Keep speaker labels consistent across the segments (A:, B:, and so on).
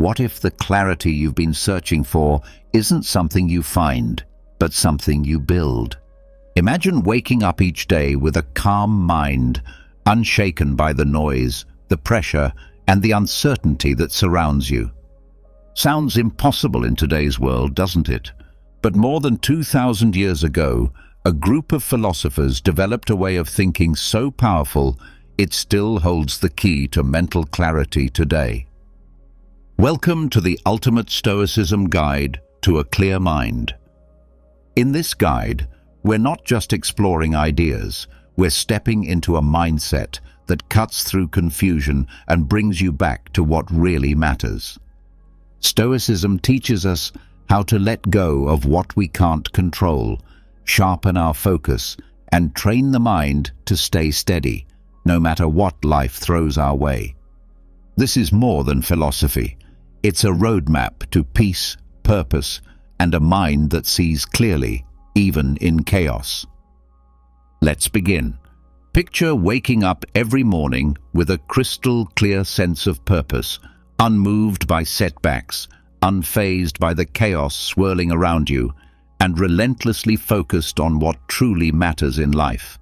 A: What if the clarity you've been searching for isn't something you find, but something you build? Imagine waking up each day with a calm mind, unshaken by the noise, the pressure, and the uncertainty that surrounds you. Sounds impossible in today's world, doesn't it? But more than 2,000 years ago, a group of philosophers developed a way of thinking so powerful it still holds the key to mental clarity today. Welcome to the ultimate Stoicism guide to a clear mind. In this guide, we're not just exploring ideas, we're stepping into a mindset that cuts through confusion and brings you back to what really matters. Stoicism teaches us how to let go of what we can't control, sharpen our focus, and train the mind to stay steady, no matter what life throws our way. This is more than philosophy. It's a roadmap to peace, purpose, and a mind that sees clearly, even in chaos. Let's begin. Picture waking up every morning with a crystal clear sense of purpose, unmoved by setbacks, unfazed by the chaos swirling around you, and relentlessly focused on what truly matters in life.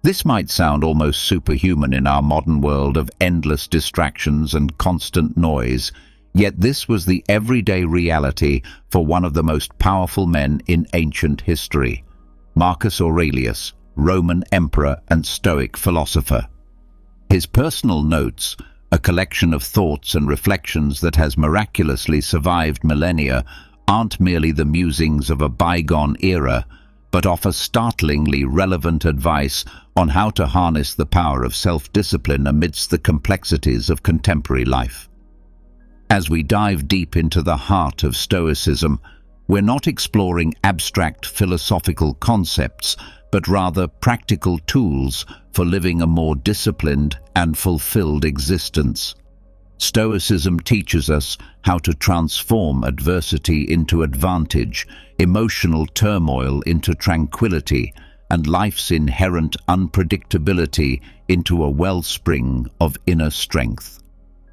A: This might sound almost superhuman in our modern world of endless distractions and constant noise, yet this was the everyday reality for one of the most powerful men in ancient history, Marcus Aurelius, Roman emperor and Stoic philosopher. His personal notes, a collection of thoughts and reflections that has miraculously survived millennia, aren't merely the musings of a bygone era, but offer startlingly relevant advice on how to harness the power of self-discipline amidst the complexities of contemporary life. As we dive deep into the heart of Stoicism, we're not exploring abstract philosophical concepts, but rather practical tools for living a more disciplined and fulfilled existence. Stoicism teaches us how to transform adversity into advantage, emotional turmoil into tranquility, and life's inherent unpredictability into a wellspring of inner strength.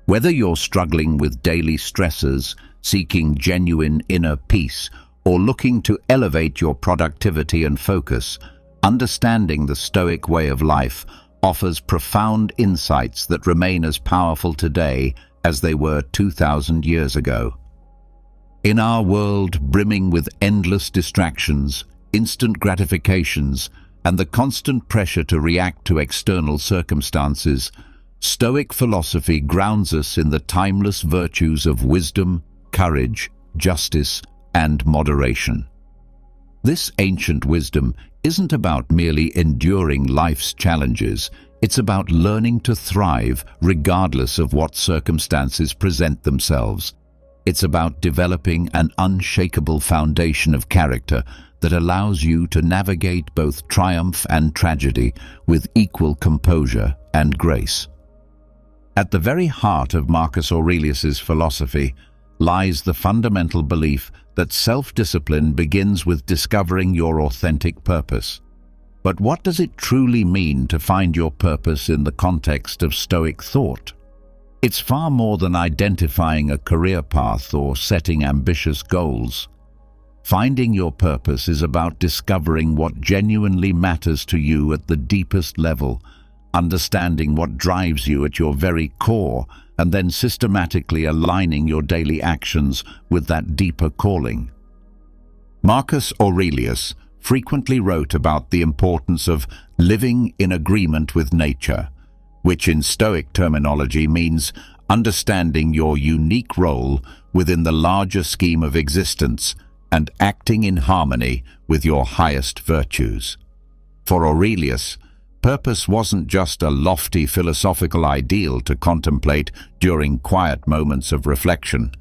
A: Whether you're struggling with daily stresses, seeking genuine inner peace, or looking to elevate your productivity and focus, understanding the Stoic way of life offers profound insights that remain as powerful today as they were 2,000 years ago. In our world brimming with endless distractions, instant gratifications, and the constant pressure to react to external circumstances, Stoic philosophy grounds us in the timeless virtues of wisdom, courage, justice, and moderation. This ancient wisdom isn't about merely enduring life's challenges, it's about learning to thrive regardless of what circumstances present themselves. It's about developing an unshakable foundation of character that allows you to navigate both triumph and tragedy with equal composure and grace. At the very heart of Marcus Aurelius's philosophy lies the fundamental belief that self-discipline begins with discovering your authentic purpose. But what does it truly mean to find your purpose in the context of Stoic thought? It's far more than identifying a career path or setting ambitious goals. Finding your purpose is about discovering what genuinely matters to you at the deepest level, understanding what drives you at your very core, and then systematically aligning your daily actions with that deeper calling. Marcus Aurelius frequently wrote about the importance of living in agreement with nature, which in Stoic terminology means understanding your unique role within the larger scheme of existence and acting in harmony with your highest virtues. For Aurelius, purpose wasn't just a lofty philosophical ideal to contemplate during quiet moments of reflection.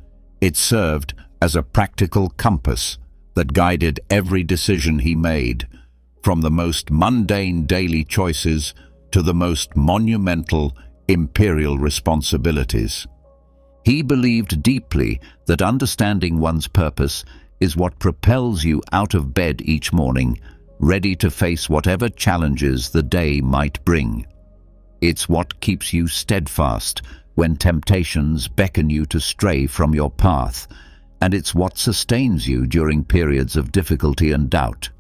A: It served as a practical compass that guided every decision he made, from the most mundane daily choices to the most monumental imperial responsibilities. He believed deeply that understanding one's purpose is what propels you out of bed each morning, ready to face whatever challenges the day might bring. It's what keeps you steadfast, when temptations beckon you to stray from your path, and it's what sustains you during periods of difficulty and doubt.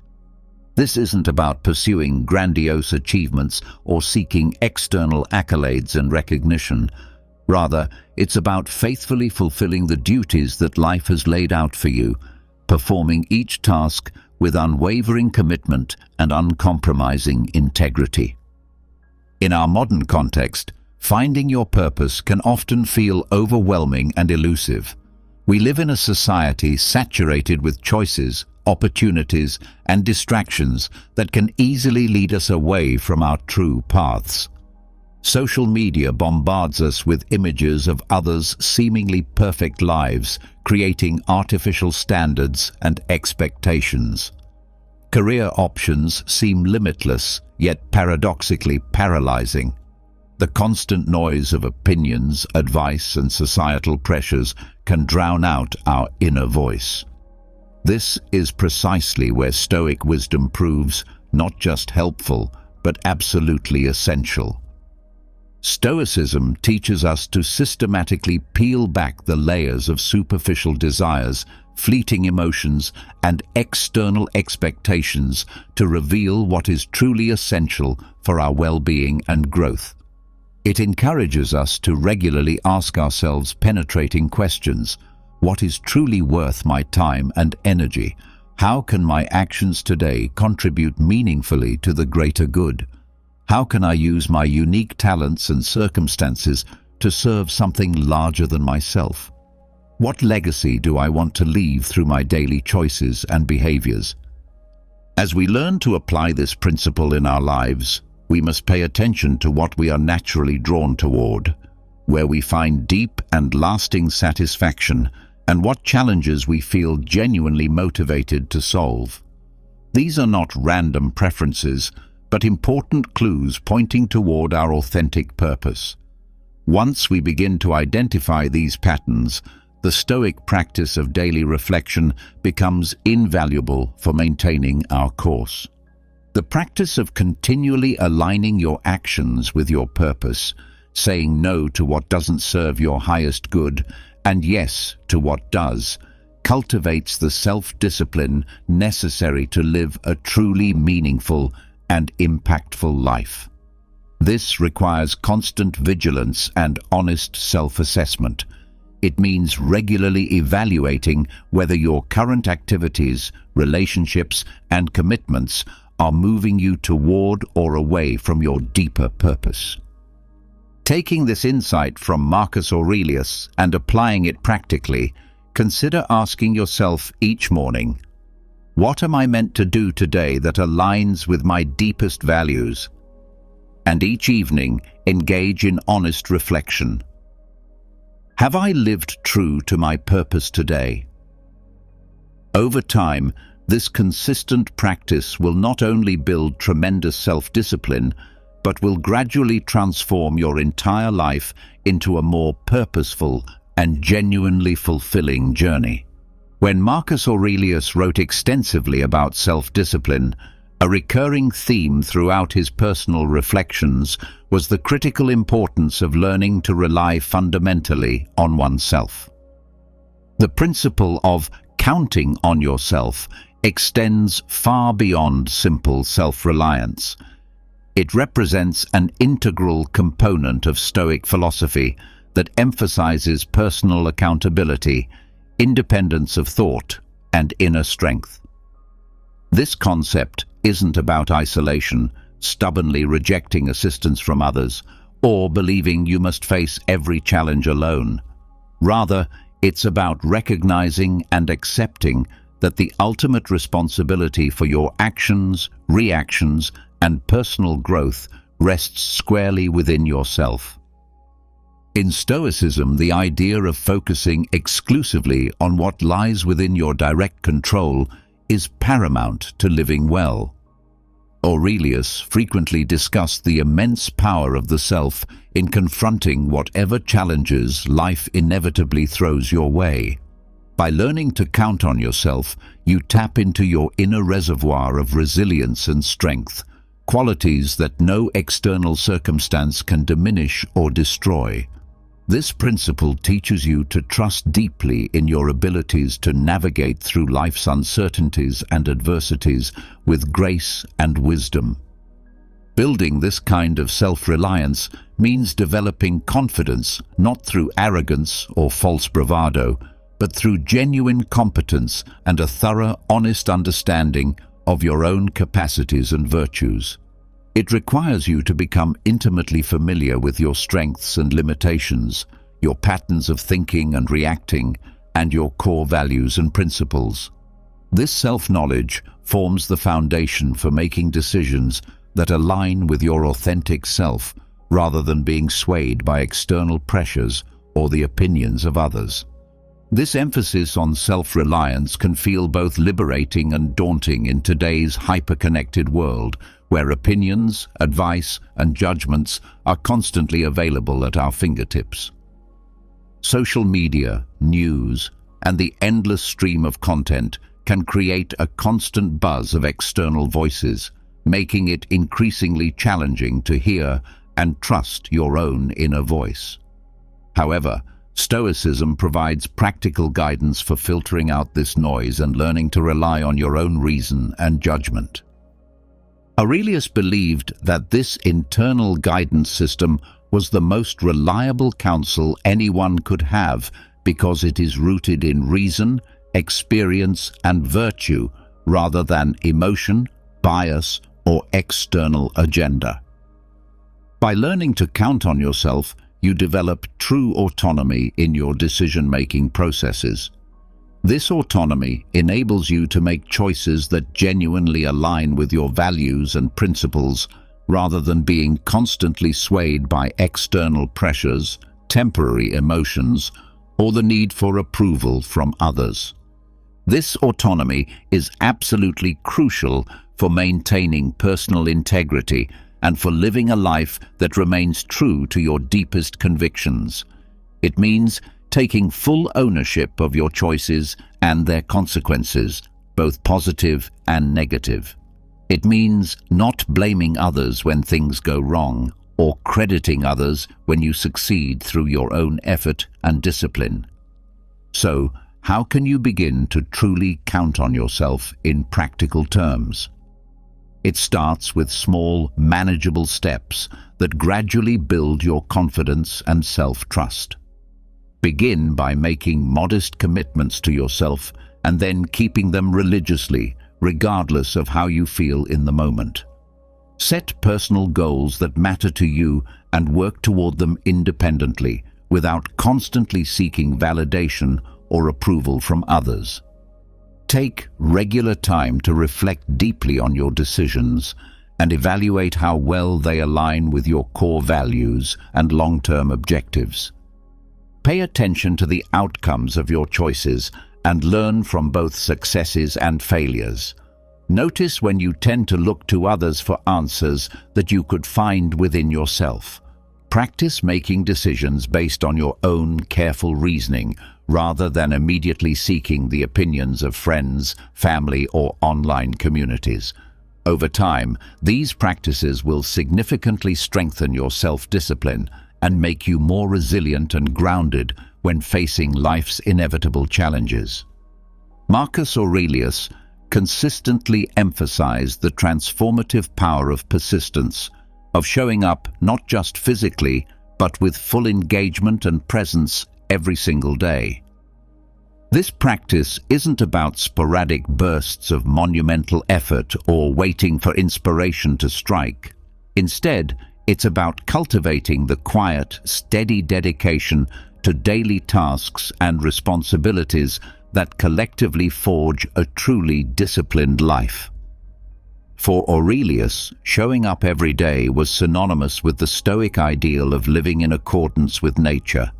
A: This isn't about pursuing grandiose achievements or seeking external accolades and recognition. Rather, it's about faithfully fulfilling the duties that life has laid out for you, performing each task with unwavering commitment and uncompromising integrity. In our modern context, finding your purpose can often feel overwhelming and elusive. We live in a society saturated with choices, opportunities, and distractions that can easily lead us away from our true paths. Social media bombards us with images of others' seemingly perfect lives, creating artificial standards and expectations. Career options seem limitless, yet paradoxically paralyzing. The constant noise of opinions, advice, and societal pressures can drown out our inner voice. This is precisely where Stoic wisdom proves not just helpful, but absolutely essential. Stoicism teaches us to systematically peel back the layers of superficial desires, fleeting emotions, and external expectations to reveal what is truly essential for our well-being and growth. It encourages us to regularly ask ourselves penetrating questions. What is truly worth my time and energy? How can my actions today contribute meaningfully to the greater good? How can I use my unique talents and circumstances to serve something larger than myself? What legacy do I want to leave through my daily choices and behaviors? As we learn to apply this principle in our lives, we must pay attention to what we are naturally drawn toward, where we find deep and lasting satisfaction, and what challenges we feel genuinely motivated to solve. These are not random preferences, but important clues pointing toward our authentic purpose. Once we begin to identify these patterns, the Stoic practice of daily reflection becomes invaluable for maintaining our course. The practice of continually aligning your actions with your purpose, saying no to what doesn't serve your highest good and yes to what does, cultivates the self-discipline necessary to live a truly meaningful and impactful life. This requires constant vigilance and honest self-assessment. It means regularly evaluating whether your current activities, relationships, and commitments are moving you toward or away from your deeper purpose. Taking this insight from Marcus Aurelius and applying it practically, consider asking yourself each morning, what am I meant to do today that aligns with my deepest values? And each evening, engage in honest reflection. Have I lived true to my purpose today? Over time, this consistent practice will not only build tremendous self-discipline, but will gradually transform your entire life into a more purposeful and genuinely fulfilling journey. When Marcus Aurelius wrote extensively about self-discipline, a recurring theme throughout his personal reflections was the critical importance of learning to rely fundamentally on oneself. The principle of counting on yourself extends far beyond simple self-reliance. It represents an integral component of Stoic philosophy that emphasizes personal accountability, independence of thought, and inner strength. This concept isn't about isolation, stubbornly rejecting assistance from others, or believing you must face every challenge alone. Rather, it's about recognizing and accepting that the ultimate responsibility for your actions, reactions, and personal growth rests squarely within yourself. In Stoicism, the idea of focusing exclusively on what lies within your direct control is paramount to living well. Aurelius frequently discussed the immense power of the self in confronting whatever challenges life inevitably throws your way. By learning to count on yourself, you tap into your inner reservoir of resilience and strength, qualities that no external circumstance can diminish or destroy. This principle teaches you to trust deeply in your abilities to navigate through life's uncertainties and adversities with grace and wisdom. Building this kind of self-reliance means developing confidence not through arrogance or false bravado, but through genuine competence and a thorough, honest understanding of your own capacities and virtues. It requires you to become intimately familiar with your strengths and limitations, your patterns of thinking and reacting, and your core values and principles. This self-knowledge forms the foundation for making decisions that align with your authentic self, rather than being swayed by external pressures or the opinions of others. This emphasis on self-reliance can feel both liberating and daunting in today's hyper-connected world, where opinions, advice, and judgments are constantly available at our fingertips. Social media, news, and the endless stream of content can create a constant buzz of external voices, making it increasingly challenging to hear and trust your own inner voice. However, Stoicism provides practical guidance for filtering out this noise and learning to rely on your own reason and judgment. Aurelius believed that this internal guidance system was the most reliable counsel anyone could have because it is rooted in reason, experience, and virtue rather than emotion, bias, or external agenda. By learning to count on yourself, you develop true autonomy in your decision-making processes. This autonomy enables you to make choices that genuinely align with your values and principles, rather than being constantly swayed by external pressures, temporary emotions, or the need for approval from others. This autonomy is absolutely crucial for maintaining personal integrity and for living a life that remains true to your deepest convictions. It means taking full ownership of your choices and their consequences, both positive and negative. It means not blaming others when things go wrong, or crediting others when you succeed through your own effort and discipline. So, how can you begin to truly count on yourself in practical terms? It starts with small, manageable steps that gradually build your confidence and self-trust. Begin by making modest commitments to yourself and then keeping them religiously, regardless of how you feel in the moment. Set personal goals that matter to you and work toward them independently, without constantly seeking validation or approval from others. Take regular time to reflect deeply on your decisions and evaluate how well they align with your core values and long-term objectives. Pay attention to the outcomes of your choices and learn from both successes and failures. Notice when you tend to look to others for answers that you could find within yourself. Practice making decisions based on your own careful reasoning, rather than immediately seeking the opinions of friends, family, or online communities. Over time, these practices will significantly strengthen your self-discipline and make you more resilient and grounded when facing life's inevitable challenges. Marcus Aurelius consistently emphasized the transformative power of persistence, of showing up not just physically, but with full engagement and presence every single day. This practice isn't about sporadic bursts of monumental effort or waiting for inspiration to strike. Instead, it's about cultivating the quiet, steady dedication to daily tasks and responsibilities that collectively forge a truly disciplined life. For Aurelius, showing up every day was synonymous with the Stoic ideal of living in accordance with nature.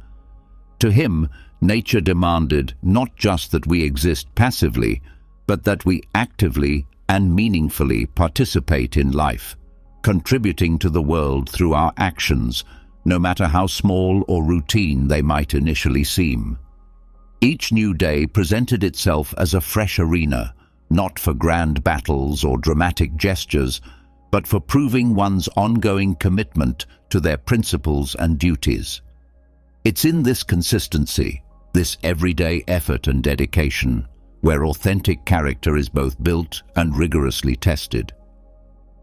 A: To him, nature demanded not just that we exist passively, but that we actively and meaningfully participate in life, contributing to the world through our actions, no matter how small or routine they might initially seem. Each new day presented itself as a fresh arena, not for grand battles or dramatic gestures, but for proving one's ongoing commitment to their principles and duties. It's in this consistency, this everyday effort and dedication, where authentic character is both built and rigorously tested.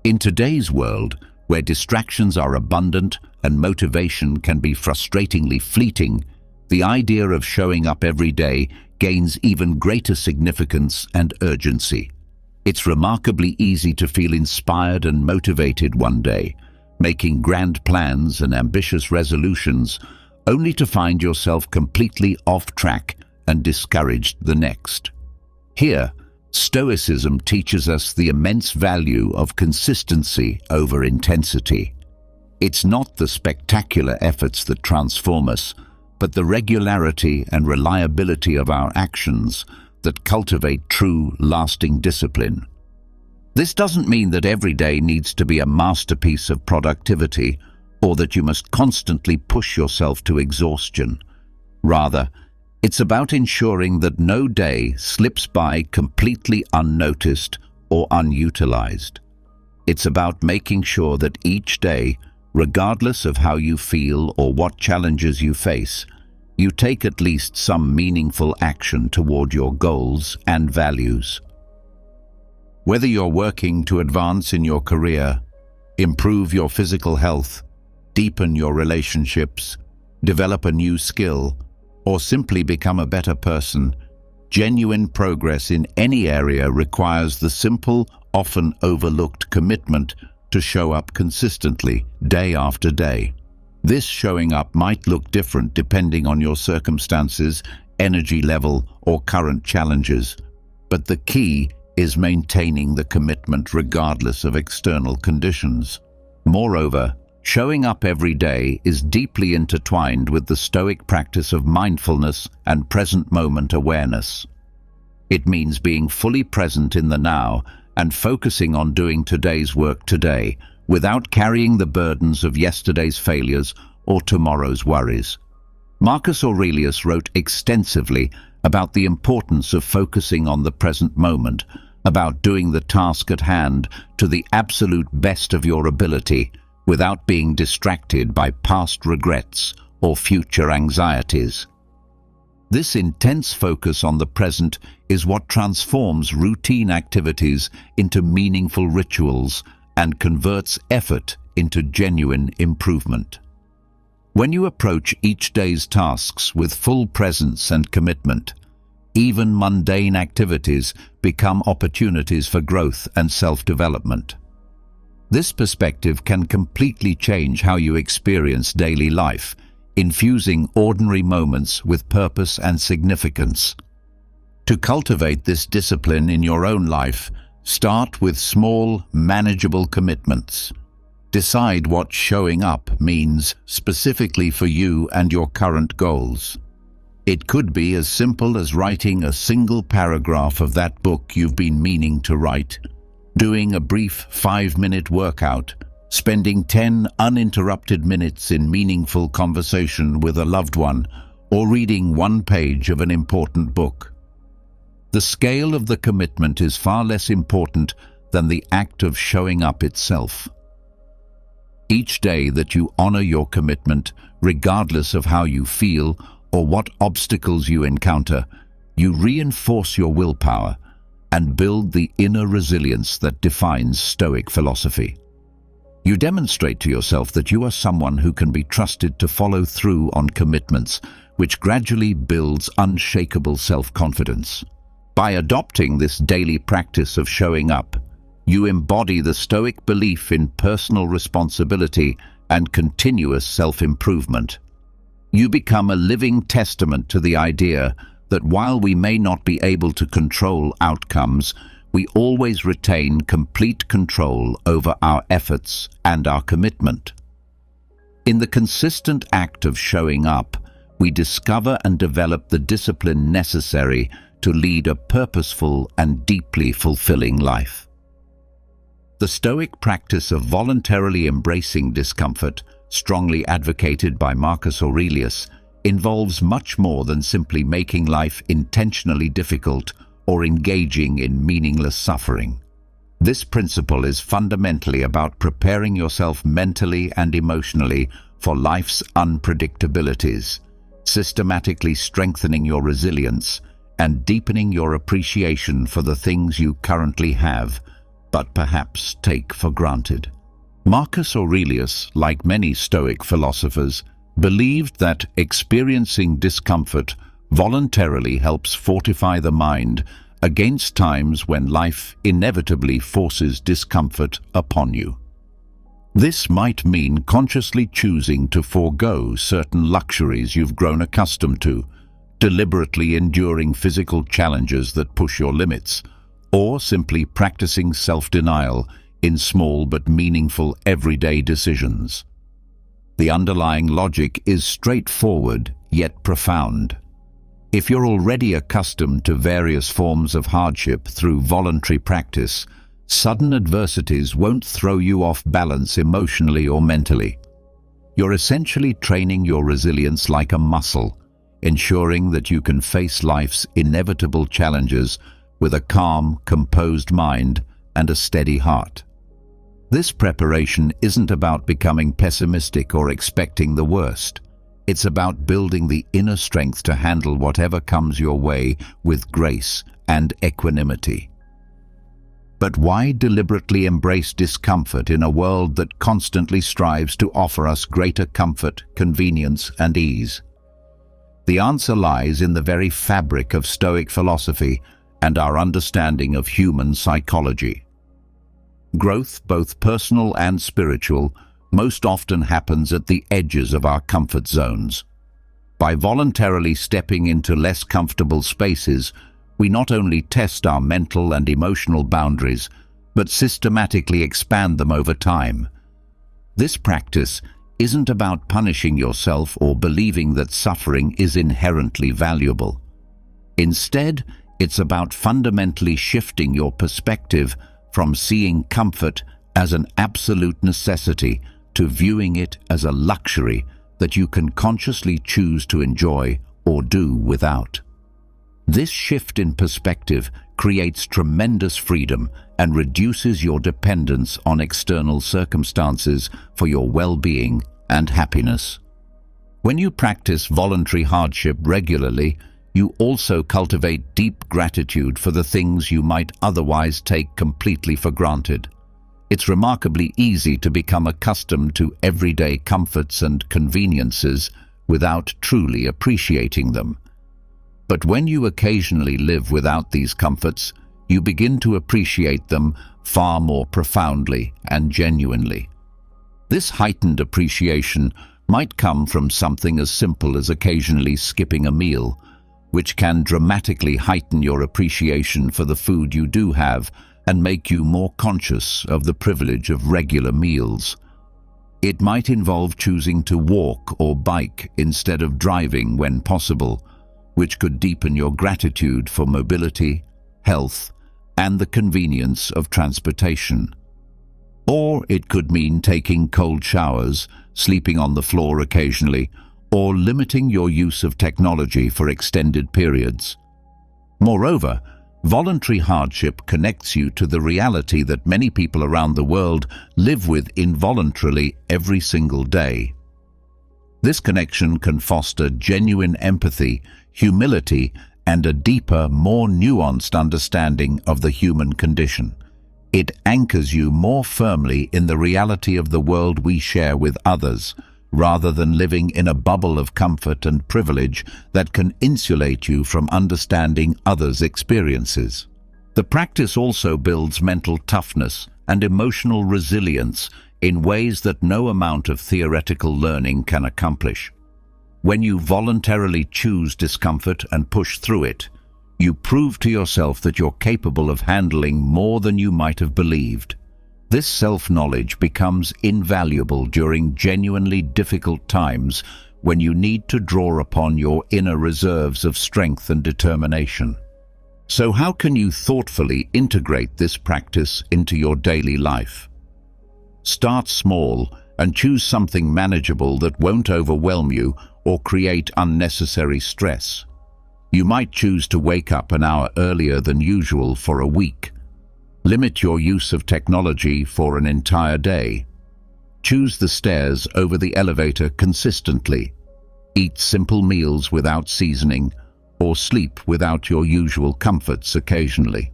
A: In today's world, where distractions are abundant and motivation can be frustratingly fleeting, the idea of showing up every day gains even greater significance and urgency. It's remarkably easy to feel inspired and motivated one day, making grand plans and ambitious resolutions, only to find yourself completely off track and discouraged the next. Here, Stoicism teaches us the immense value of consistency over intensity. It's not the spectacular efforts that transform us, but the regularity and reliability of our actions that cultivate true, lasting discipline. This doesn't mean that every day needs to be a masterpiece of productivity or that you must constantly push yourself to exhaustion. Rather, it's about ensuring that no day slips by completely unnoticed or unutilized. It's about making sure that each day, regardless of how you feel or what challenges you face, you take at least some meaningful action toward your goals and values. Whether you're working to advance in your career, improve your physical health, deepen your relationships, develop a new skill, or simply become a better person, genuine progress in any area requires the simple, often overlooked commitment to show up consistently, day after day. This showing up might look different depending on your circumstances, energy level, or current challenges, but the key is maintaining the commitment regardless of external conditions. Moreover, showing up every day is deeply intertwined with the Stoic practice of mindfulness and present moment awareness. It means being fully present in the now and focusing on doing today's work today, without carrying the burdens of yesterday's failures or tomorrow's worries. Marcus Aurelius wrote extensively about the importance of focusing on the present moment, about doing the task at hand to the absolute best of your ability, without being distracted by past regrets or future anxieties. This intense focus on the present is what transforms routine activities into meaningful rituals and converts effort into genuine improvement. When you approach each day's tasks with full presence and commitment, even mundane activities become opportunities for growth and self-development. This perspective can completely change how you experience daily life, infusing ordinary moments with purpose and significance. To cultivate this discipline in your own life, start with small, manageable commitments. Decide what showing up means specifically for you and your current goals. It could be as simple as writing a single paragraph of that book you've been meaning to write, doing a brief 5-minute workout, spending 10 uninterrupted minutes in meaningful conversation with a loved one, or reading one page of an important book. The scale of the commitment is far less important than the act of showing up itself. Each day that you honor your commitment, regardless of how you feel or what obstacles you encounter, you reinforce your willpower and build the inner resilience that defines Stoic philosophy. You demonstrate to yourself that you are someone who can be trusted to follow through on commitments, which gradually builds unshakable self-confidence. By adopting this daily practice of showing up, you embody the Stoic belief in personal responsibility and continuous self-improvement. You become a living testament to the idea that while we may not be able to control outcomes, we always retain complete control over our efforts and our commitment. In the consistent act of showing up, we discover and develop the discipline necessary to lead a purposeful and deeply fulfilling life. The Stoic practice of voluntarily embracing discomfort, strongly advocated by Marcus Aurelius, involves much more than simply making life intentionally difficult or engaging in meaningless suffering. This principle is fundamentally about preparing yourself mentally and emotionally for life's unpredictabilities, systematically strengthening your resilience and deepening your appreciation for the things you currently have, but perhaps take for granted. Marcus Aurelius, like many Stoic philosophers, believed that experiencing discomfort voluntarily helps fortify the mind against times when life inevitably forces discomfort upon you. This might mean consciously choosing to forego certain luxuries you've grown accustomed to, deliberately enduring physical challenges that push your limits, or simply practicing self-denial in small but meaningful everyday decisions. The underlying logic is straightforward yet profound. If you're already accustomed to various forms of hardship through voluntary practice, sudden adversities won't throw you off balance emotionally or mentally. You're essentially training your resilience like a muscle, ensuring that you can face life's inevitable challenges with a calm, composed mind and a steady heart. This preparation isn't about becoming pessimistic or expecting the worst. It's about building the inner strength to handle whatever comes your way with grace and equanimity. But why deliberately embrace discomfort in a world that constantly strives to offer us greater comfort, convenience, and ease? The answer lies in the very fabric of Stoic philosophy and our understanding of human psychology. Growth, both personal and spiritual, most often happens at the edges of our comfort zones. By voluntarily stepping into less comfortable spaces, we not only test our mental and emotional boundaries, but systematically expand them over time. This practice isn't about punishing yourself or believing that suffering is inherently valuable. Instead, it's about fundamentally shifting your perspective from seeing comfort as an absolute necessity to viewing it as a luxury that you can consciously choose to enjoy or do without. This shift in perspective creates tremendous freedom and reduces your dependence on external circumstances for your well-being and happiness. When you practice voluntary hardship regularly, you also cultivate deep gratitude for the things you might otherwise take completely for granted. It's remarkably easy to become accustomed to everyday comforts and conveniences without truly appreciating them. But when you occasionally live without these comforts, you begin to appreciate them far more profoundly and genuinely. This heightened appreciation might come from something as simple as occasionally skipping a meal, which can dramatically heighten your appreciation for the food you do have and make you more conscious of the privilege of regular meals. It might involve choosing to walk or bike instead of driving when possible, which could deepen your gratitude for mobility, health, and the convenience of transportation. Or it could mean taking cold showers, sleeping on the floor occasionally, or limiting your use of technology for extended periods. Moreover, voluntary hardship connects you to the reality that many people around the world live with involuntarily every single day. This connection can foster genuine empathy, humility, and a deeper, more nuanced understanding of the human condition. It anchors you more firmly in the reality of the world we share with others, rather than living in a bubble of comfort and privilege that can insulate you from understanding others' experiences. The practice also builds mental toughness and emotional resilience in ways that no amount of theoretical learning can accomplish. When you voluntarily choose discomfort and push through it, you prove to yourself that you're capable of handling more than you might have believed. This self-knowledge becomes invaluable during genuinely difficult times when you need to draw upon your inner reserves of strength and determination. So how can you thoughtfully integrate this practice into your daily life? Start small and choose something manageable that won't overwhelm you or create unnecessary stress. You might choose to wake up an hour earlier than usual for a week. Limit your use of technology for an entire day. Choose the stairs over the elevator consistently. eat simple meals without seasoning, or sleep without your usual comforts occasionally.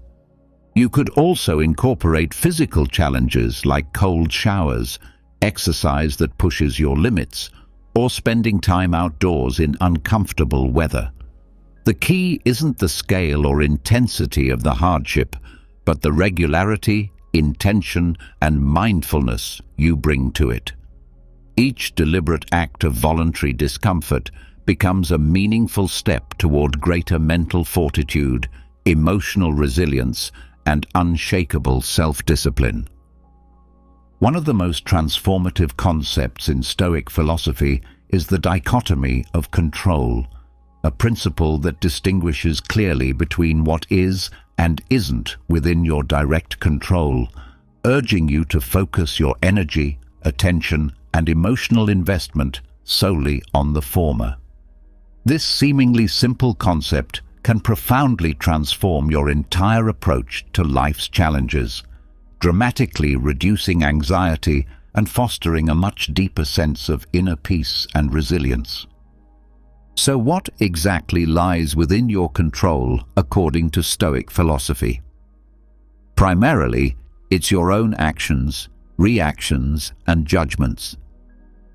A: You could also incorporate physical challenges like cold showers, exercise that pushes your limits, or spending time outdoors in uncomfortable weather. The key isn't the scale or intensity of the hardship, but the regularity, intention, and mindfulness you bring to it. Each deliberate act of voluntary discomfort becomes a meaningful step toward greater mental fortitude, emotional resilience, and unshakable self-discipline. One of the most transformative concepts in Stoic philosophy is the dichotomy of control, a principle that distinguishes clearly between what is and isn't within your direct control, urging you to focus your energy, attention, and emotional investment solely on the former. This seemingly simple concept can profoundly transform your entire approach to life's challenges, dramatically reducing anxiety and fostering a much deeper sense of inner peace and resilience. So what exactly lies within your control according to Stoic philosophy? Primarily, it's your own actions, reactions, and judgments.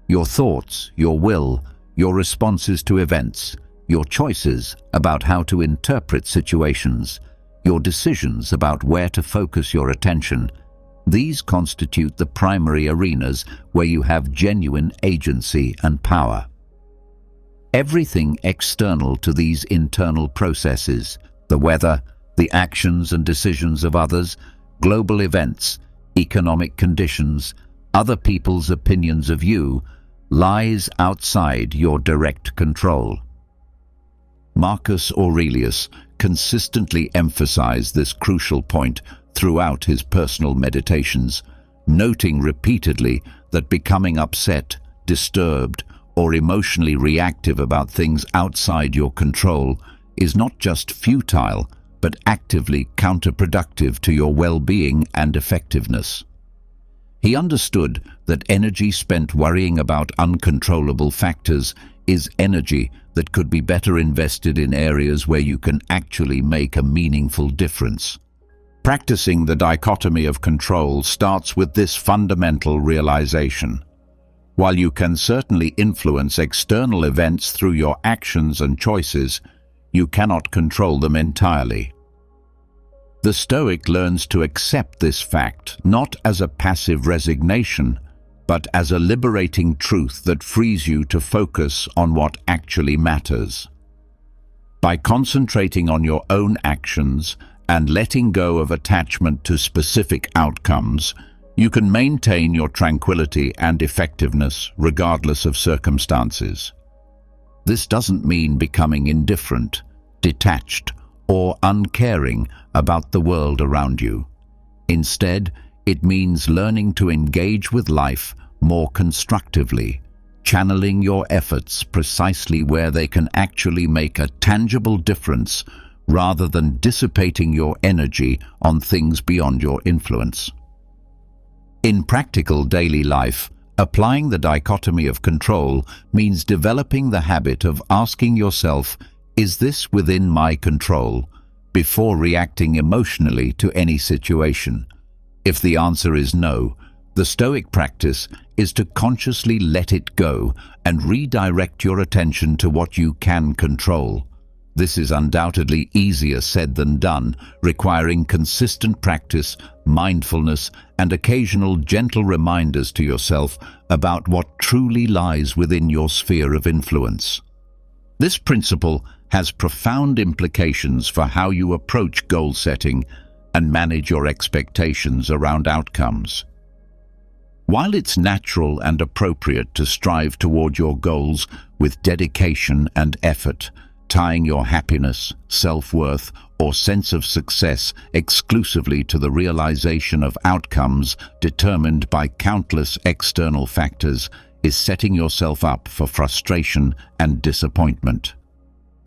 A: Your thoughts, your will, your responses to events, your choices about how to interpret situations, your decisions about where to focus your attention. These constitute the primary arenas where you have genuine agency and power. Everything external to these internal processes, the weather, the actions and decisions of others, global events, economic conditions, other people's opinions of you, lies outside your direct control. Marcus Aurelius consistently emphasized this crucial point throughout his personal meditations, noting repeatedly that becoming upset, disturbed, or emotionally reactive about things outside your control is not just futile, but actively counterproductive to your well-being and effectiveness. He understood that energy spent worrying about uncontrollable factors is energy that could be better invested in areas where you can actually make a meaningful difference. Practicing the dichotomy of control starts with this fundamental realization. While you can certainly influence external events through your actions and choices, you cannot control them entirely. The Stoic learns to accept this fact not as a passive resignation, but as a liberating truth that frees you to focus on what actually matters. By concentrating on your own actions and letting go of attachment to specific outcomes, you can maintain your tranquility and effectiveness regardless of circumstances. This doesn't mean becoming indifferent, detached, or uncaring about the world around you. Instead, it means learning to engage with life more constructively, channeling your efforts precisely where they can actually make a tangible difference rather than dissipating your energy on things beyond your influence. In practical daily life, applying the dichotomy of control means developing the habit of asking yourself, "Is this within my control?" before reacting emotionally to any situation. If the answer is no, the Stoic practice is to consciously let it go and redirect your attention to what you can control. This is undoubtedly easier said than done, requiring consistent practice, mindfulness, and occasional gentle reminders to yourself about what truly lies within your sphere of influence. This principle has profound implications for how you approach goal setting and manage your expectations around outcomes. While it's natural and appropriate to strive toward your goals with dedication and effort, tying your happiness, self-worth, or sense of success exclusively to the realization of outcomes determined by countless external factors is setting yourself up for frustration and disappointment.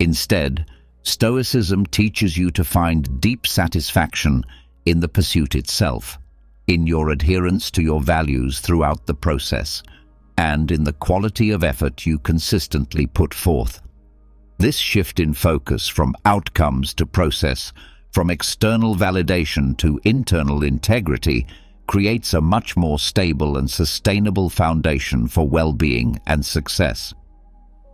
A: Instead, Stoicism teaches you to find deep satisfaction in the pursuit itself, in your adherence to your values throughout the process, and in the quality of effort you consistently put forth. This shift in focus from outcomes to process, from external validation to internal integrity, creates a much more stable and sustainable foundation for well-being and success.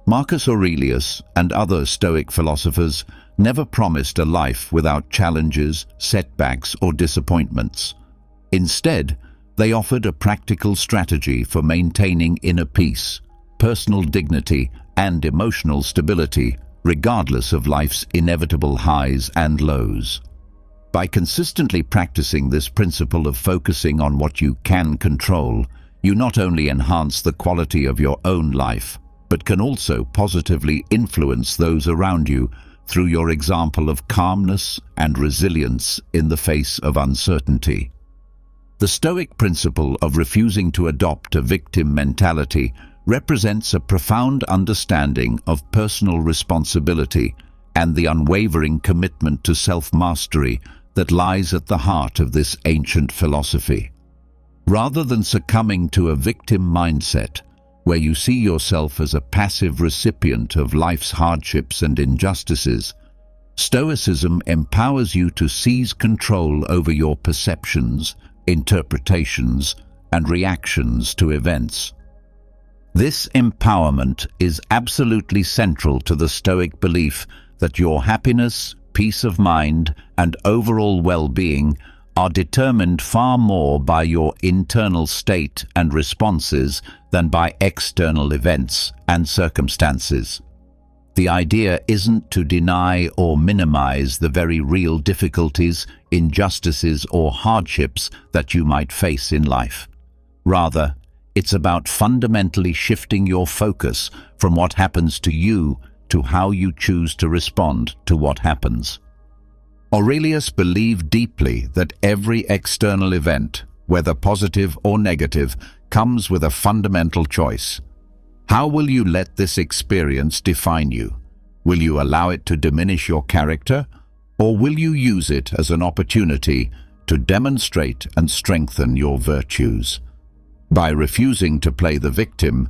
A: Marcus Aurelius and other Stoic philosophers never promised a life without challenges, setbacks, or disappointments. Instead, they offered a practical strategy for maintaining inner peace, personal dignity, and emotional stability, regardless of life's inevitable highs and lows. By consistently practicing this principle of focusing on what you can control, you not only enhance the quality of your own life, but can also positively influence those around you through your example of calmness and resilience in the face of uncertainty. The Stoic principle of refusing to adopt a victim mentality represents a profound understanding of personal responsibility and the unwavering commitment to self-mastery that lies at the heart of this ancient philosophy. Rather than succumbing to a victim mindset, where you see yourself as a passive recipient of life's hardships and injustices, Stoicism empowers you to seize control over your perceptions, interpretations, and reactions to events. This empowerment is absolutely central to the Stoic belief that your happiness, peace of mind, and overall well-being are determined far more by your internal state and responses than by external events and circumstances. The idea isn't to deny or minimize the very real difficulties, injustices, or hardships that you might face in life. Rather, it's about fundamentally shifting your focus from what happens to you to how you choose to respond to what happens. Aurelius believed deeply that every external event, whether positive or negative, comes with a fundamental choice. How will you let this experience define you? Will you allow it to diminish your character, or will you use it as an opportunity to demonstrate and strengthen your virtues? By refusing to play the victim,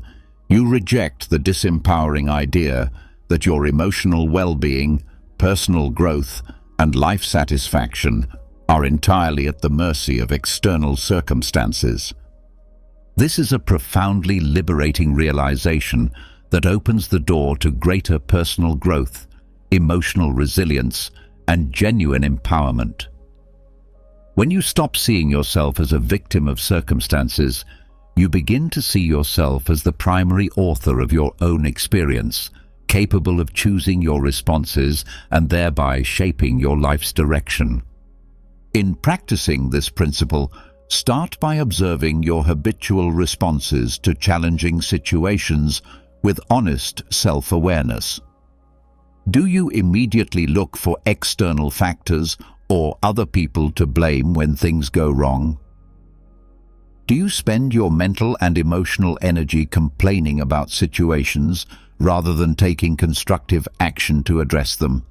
A: you reject the disempowering idea that your emotional well-being, personal growth, and life satisfaction are entirely at the mercy of external circumstances. This is a profoundly liberating realization that opens the door to greater personal growth, emotional resilience, and genuine empowerment. When you stop seeing yourself as a victim of circumstances, you begin to see yourself as the primary author of your own experience, capable of choosing your responses and thereby shaping your life's direction. In practicing this principle, start by observing your habitual responses to challenging situations with honest self-awareness. Do you immediately look for external factors or other people to blame when things go wrong? Do you spend your mental and emotional energy complaining about situations rather than taking constructive action to address them?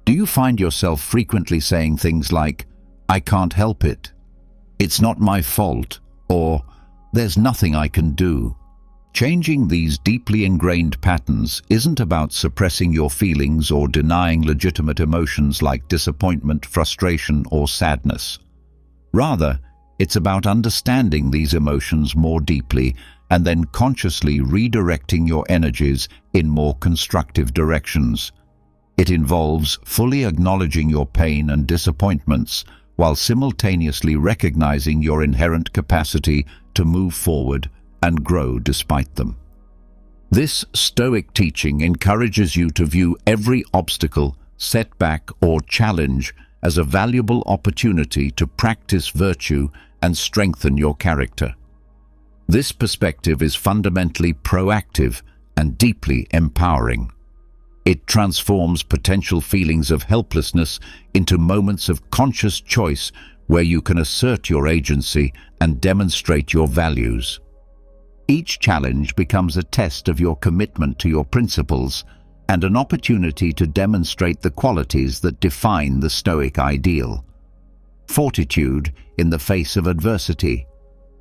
A: Do you find yourself frequently saying things like, "I can't help it," "It's not my fault," or "There's nothing I can do"? Changing these deeply ingrained patterns isn't about suppressing your feelings or denying legitimate emotions like disappointment, frustration, or sadness. Rather, it's about understanding these emotions more deeply and then consciously redirecting your energies in more constructive directions. It involves fully acknowledging your pain and disappointments while simultaneously recognizing your inherent capacity to move forward and grow despite them. This Stoic teaching encourages you to view every obstacle, setback, or challenge as a valuable opportunity to practice virtue and strengthen your character. This perspective is fundamentally proactive and deeply empowering. It transforms potential feelings of helplessness into moments of conscious choice where you can assert your agency and demonstrate your values. Each challenge becomes a test of your commitment to your principles and an opportunity to demonstrate the qualities that define the Stoic ideal: fortitude in the face of adversity,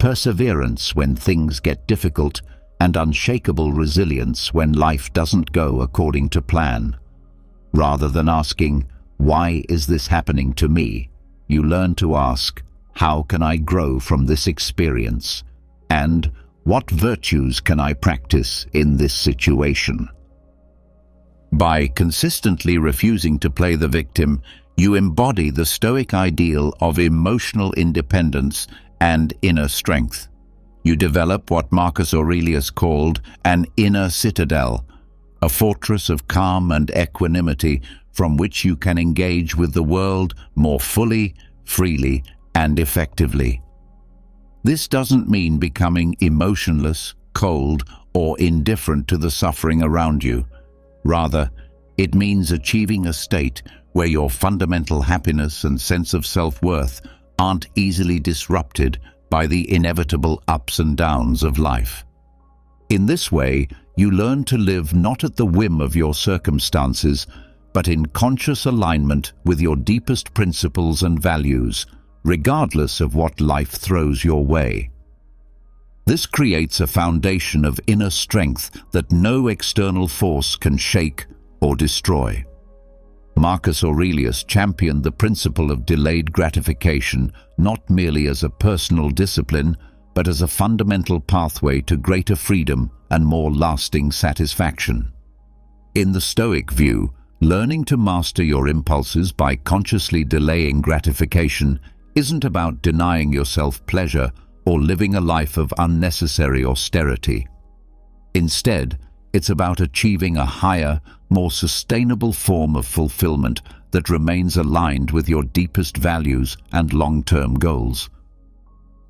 A: perseverance when things get difficult, and unshakable resilience when life doesn't go according to plan. Rather than asking, "Why is this happening to me?" you learn to ask, "How can I grow from this experience?" and "What virtues can I practice in this situation?" By consistently refusing to play the victim, you embody the Stoic ideal of emotional independence and inner strength. You develop what Marcus Aurelius called an inner citadel, a fortress of calm and equanimity from which you can engage with the world more fully, freely, and effectively. This doesn't mean becoming emotionless, cold, or indifferent to the suffering around you. Rather, it means achieving a state where your fundamental happiness and sense of self-worth aren't easily disrupted by the inevitable ups and downs of life. In this way, you learn to live not at the whim of your circumstances, but in conscious alignment with your deepest principles and values, regardless of what life throws your way. This creates a foundation of inner strength that no external force can shake or destroy. Marcus Aurelius championed the principle of delayed gratification not merely as a personal discipline, but as a fundamental pathway to greater freedom and more lasting satisfaction. In the Stoic view, learning to master your impulses by consciously delaying gratification isn't about denying yourself pleasure or living a life of unnecessary austerity. Instead, it's about achieving a higher, more sustainable form of fulfillment that remains aligned with your deepest values and long-term goals.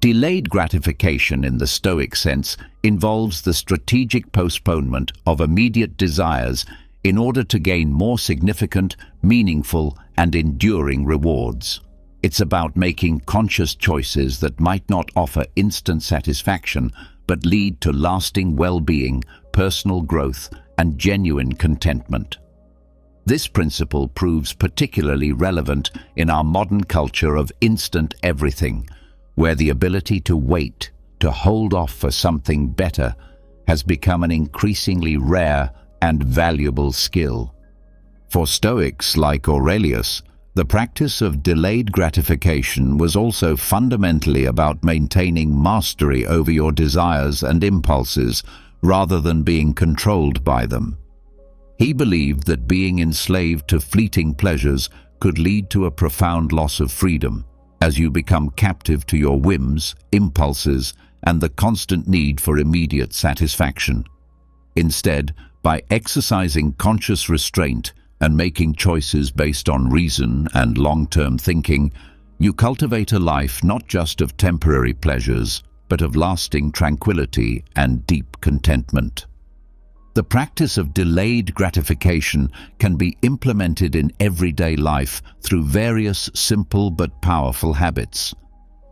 A: Delayed gratification in the Stoic sense involves the strategic postponement of immediate desires in order to gain more significant, meaningful, and enduring rewards. It's about making conscious choices that might not offer instant satisfaction, but lead to lasting well-being, personal growth, and genuine contentment. This principle proves particularly relevant in our modern culture of instant everything, where the ability to wait, to hold off for something better, has become an increasingly rare and valuable skill. For Stoics like Aurelius, the practice of delayed gratification was also fundamentally about maintaining mastery over your desires and impulses rather than being controlled by them. He believed that being enslaved to fleeting pleasures could lead to a profound loss of freedom, as you become captive to your whims, impulses, and the constant need for immediate satisfaction. Instead, by exercising conscious restraint and making choices based on reason and long-term thinking, you cultivate a life not just of temporary pleasures, but of lasting tranquility and deep contentment. The practice of delayed gratification can be implemented in everyday life through various simple but powerful habits.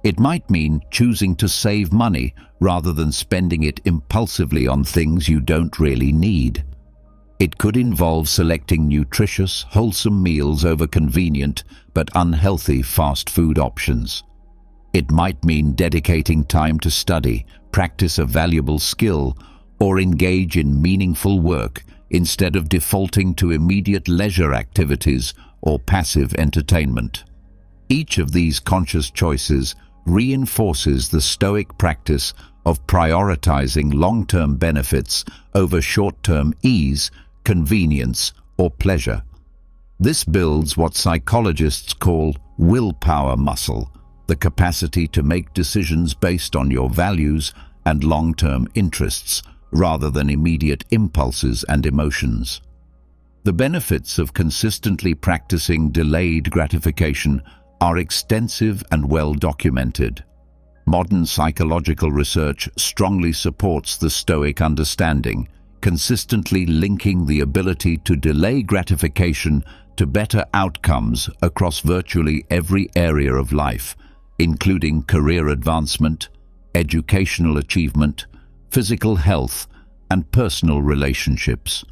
A: It might mean choosing to save money rather than spending it impulsively on things you don't really need. It could involve selecting nutritious, wholesome meals over convenient but unhealthy fast food options. It might mean dedicating time to study, practice a valuable skill, or engage in meaningful work instead of defaulting to immediate leisure activities or passive entertainment. Each of these conscious choices reinforces the Stoic practice of prioritizing long-term benefits over short-term ease, convenience, or pleasure. This builds what psychologists call willpower muscle, the capacity to make decisions based on your values and long-term interests, rather than immediate impulses and emotions. The benefits of consistently practicing delayed gratification are extensive and well documented. Modern psychological research strongly supports the Stoic understanding, consistently linking the ability to delay gratification to better outcomes across virtually every area of life, including career advancement, educational achievement, physical health, and personal relationships.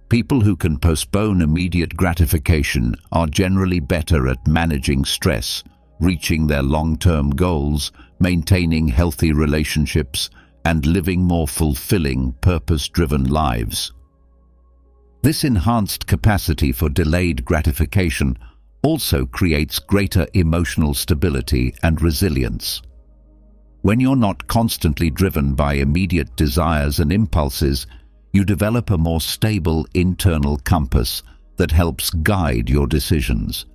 A: People who can postpone immediate gratification are generally better at managing stress, reaching their long-term goals, maintaining healthy relationships, and living more fulfilling, purpose-driven lives. This enhanced capacity for delayed gratification also creates greater emotional stability and resilience. When you're not constantly driven by immediate desires and impulses, you develop a more stable internal compass that helps guide your decisions.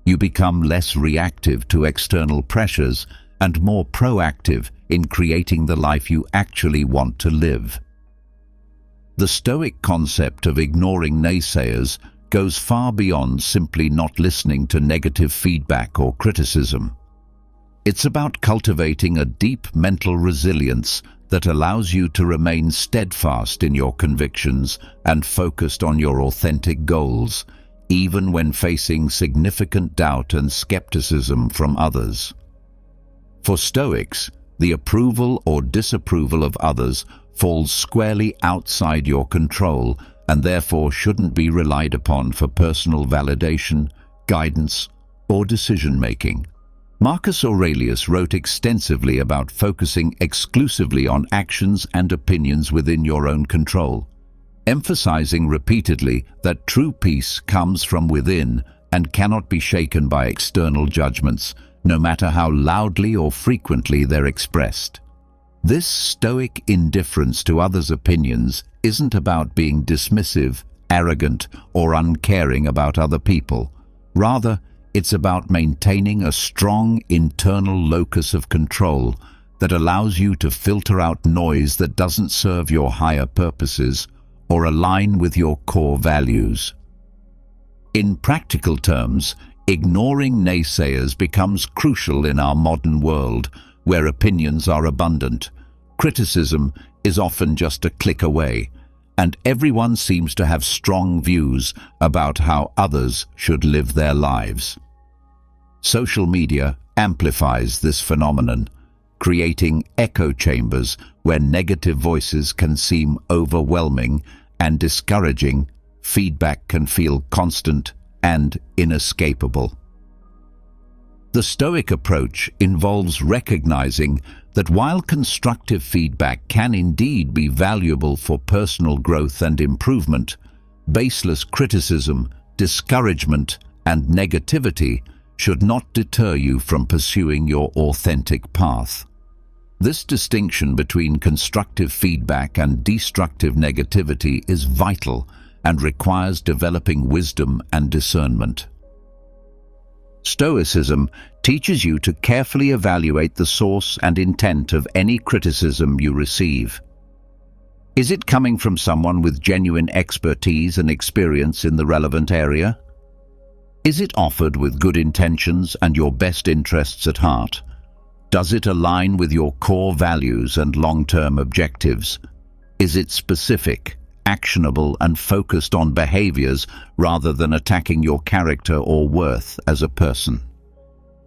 A: You become less reactive to external pressures and more proactive in creating the life you actually want to live. The Stoic concept of ignoring naysayers goes far beyond simply not listening to negative feedback or criticism. It's about cultivating a deep mental resilience that allows you to remain steadfast in your convictions and focused on your authentic goals, even when facing significant doubt and skepticism from others. For Stoics, the approval or disapproval of others falls squarely outside your control and therefore shouldn't be relied upon for personal validation, guidance, or decision-making. Marcus Aurelius wrote extensively about focusing exclusively on actions and opinions within your own control, emphasizing repeatedly that true peace comes from within and cannot be shaken by external judgments, no matter how loudly or frequently they're expressed. This Stoic indifference to others' opinions isn't about being dismissive, arrogant, or uncaring about other people. Rather, it's about maintaining a strong internal locus of control that allows you to filter out noise that doesn't serve your higher purposes or align with your core values. In practical terms, ignoring naysayers becomes crucial in our modern world, where opinions are abundant. Criticism is often just a click away, and everyone seems to have strong views about how others should live their lives. Social media amplifies this phenomenon, creating echo chambers where negative voices can seem overwhelming and discouraging. Feedback can feel constant and inescapable. The Stoic approach involves recognizing that while constructive feedback can indeed be valuable for personal growth and improvement, baseless criticism, discouragement, and negativity should not deter you from pursuing your authentic path. This distinction between constructive feedback and destructive negativity is vital and requires developing wisdom and discernment. Stoicism teaches you to carefully evaluate the source and intent of any criticism you receive. Is it coming from someone with genuine expertise and experience in the relevant area? Is it offered with good intentions and your best interests at heart? Does it align with your core values and long-term objectives? Is it specific, actionable, and focused on behaviors rather than attacking your character or worth as a person?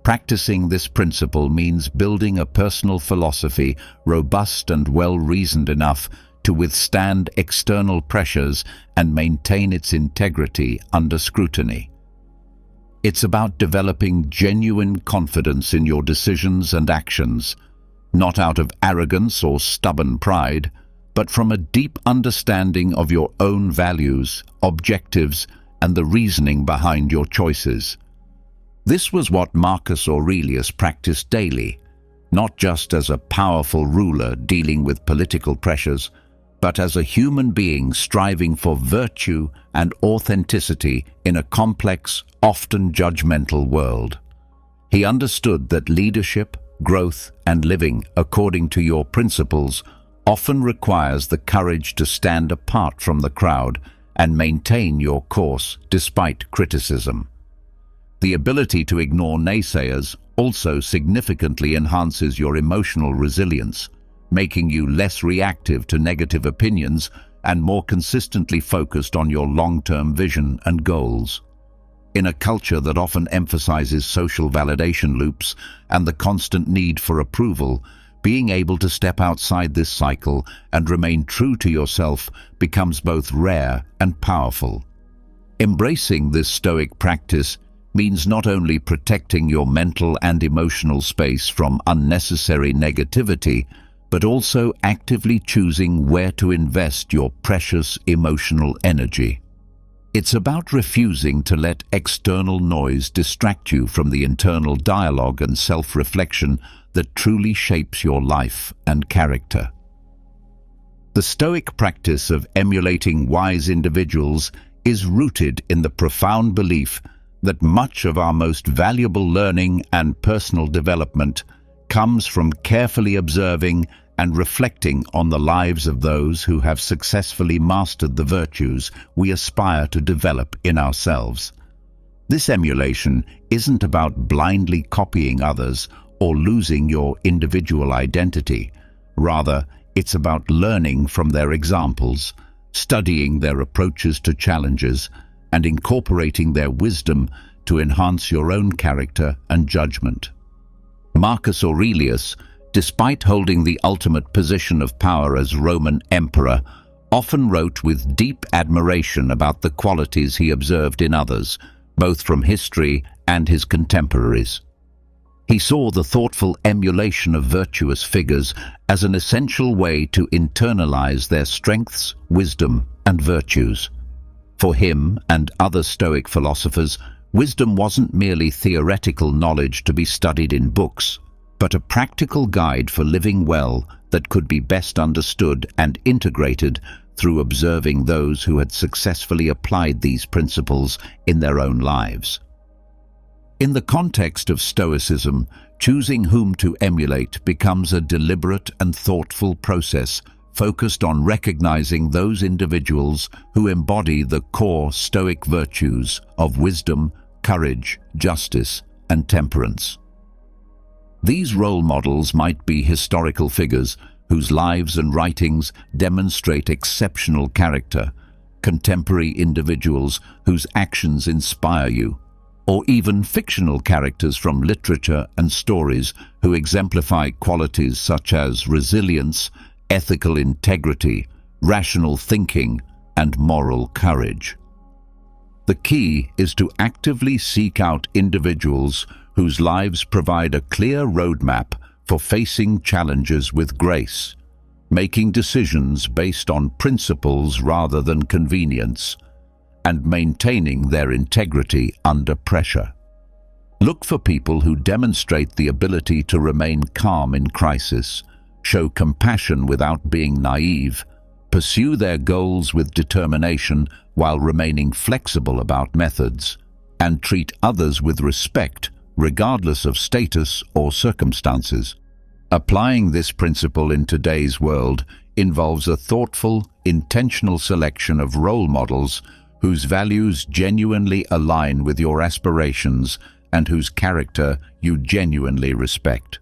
A: Practicing this principle means building a personal philosophy robust and well-reasoned enough to withstand external pressures and maintain its integrity under scrutiny. It's about developing genuine confidence in your decisions and actions, not out of arrogance or stubborn pride, but from a deep understanding of your own values, objectives, and the reasoning behind your choices. This was what Marcus Aurelius practiced daily, not just as a powerful ruler dealing with political pressures, but as a human being striving for virtue and authenticity in a complex, often judgmental world. He understood that leadership, growth, and living according to your principles often requires the courage to stand apart from the crowd and maintain your course despite criticism. The ability to ignore naysayers also significantly enhances your emotional resilience, making you less reactive to negative opinions and more consistently focused on your long-term vision and goals. In a culture that often emphasizes social validation loops and the constant need for approval, being able to step outside this cycle and remain true to yourself becomes both rare and powerful. Embracing this Stoic practice means not only protecting your mental and emotional space from unnecessary negativity, but also actively choosing where to invest your precious emotional energy. It's about refusing to let external noise distract you from the internal dialogue and self-reflection that truly shapes your life and character. The Stoic practice of emulating wise individuals is rooted in the profound belief that much of our most valuable learning and personal development comes from carefully observing and reflecting on the lives of those who have successfully mastered the virtues we aspire to develop in ourselves. This emulation isn't about blindly copying others or losing your individual identity. Rather, it's about learning from their examples, studying their approaches to challenges, and incorporating their wisdom to enhance your own character and judgment. Marcus Aurelius, despite holding the ultimate position of power as Roman emperor, often wrote with deep admiration about the qualities he observed in others, both from history and his contemporaries. He saw the thoughtful emulation of virtuous figures as an essential way to internalize their strengths, wisdom, and virtues. For him and other Stoic philosophers, wisdom wasn't merely theoretical knowledge to be studied in books, but a practical guide for living well that could be best understood and integrated through observing those who had successfully applied these principles in their own lives. In the context of Stoicism, choosing whom to emulate becomes a deliberate and thoughtful process focused on recognizing those individuals who embody the core Stoic virtues of wisdom, courage, justice, and temperance. These role models might be historical figures whose lives and writings demonstrate exceptional character, contemporary individuals whose actions inspire you, or even fictional characters from literature and stories who exemplify qualities such as resilience, ethical integrity, rational thinking, and moral courage. The key is to actively seek out individuals whose lives provide a clear roadmap for facing challenges with grace, making decisions based on principles rather than convenience, and maintaining their integrity under pressure. Look for people who demonstrate the ability to remain calm in crisis, show compassion without being naive, pursue their goals with determination while remaining flexible about methods, and treat others with respect regardless of status or circumstances. Applying this principle in today's world involves a thoughtful, intentional selection of role models whose values genuinely align with your aspirations and whose character you genuinely respect.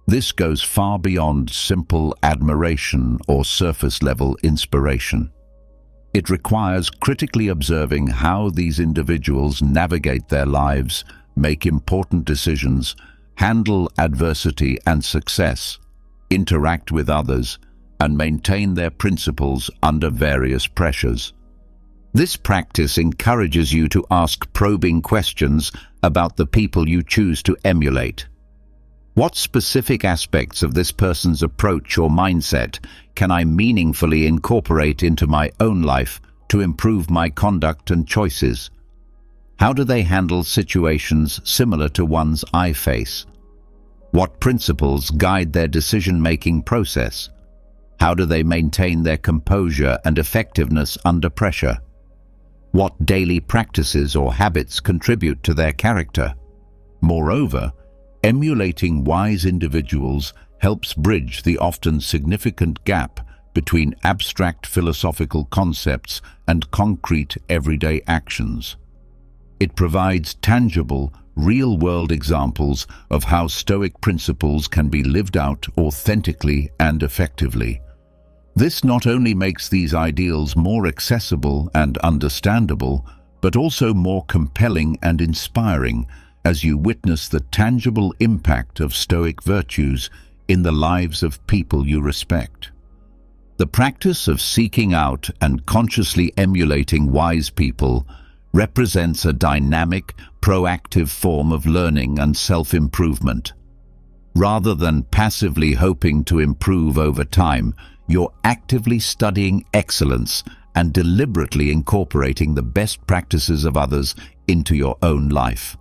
A: This goes far beyond simple admiration or surface-level inspiration. It requires critically observing how these individuals navigate their lives, make important decisions, handle adversity and success, interact with others, and maintain their principles under various pressures. This practice encourages you to ask probing questions about the people you choose to emulate. What specific aspects of this person's approach or mindset can I meaningfully incorporate into my own life to improve my conduct and choices? How do they handle situations similar to ones I face? What principles guide their decision-making process? How do they maintain their composure and effectiveness under pressure? What daily practices or habits contribute to their character? Moreover, emulating wise individuals helps bridge the often significant gap between abstract philosophical concepts and concrete everyday actions. It provides tangible, real-world examples of how Stoic principles can be lived out authentically and effectively. This not only makes these ideals more accessible and understandable, but also more compelling and inspiring as you witness the tangible impact of Stoic virtues in the lives of people you respect. The practice of seeking out and consciously emulating wise people represents a dynamic, proactive form of learning and self-improvement. Rather than passively hoping to improve over time, you're actively studying excellence and deliberately incorporating the best practices of others into your own life.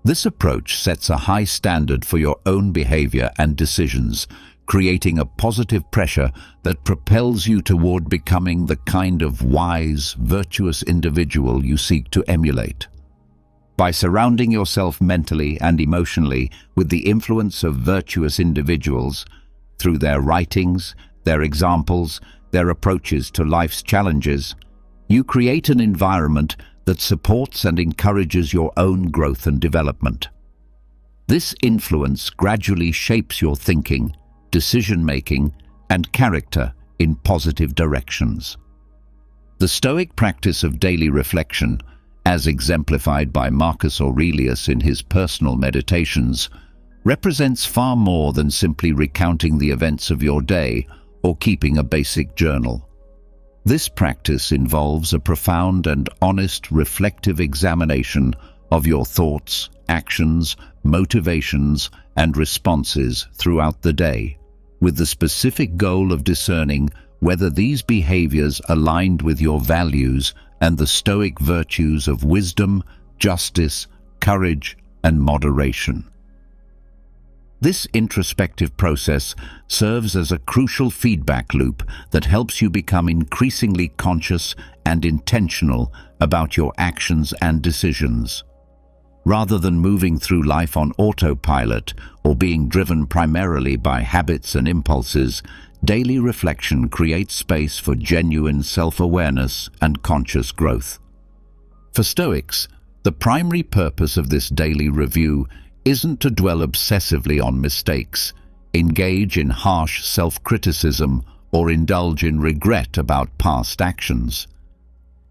A: This approach sets a high standard for your own behavior and decisions, creating a positive pressure that propels you toward becoming the kind of wise, virtuous individual you seek to emulate. By surrounding yourself mentally and emotionally with the influence of virtuous individuals, through their writings, their examples, their approaches to life's challenges, you create an environment that supports and encourages your own growth and development. This influence gradually shapes your thinking, decision-making, and character in positive directions. The Stoic practice of daily reflection, as exemplified by Marcus Aurelius in his personal meditations, represents far more than simply recounting the events of your day or keeping a basic journal. This practice involves a profound and honest reflective examination of your thoughts, actions, motivations, and responses throughout the day, with the specific goal of discerning whether these behaviors aligned with your values and the Stoic virtues of wisdom, justice, courage, and moderation. This introspective process serves as a crucial feedback loop that helps you become increasingly conscious and intentional about your actions and decisions. Rather than moving through life on autopilot or being driven primarily by habits and impulses, daily reflection creates space for genuine self-awareness and conscious growth. For Stoics, the primary purpose of this daily review isn't to dwell obsessively on mistakes, engage in harsh self-criticism, or indulge in regret about past actions.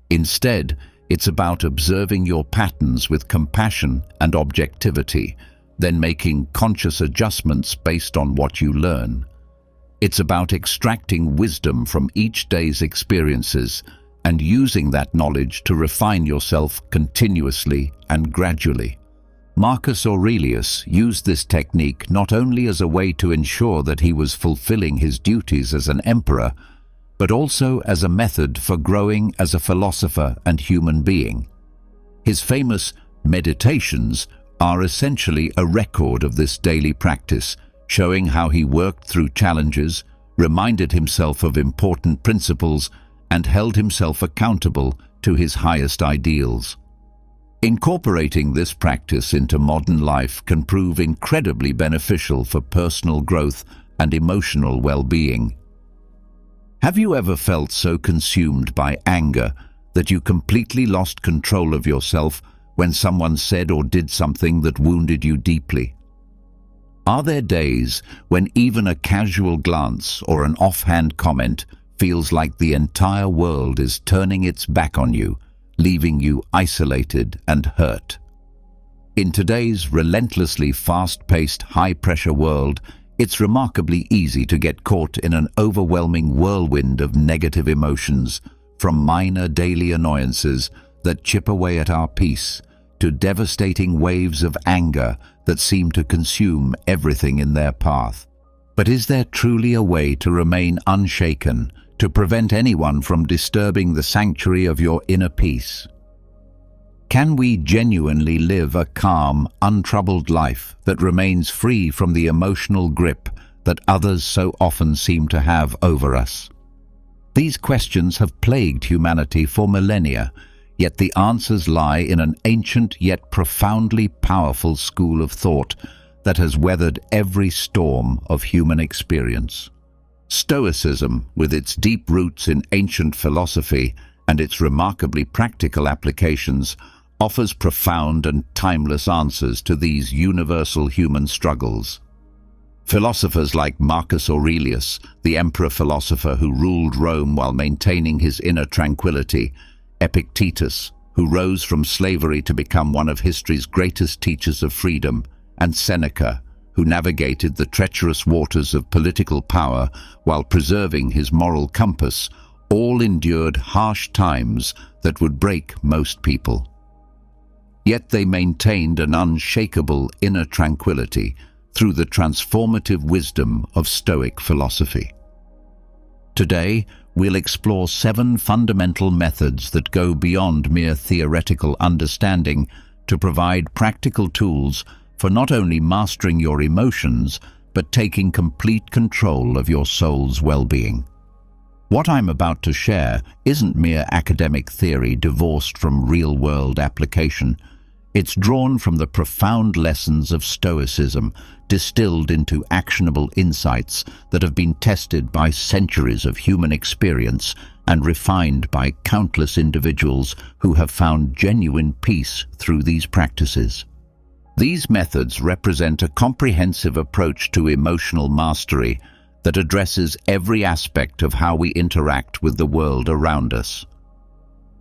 A: Instead, it's about observing your patterns with compassion and objectivity, then making conscious adjustments based on what you learn. It's about extracting wisdom from each day's experiences and using that knowledge to refine yourself continuously and gradually. Marcus Aurelius used this technique not only as a way to ensure that he was fulfilling his duties as an emperor, but also as a method for growing as a philosopher and human being. His famous Meditations are essentially a record of this daily practice, showing how he worked through challenges, reminded himself of important principles, and held himself accountable to his highest ideals. Incorporating this practice into modern life can prove incredibly beneficial for personal growth and emotional well-being. Have you ever felt so consumed by anger that you completely lost control of yourself when someone said or did something that wounded you deeply? Are there days when even a casual glance or an offhand comment feels like the entire world is turning its back on you, leaving you isolated and hurt? In today's relentlessly fast-paced, high-pressure world, it's remarkably easy to get caught in an overwhelming whirlwind of negative emotions, from minor daily annoyances that chip away at our peace to devastating waves of anger that seem to consume everything in their path. But is there truly a way to remain unshaken, to prevent anyone from disturbing the sanctuary of your inner peace? Can we genuinely live a calm, untroubled life that remains free from the emotional grip that others so often seem to have over us? These questions have plagued humanity for millennia, yet the answers lie in an ancient yet profoundly powerful school of thought that has weathered every storm of human experience. Stoicism, with its deep roots in ancient philosophy and its remarkably practical applications, offers profound and timeless answers to these universal human struggles. Philosophers like Marcus Aurelius, the emperor philosopher who ruled Rome while maintaining his inner tranquility, Epictetus, who rose from slavery to become one of history's greatest teachers of freedom, and Seneca, who navigated the treacherous waters of political power while preserving his moral compass, all endured harsh times that would break most people. Yet they maintained an unshakable inner tranquility through the transformative wisdom of Stoic philosophy. Today, we'll explore 7 fundamental methods that go beyond mere theoretical understanding to provide practical tools for not only mastering your emotions, but taking complete control of your soul's well-being. What I'm about to share isn't mere academic theory divorced from real-world application. It's drawn from the profound lessons of Stoicism, distilled into actionable insights that have been tested by centuries of human experience and refined by countless individuals who have found genuine peace through these practices. These methods represent a comprehensive approach to emotional mastery that addresses every aspect of how we interact with the world around us.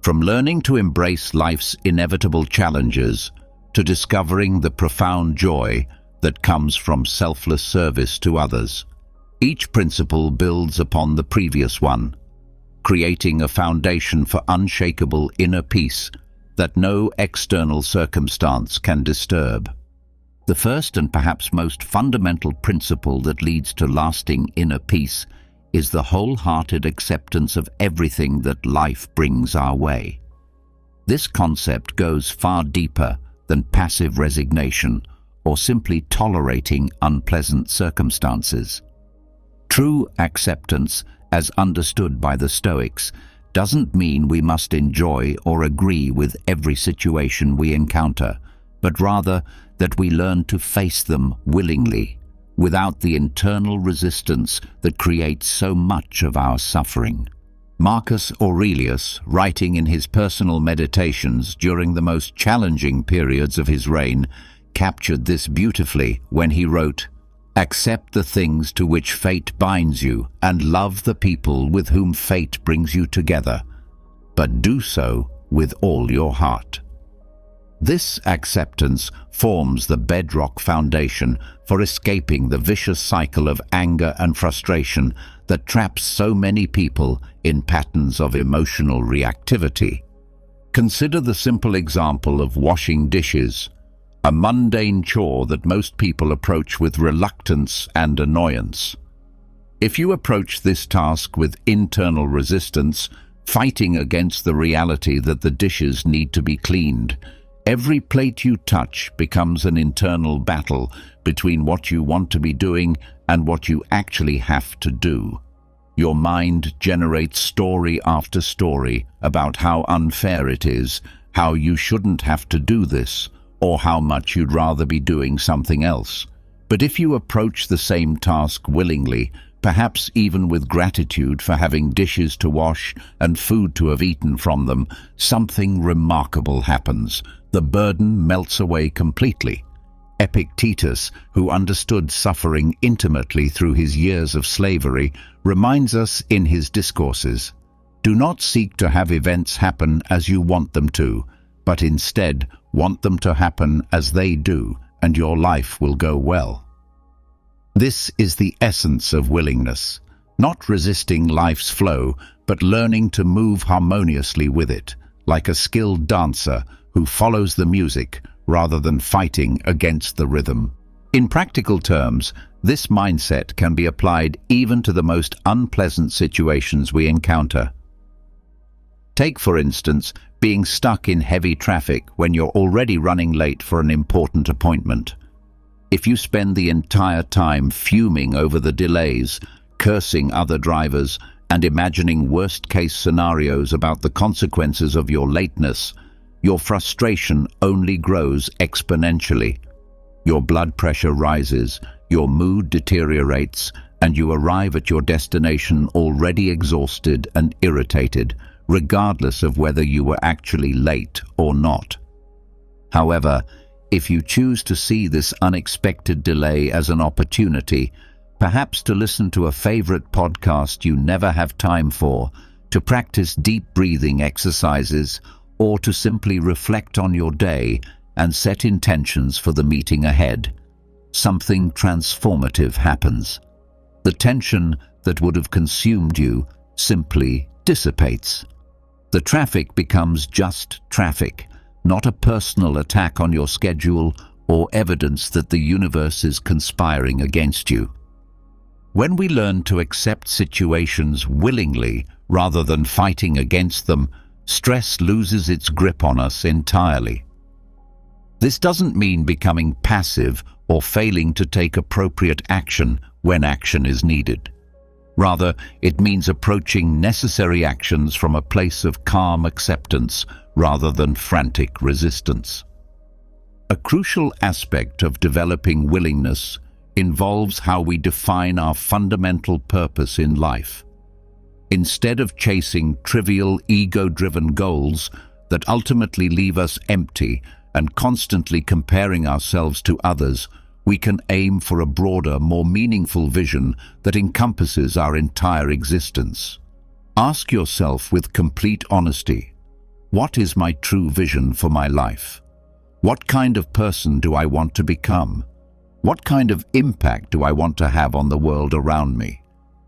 A: From learning to embrace life's inevitable challenges to discovering the profound joy that comes from selfless service to others, each principle builds upon the previous one, creating a foundation for unshakable inner peace that no external circumstance can disturb. The first and perhaps most fundamental principle that leads to lasting inner peace is the wholehearted acceptance of everything that life brings our way. This concept goes far deeper than passive resignation or simply tolerating unpleasant circumstances. True acceptance, as understood by the Stoics, doesn't mean we must enjoy or agree with every situation we encounter, but rather that we learn to face them willingly, without the internal resistance that creates so much of our suffering. Marcus Aurelius, writing in his personal meditations during the most challenging periods of his reign, captured this beautifully when he wrote, "Accept the things to which fate binds you, and love the people with whom fate brings you together, but do so with all your heart." This acceptance forms the bedrock foundation for escaping the vicious cycle of anger and frustration that traps so many people in patterns of emotional reactivity. Consider the simple example of washing dishes, a mundane chore that most people approach with reluctance and annoyance. If you approach this task with internal resistance, fighting against the reality that the dishes need to be cleaned, every plate you touch becomes an internal battle between what you want to be doing and what you actually have to do. Your mind generates story after story about how unfair it is, how you shouldn't have to do this, or how much you'd rather be doing something else. But if you approach the same task willingly, perhaps even with gratitude for having dishes to wash and food to have eaten from them, something remarkable happens. The burden melts away completely. Epictetus, who understood suffering intimately through his years of slavery, reminds us in his discourses, "Do not seek to have events happen as you want them to, but instead want them to happen as they do, and your life will go well." This is the essence of willingness, not resisting life's flow, but learning to move harmoniously with it, like a skilled dancer who follows the music rather than fighting against the rhythm. In practical terms, this mindset can be applied even to the most unpleasant situations we encounter. Take, for instance, being stuck in heavy traffic when you're already running late for an important appointment. If you spend the entire time fuming over the delays, cursing other drivers, and imagining worst-case scenarios about the consequences of your lateness, your frustration only grows exponentially. Your blood pressure rises, your mood deteriorates, and you arrive at your destination already exhausted and irritated, regardless of whether you were actually late or not. However, if you choose to see this unexpected delay as an opportunity, perhaps to listen to a favorite podcast you never have time for, to practice deep breathing exercises, or to simply reflect on your day and set intentions for the meeting ahead, something transformative happens. The tension that would have consumed you simply dissipates. The traffic becomes just traffic, not a personal attack on your schedule or evidence that the universe is conspiring against you. When we learn to accept situations willingly rather than fighting against them, stress loses its grip on us entirely. This doesn't mean becoming passive or failing to take appropriate action when action is needed. Rather, it means approaching necessary actions from a place of calm acceptance rather than frantic resistance. A crucial aspect of developing willingness involves how we define our fundamental purpose in life. Instead of chasing trivial, ego-driven goals that ultimately leave us empty and constantly comparing ourselves to others, we can aim for a broader, more meaningful vision that encompasses our entire existence. Ask yourself with complete honesty, what is my true vision for my life? What kind of person do I want to become? What kind of impact do I want to have on the world around me?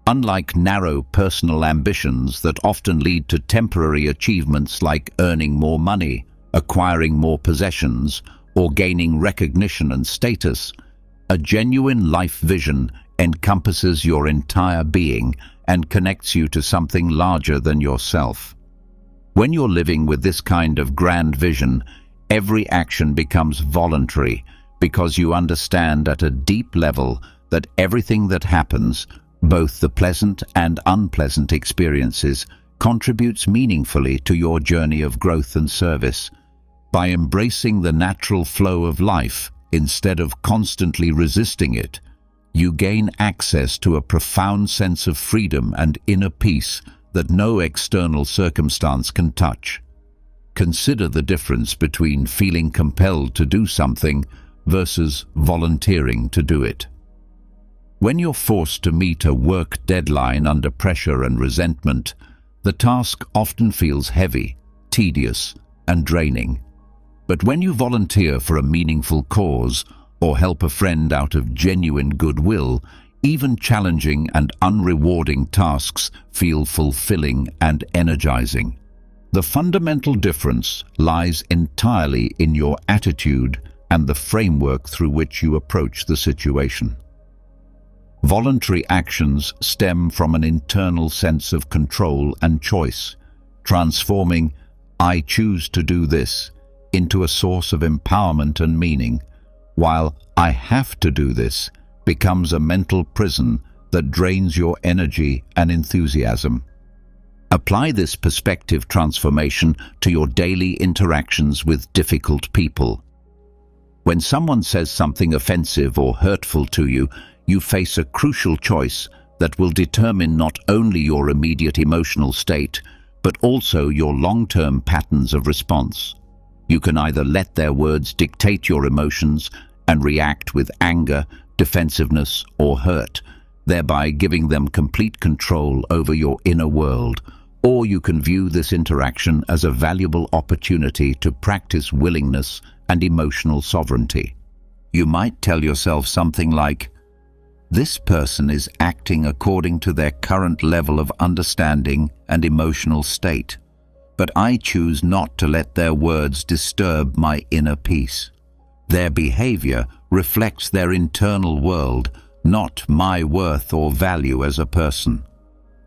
A: Unlike narrow personal ambitions that often lead to temporary achievements like earning more money, acquiring more possessions, or gaining recognition and status, a genuine life vision encompasses your entire being and connects you to something larger than yourself. When you're living with this kind of grand vision, every action becomes voluntary because you understand at a deep level that everything that happens, both the pleasant and unpleasant experiences, contributes meaningfully to your journey of growth and service. By embracing the natural flow of life instead of constantly resisting it, you gain access to a profound sense of freedom and inner peace that no external circumstance can touch. Consider the difference between feeling compelled to do something versus volunteering to do it. When you're forced to meet a work deadline under pressure and resentment, the task often feels heavy, tedious, and draining. But when you volunteer for a meaningful cause or help a friend out of genuine goodwill, even challenging and unrewarding tasks feel fulfilling and energizing. The fundamental difference lies entirely in your attitude and the framework through which you approach the situation. Voluntary actions stem from an internal sense of control and choice, transforming "I choose to do this" into a source of empowerment and meaning, while "I have to do this" becomes a mental prison that drains your energy and enthusiasm. Apply this perspective transformation to your daily interactions with difficult people. When someone says something offensive or hurtful to you, you face a crucial choice that will determine not only your immediate emotional state, but also your long-term patterns of response. You can either let their words dictate your emotions and react with anger, defensiveness, or hurt, thereby giving them complete control over your inner world, or you can view this interaction as a valuable opportunity to practice willingness and emotional sovereignty. You might tell yourself something like, "This person is acting according to their current level of understanding and emotional state, but I choose not to let their words disturb my inner peace. Their behavior reflects their internal world, not my worth or value as a person."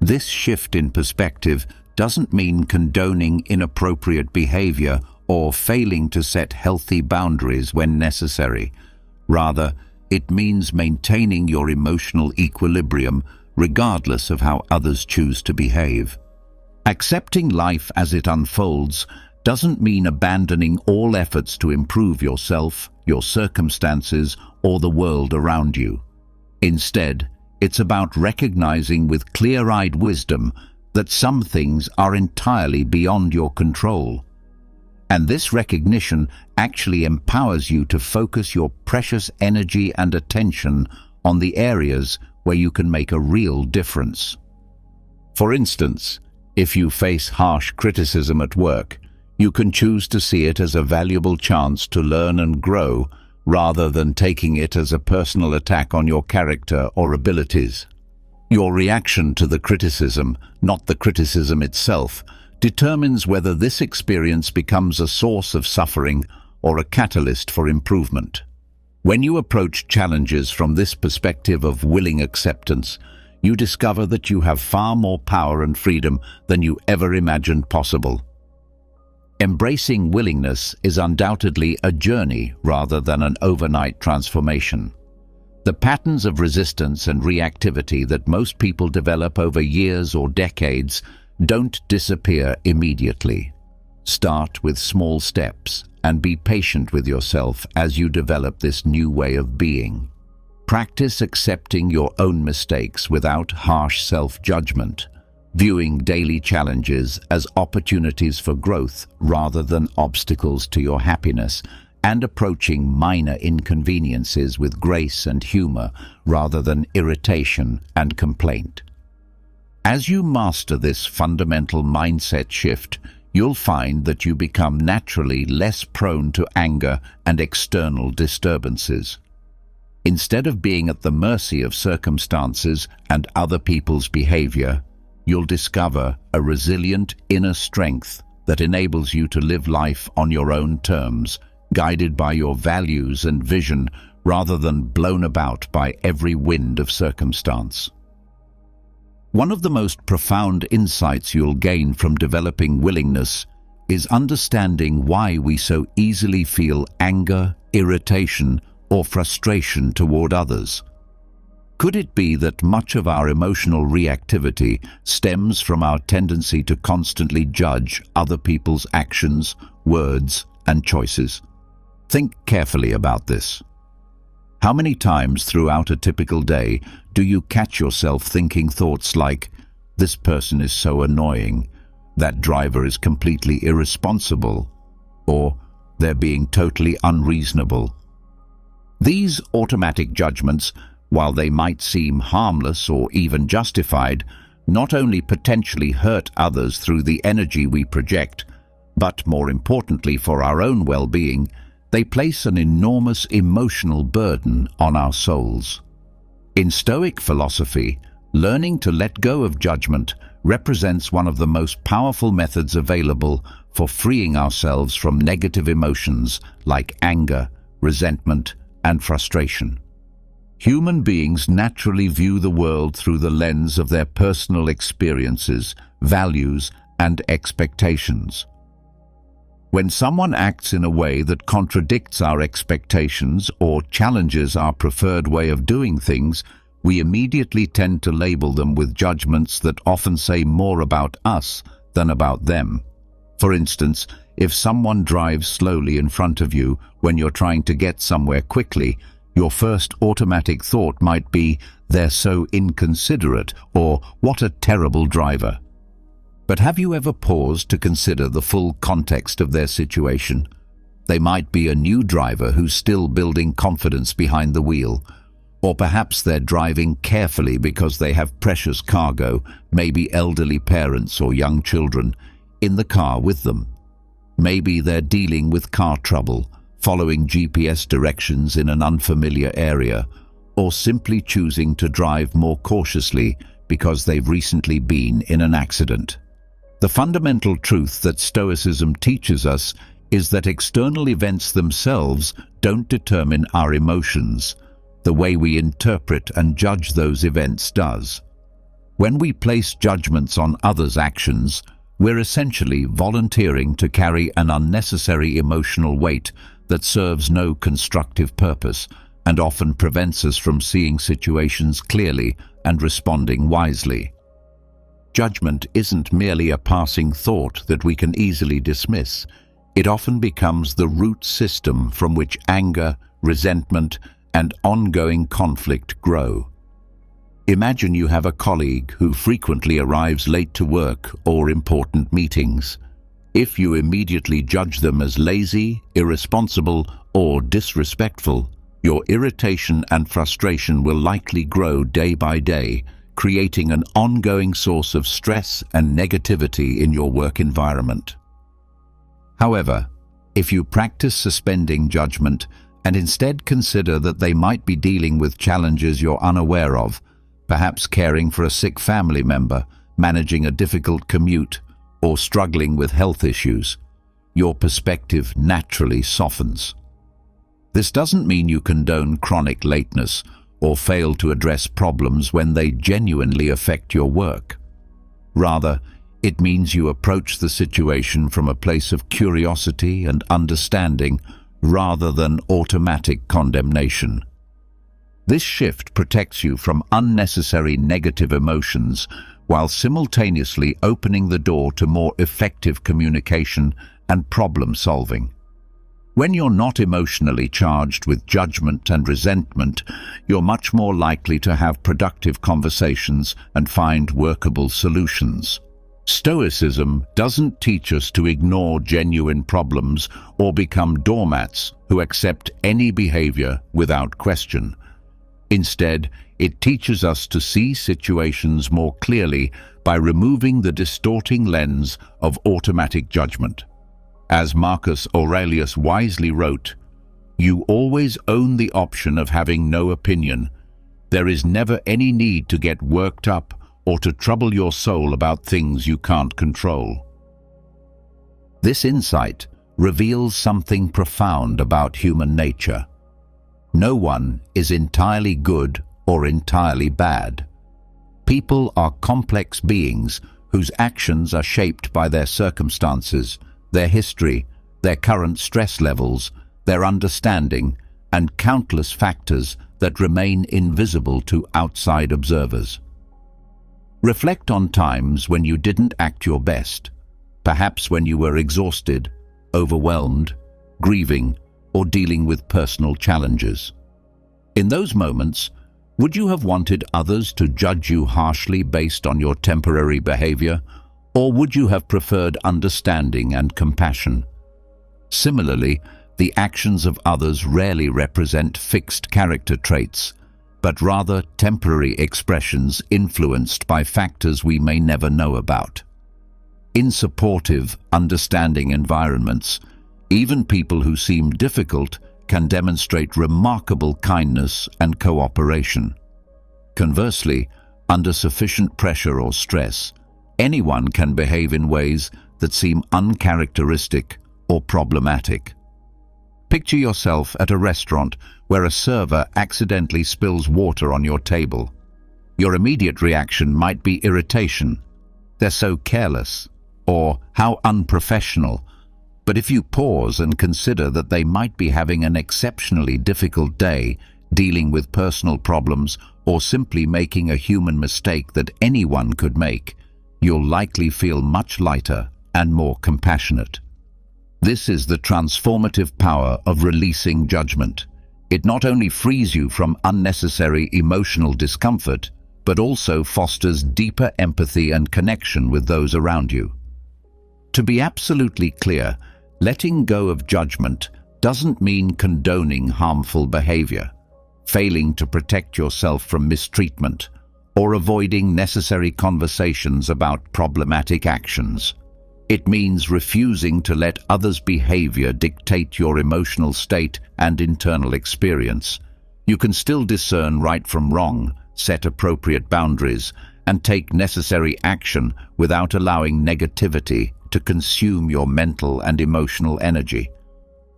A: This shift in perspective doesn't mean condoning inappropriate behavior or failing to set healthy boundaries when necessary. Rather, it means maintaining your emotional equilibrium regardless of how others choose to behave. Accepting life as it unfolds doesn't mean abandoning all efforts to improve yourself, your circumstances, or the world around you. Instead, it's about recognizing with clear-eyed wisdom that some things are entirely beyond your control. And this recognition actually empowers you to focus your precious energy and attention on the areas where you can make a real difference. For instance, if you face harsh criticism at work, you can choose to see it as a valuable chance to learn and grow rather than taking it as a personal attack on your character or abilities. Your reaction to the criticism, not the criticism itself, determines whether this experience becomes a source of suffering or a catalyst for improvement. When you approach challenges from this perspective of willing acceptance, you discover that you have far more power and freedom than you ever imagined possible. Embracing willingness is undoubtedly a journey rather than an overnight transformation. The patterns of resistance and reactivity that most people develop over years or decades don't disappear immediately. Start with small steps and be patient with yourself as you develop this new way of being. Practice accepting your own mistakes without harsh self-judgment, viewing daily challenges as opportunities for growth rather than obstacles to your happiness, and approaching minor inconveniences with grace and humor rather than irritation and complaint. As you master this fundamental mindset shift, you'll find that you become naturally less prone to anger and external disturbances. Instead of being at the mercy of circumstances and other people's behavior, you'll discover a resilient inner strength that enables you to live life on your own terms, guided by your values and vision rather than blown about by every wind of circumstance. One of the most profound insights you'll gain from developing willingness is understanding why we so easily feel anger, irritation, or frustration toward others. Could it be that much of our emotional reactivity stems from our tendency to constantly judge other people's actions, words, and choices? Think carefully about this. How many times throughout a typical day do you catch yourself thinking thoughts like, "This person is so annoying," "That driver is completely irresponsible," or "They're being totally unreasonable"? These automatic judgments, while they might seem harmless or even justified, not only potentially hurt others through the energy we project, but more importantly for our own well-being, they place an enormous emotional burden on our souls. In Stoic philosophy, learning to let go of judgment represents one of the most powerful methods available for freeing ourselves from negative emotions like anger, resentment, and frustration. Human beings naturally view the world through the lens of their personal experiences, values, and expectations. When someone acts in a way that contradicts our expectations or challenges our preferred way of doing things, we immediately tend to label them with judgments that often say more about us than about them. For instance, if someone drives slowly in front of you when you're trying to get somewhere quickly, your first automatic thought might be, "They're so inconsiderate," or "What a terrible driver." But have you ever paused to consider the full context of their situation? They might be a new driver who's still building confidence behind the wheel. Or perhaps they're driving carefully because they have precious cargo, maybe elderly parents or young children, in the car with them. Maybe they're dealing with car trouble, following GPS directions in an unfamiliar area, or simply choosing to drive more cautiously because they've recently been in an accident. The fundamental truth that Stoicism teaches us is that external events themselves don't determine our emotions. The way we interpret and judge those events does. When we place judgments on others' actions, we're essentially volunteering to carry an unnecessary emotional weight that serves no constructive purpose and often prevents us from seeing situations clearly and responding wisely. Judgment isn't merely a passing thought that we can easily dismiss. It often becomes the root system from which anger, resentment, and ongoing conflict grow. Imagine you have a colleague who frequently arrives late to work or important meetings. If you immediately judge them as lazy, irresponsible, or disrespectful, your irritation and frustration will likely grow day by day, creating an ongoing source of stress and negativity in your work environment. However, if you practice suspending judgment and instead consider that they might be dealing with challenges you're unaware of, perhaps caring for a sick family member, managing a difficult commute, or struggling with health issues, your perspective naturally softens. This doesn't mean you condone chronic lateness or fail to address problems when they genuinely affect your work. Rather, it means you approach the situation from a place of curiosity and understanding rather than automatic condemnation. This shift protects you from unnecessary negative emotions while simultaneously opening the door to more effective communication and problem solving. When you're not emotionally charged with judgment and resentment, you're much more likely to have productive conversations and find workable solutions. Stoicism doesn't teach us to ignore genuine problems or become doormats who accept any behavior without question. Instead, it teaches us to see situations more clearly by removing the distorting lens of automatic judgment. As Marcus Aurelius wisely wrote, "You always own the option of having no opinion. There is never any need to get worked up or to trouble your soul about things you can't control." This insight reveals something profound about human nature. No one is entirely good or entirely bad. People are complex beings whose actions are shaped by their circumstances, their history, their current stress levels, their understanding, and countless factors that remain invisible to outside observers. Reflect on times when you didn't act your best, perhaps when you were exhausted, overwhelmed, grieving, or dealing with personal challenges. In those moments, would you have wanted others to judge you harshly based on your temporary behavior, or would you have preferred understanding and compassion? Similarly, the actions of others rarely represent fixed character traits, but rather temporary expressions influenced by factors we may never know about. In supportive, understanding environments, even people who seem difficult can demonstrate remarkable kindness and cooperation. Conversely, under sufficient pressure or stress, anyone can behave in ways that seem uncharacteristic or problematic. Picture yourself at a restaurant where a server accidentally spills water on your table. Your immediate reaction might be irritation. "They're so careless," or "how unprofessional." But if you pause and consider that they might be having an exceptionally difficult day, dealing with personal problems, or simply making a human mistake that anyone could make, you'll likely feel much lighter and more compassionate. This is the transformative power of releasing judgment. It not only frees you from unnecessary emotional discomfort, but also fosters deeper empathy and connection with those around you. To be absolutely clear, letting go of judgment doesn't mean condoning harmful behavior, failing to protect yourself from mistreatment, or avoiding necessary conversations about problematic actions. It means refusing to let others' behavior dictate your emotional state and internal experience. You can still discern right from wrong, set appropriate boundaries, and take necessary action without allowing negativity to consume your mental and emotional energy.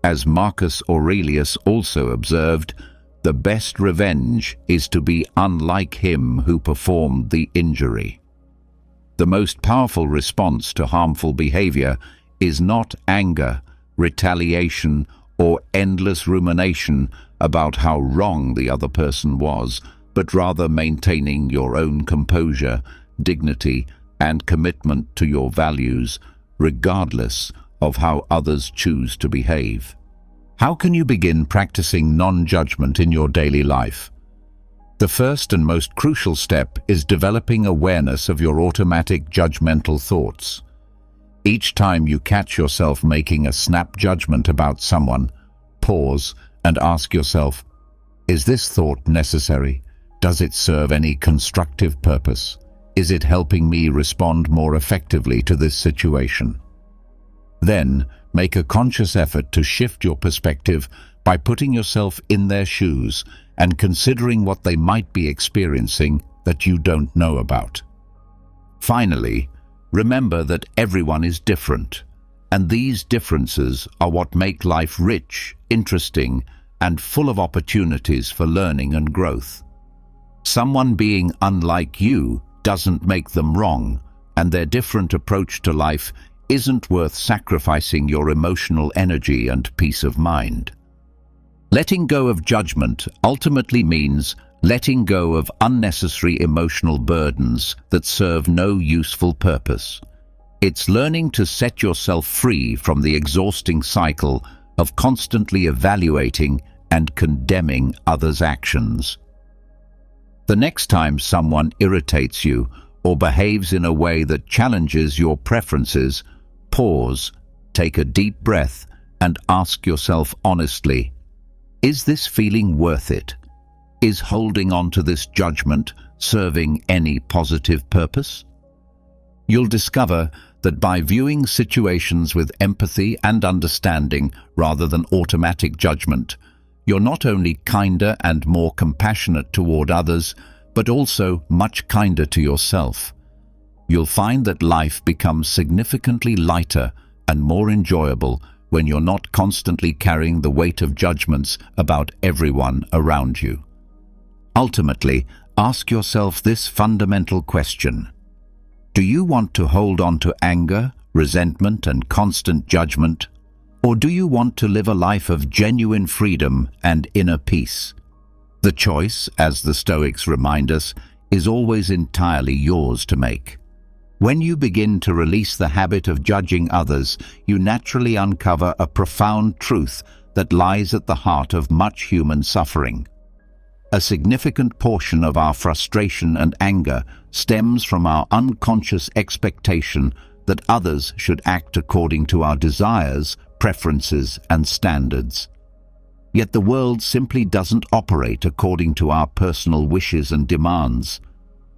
A: As Marcus Aurelius also observed, the best revenge is to be unlike him who performed the injury. The most powerful response to harmful behavior is not anger, retaliation, or endless rumination about how wrong the other person was, but rather maintaining your own composure, dignity, and commitment to your values, regardless of how others choose to behave. How can you begin practicing non-judgment in your daily life? The first and most crucial step is developing awareness of your automatic judgmental thoughts. Each time you catch yourself making a snap judgment about someone, pause and ask yourself, is this thought necessary? Does it serve any constructive purpose? Is it helping me respond more effectively to this situation? Then, make a conscious effort to shift your perspective by putting yourself in their shoes and considering what they might be experiencing that you don't know about. Finally, Remember that everyone is different, and these differences are what make life rich, interesting, and full of opportunities for learning and growth. Someone being unlike you doesn't make them wrong, and their different approach to life isn't worth sacrificing your emotional energy and peace of mind. Letting go of judgment ultimately means letting go of unnecessary emotional burdens that serve no useful purpose. It's learning to set yourself free from the exhausting cycle of constantly evaluating and condemning others' actions. The next time someone irritates you or behaves in a way that challenges your preferences, pause, take a deep breath, and ask yourself honestly, is this feeling worth it? Is holding on to this judgment serving any positive purpose? You'll discover that by viewing situations with empathy and understanding rather than automatic judgment, you're not only kinder and more compassionate toward others, but also much kinder to yourself. You'll find that life becomes significantly lighter and more enjoyable when you're not constantly carrying the weight of judgments about everyone around you. Ultimately, ask yourself this fundamental question. Do you want to hold on to anger, resentment, and constant judgment? Or do you want to live a life of genuine freedom and inner peace? The choice, as the Stoics remind us, is always entirely yours to make. When you begin to release the habit of judging others, you naturally uncover a profound truth that lies at the heart of much human suffering. A significant portion of our frustration and anger stems from our unconscious expectation that others should act according to our desires, preferences, and standards. Yet the world simply doesn't operate according to our personal wishes and demands.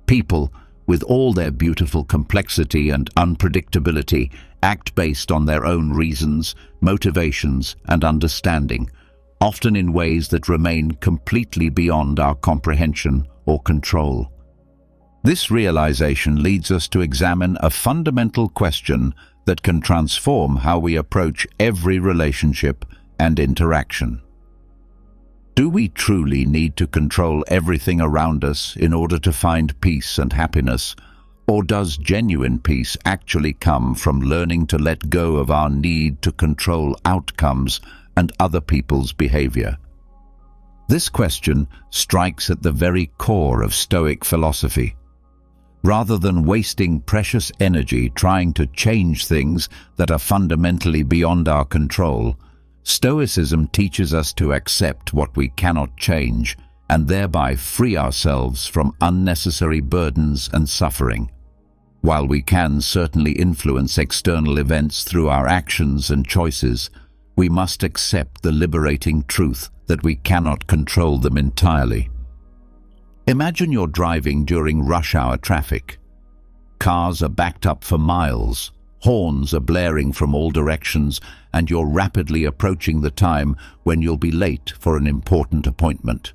A: People, with all their beautiful complexity and unpredictability, act based on their own reasons, motivations, and understanding, often in ways that remain completely beyond our comprehension or control. This realization leads us to examine a fundamental question that can transform how we approach every relationship and interaction. Do we truly need to control everything around us in order to find peace and happiness, or does genuine peace actually come from learning to let go of our need to control outcomes and other people's behavior? This question strikes at the very core of Stoic philosophy. Rather than wasting precious energy trying to change things that are fundamentally beyond our control, Stoicism teaches us to accept what we cannot change and thereby free ourselves from unnecessary burdens and suffering. While we can certainly influence external events through our actions and choices, we must accept the liberating truth that we cannot control them entirely. Imagine you're driving during rush hour traffic. Cars are backed up for miles, horns are blaring from all directions, and you're rapidly approaching the time when you'll be late for an important appointment.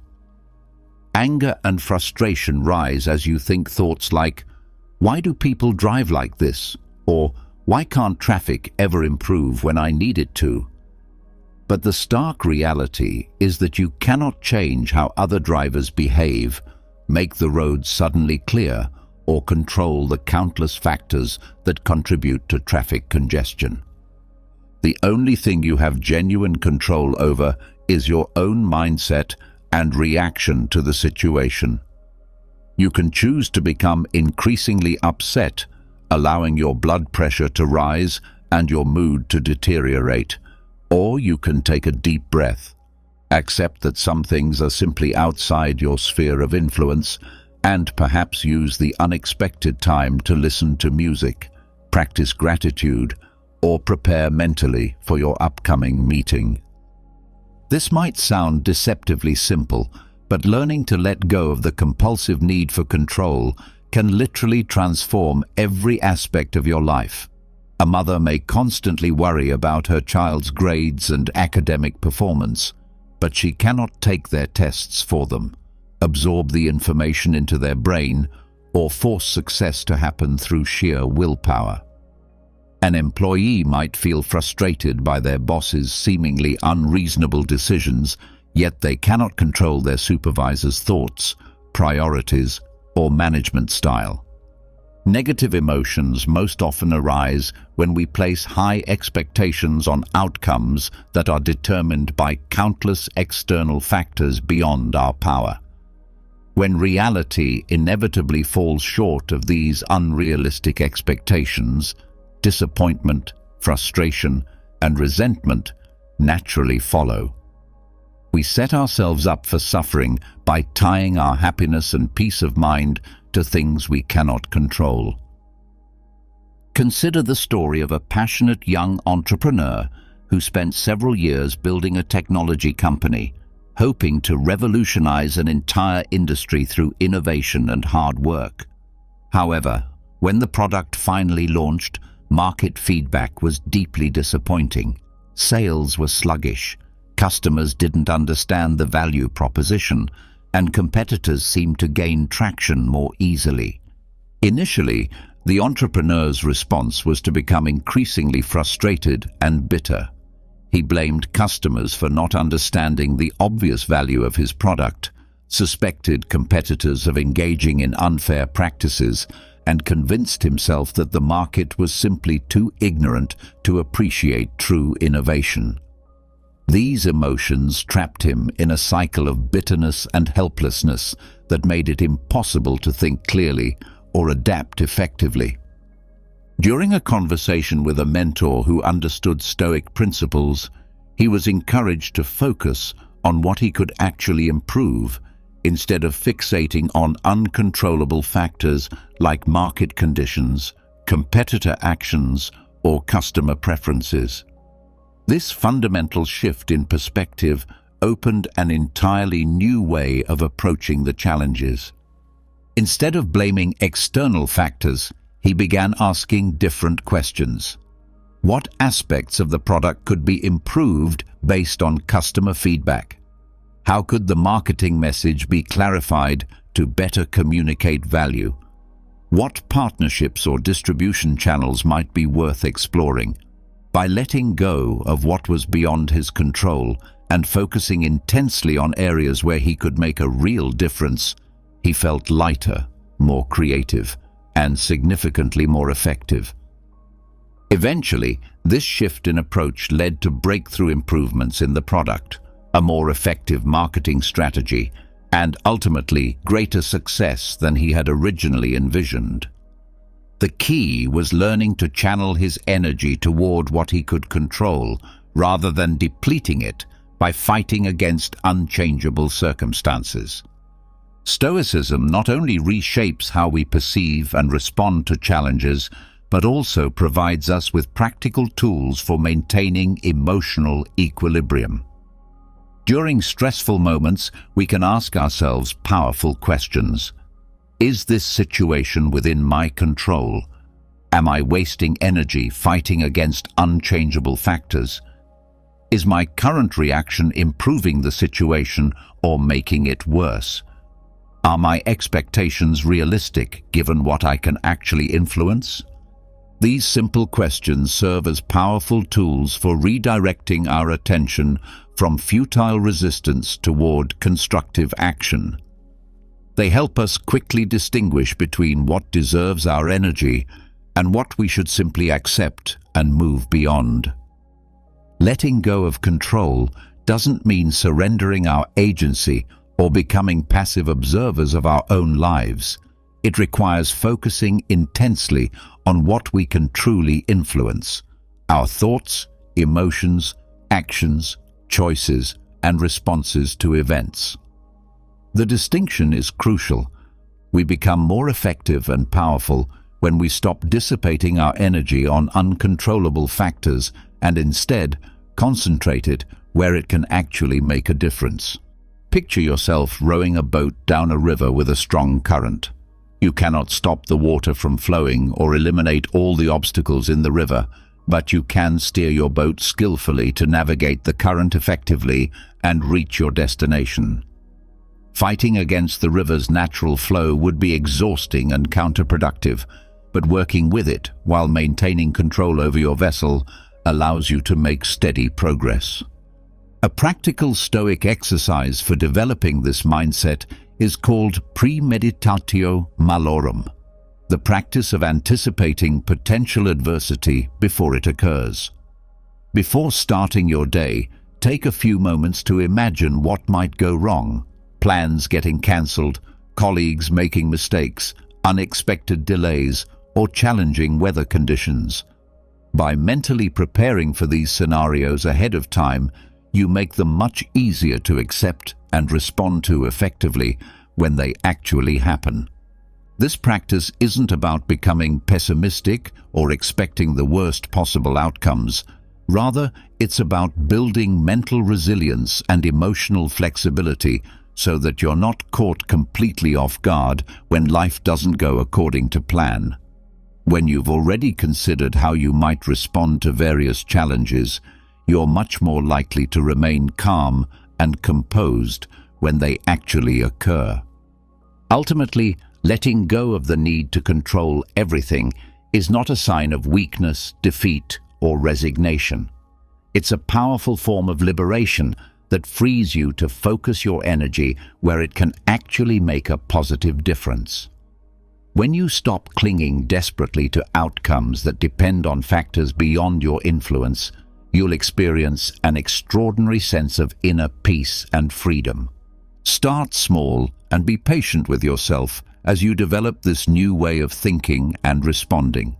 A: Anger and frustration rise as you think thoughts like, "Why do people drive like this?" Or, "Why can't traffic ever improve when I need it to?" But the stark reality is that you cannot change how other drivers behave, make the roads suddenly clear, or control the countless factors that contribute to traffic congestion. The only thing you have genuine control over is your own mindset and reaction to the situation. You can choose to become increasingly upset, allowing your blood pressure to rise and your mood to deteriorate, or you can take a deep breath, accept that some things are simply outside your sphere of influence, and perhaps use the unexpected time to listen to music, practice gratitude, or prepare mentally for your upcoming meeting. This might sound deceptively simple, but learning to let go of the compulsive need for control can literally transform every aspect of your life. A mother may constantly worry about her child's grades and academic performance, but she cannot take their tests for them, absorb the information into their brain, or force success to happen through sheer willpower. An employee might feel frustrated by their boss's seemingly unreasonable decisions, yet they cannot control their supervisor's thoughts, priorities, or management style. Negative emotions most often arise when we place high expectations on outcomes that are determined by countless external factors beyond our power. When reality inevitably falls short of these unrealistic expectations, disappointment, frustration, and resentment naturally follow. We set ourselves up for suffering by tying our happiness and peace of mind to things we cannot control. Consider the story of a passionate young entrepreneur who spent several years building a technology company, hoping to revolutionize an entire industry through innovation and hard work. However, when the product finally launched, market feedback was deeply disappointing. Sales were sluggish, customers didn't understand the value proposition, and competitors seemed to gain traction more easily. Initially, the entrepreneur's response was to become increasingly frustrated and bitter. He blamed customers for not understanding the obvious value of his product, suspected competitors of engaging in unfair practices, and convinced himself that the market was simply too ignorant to appreciate true innovation. These emotions trapped him in a cycle of bitterness and helplessness that made it impossible to think clearly or adapt effectively. During a conversation with a mentor who understood Stoic principles, he was encouraged to focus on what he could actually improve instead of fixating on uncontrollable factors like market conditions, competitor actions, or customer preferences. This fundamental shift in perspective opened an entirely new way of approaching the challenges. Instead of blaming external factors, he began asking different questions. What aspects of the product could be improved based on customer feedback? How could the marketing message be clarified to better communicate value? What partnerships or distribution channels might be worth exploring? By letting go of what was beyond his control and focusing intensely on areas where he could make a real difference, he felt lighter, more creative, and significantly more effective. Eventually, this shift in approach led to breakthrough improvements in the product, a more effective marketing strategy, and ultimately greater success than he had originally envisioned. The key was learning to channel his energy toward what he could control, rather than depleting it by fighting against unchangeable circumstances. Stoicism not only reshapes how we perceive and respond to challenges, but also provides us with practical tools for maintaining emotional equilibrium. During stressful moments, we can ask ourselves powerful questions. Is this situation within my control? Am I wasting energy fighting against unchangeable factors? Is my current reaction improving the situation or making it worse? Are my expectations realistic given what I can actually influence? These simple questions serve as powerful tools for redirecting our attention from futile resistance toward constructive action. They help us quickly distinguish between what deserves our energy and what we should simply accept and move beyond. Letting go of control doesn't mean surrendering our agency or becoming passive observers of our own lives. It requires focusing intensely on what we can truly influence: our thoughts, emotions, actions, choices, and responses to events. The distinction is crucial. We become more effective and powerful when we stop dissipating our energy on uncontrollable factors and instead concentrate it where it can actually make a difference. Picture yourself rowing a boat down a river with a strong current. You cannot stop the water from flowing or eliminate all the obstacles in the river, but you can steer your boat skillfully to navigate the current effectively and reach your destination. Fighting against the river's natural flow would be exhausting and counterproductive, but working with it while maintaining control over your vessel allows you to make steady progress. A practical Stoic exercise for developing this mindset is called Premeditatio malorum, the practice of anticipating potential adversity before it occurs. Before starting your day, take a few moments to imagine what might go wrong: plans getting cancelled, colleagues making mistakes, unexpected delays, or challenging weather conditions. By mentally preparing for these scenarios ahead of time, you make them much easier to accept and respond to effectively when they actually happen. This practice isn't about becoming pessimistic or expecting the worst possible outcomes. Rather, it's about building mental resilience and emotional flexibility so that you're not caught completely off guard when life doesn't go according to plan. When you've already considered how you might respond to various challenges, you're much more likely to remain calm and composed when they actually occur. Ultimately, letting go of the need to control everything is not a sign of weakness, defeat, or resignation. It's a powerful form of liberation that frees you to focus your energy where it can actually make a positive difference. When you stop clinging desperately to outcomes that depend on factors beyond your influence, you'll experience an extraordinary sense of inner peace and freedom. Start small and be patient with yourself as you develop this new way of thinking and responding.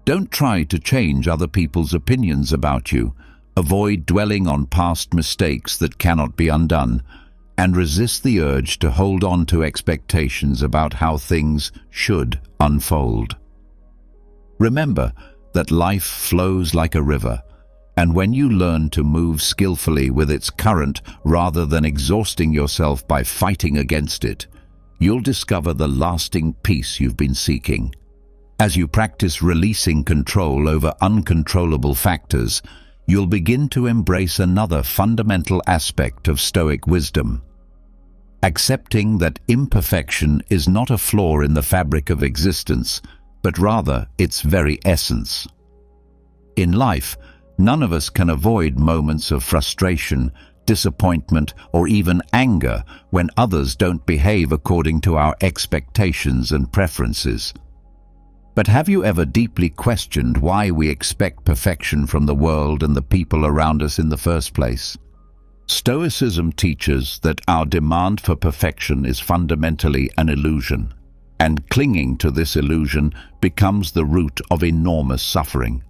A: Don't try to change other people's opinions about you. Avoid dwelling on past mistakes that cannot be undone, and resist the urge to hold on to expectations about how things should unfold. Remember that life flows like a river, and when you learn to move skillfully with its current rather than exhausting yourself by fighting against it, you'll discover the lasting peace you've been seeking. As you practice releasing control over uncontrollable factors, you'll begin to embrace another fundamental aspect of Stoic wisdom: accepting that imperfection is not a flaw in the fabric of existence, but rather its very essence. In life, none of us can avoid moments of frustration, disappointment, or even anger when others don't behave according to our expectations and preferences. But have you ever deeply questioned why we expect perfection from the world and the people around us in the first place? Stoicism teaches that our demand for perfection is fundamentally an illusion, and clinging to this illusion becomes the root of enormous suffering.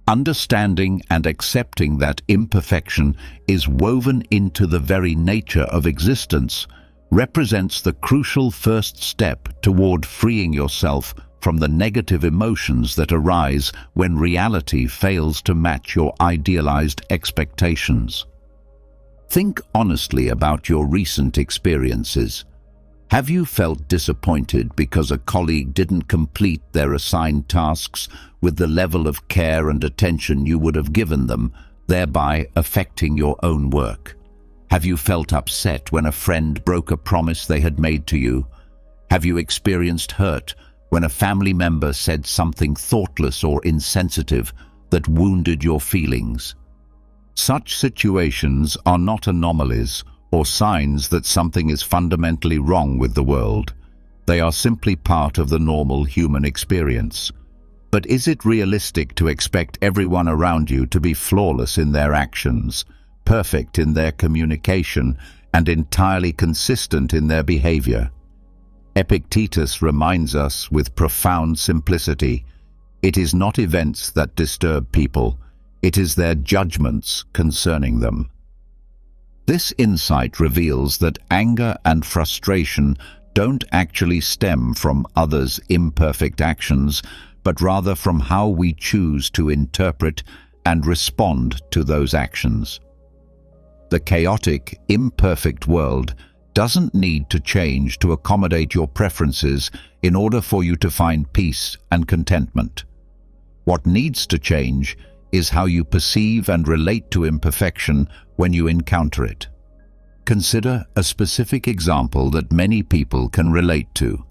A: Understanding and accepting that imperfection is woven into the very nature of existence represents the crucial first step toward freeing yourself from the negative emotions that arise when reality fails to match your idealized expectations. Think honestly about your recent experiences. Have you felt disappointed because a colleague didn't complete their assigned tasks with the level of care and attention you would have given them, thereby affecting your own work? Have you felt upset when a friend broke a promise they had made to you? Have you experienced hurt when a family member said something thoughtless or insensitive that wounded your feelings? Such situations are not anomalies or signs that something is fundamentally wrong with the world. They are simply part of the normal human experience. But is it realistic to expect everyone around you to be flawless in their actions, perfect in their communication, and entirely consistent in their behavior? Epictetus reminds us with profound simplicity, it is not events that disturb people, it is their judgments concerning them. This insight reveals that anger and frustration don't actually stem from others' imperfect actions, but rather from how we choose to interpret and respond to those actions. The chaotic, imperfect world doesn't need to change to accommodate your preferences in order for you to find peace and contentment. What needs to change is how you perceive and relate to imperfection when you encounter it. Consider a specific example that many people can relate to.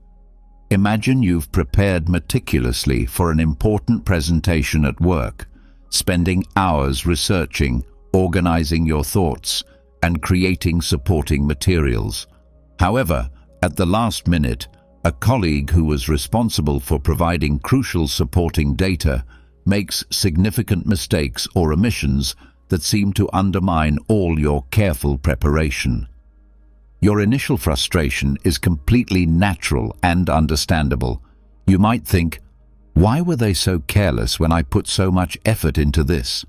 A: Imagine you've prepared meticulously for an important presentation at work, spending hours researching, organizing your thoughts, and creating supporting materials. However, at the last minute, a colleague who was responsible for providing crucial supporting data makes significant mistakes or omissions that seem to undermine all your careful preparation. Your initial frustration is completely natural and understandable. You might think, why were they so careless when I put so much effort into this?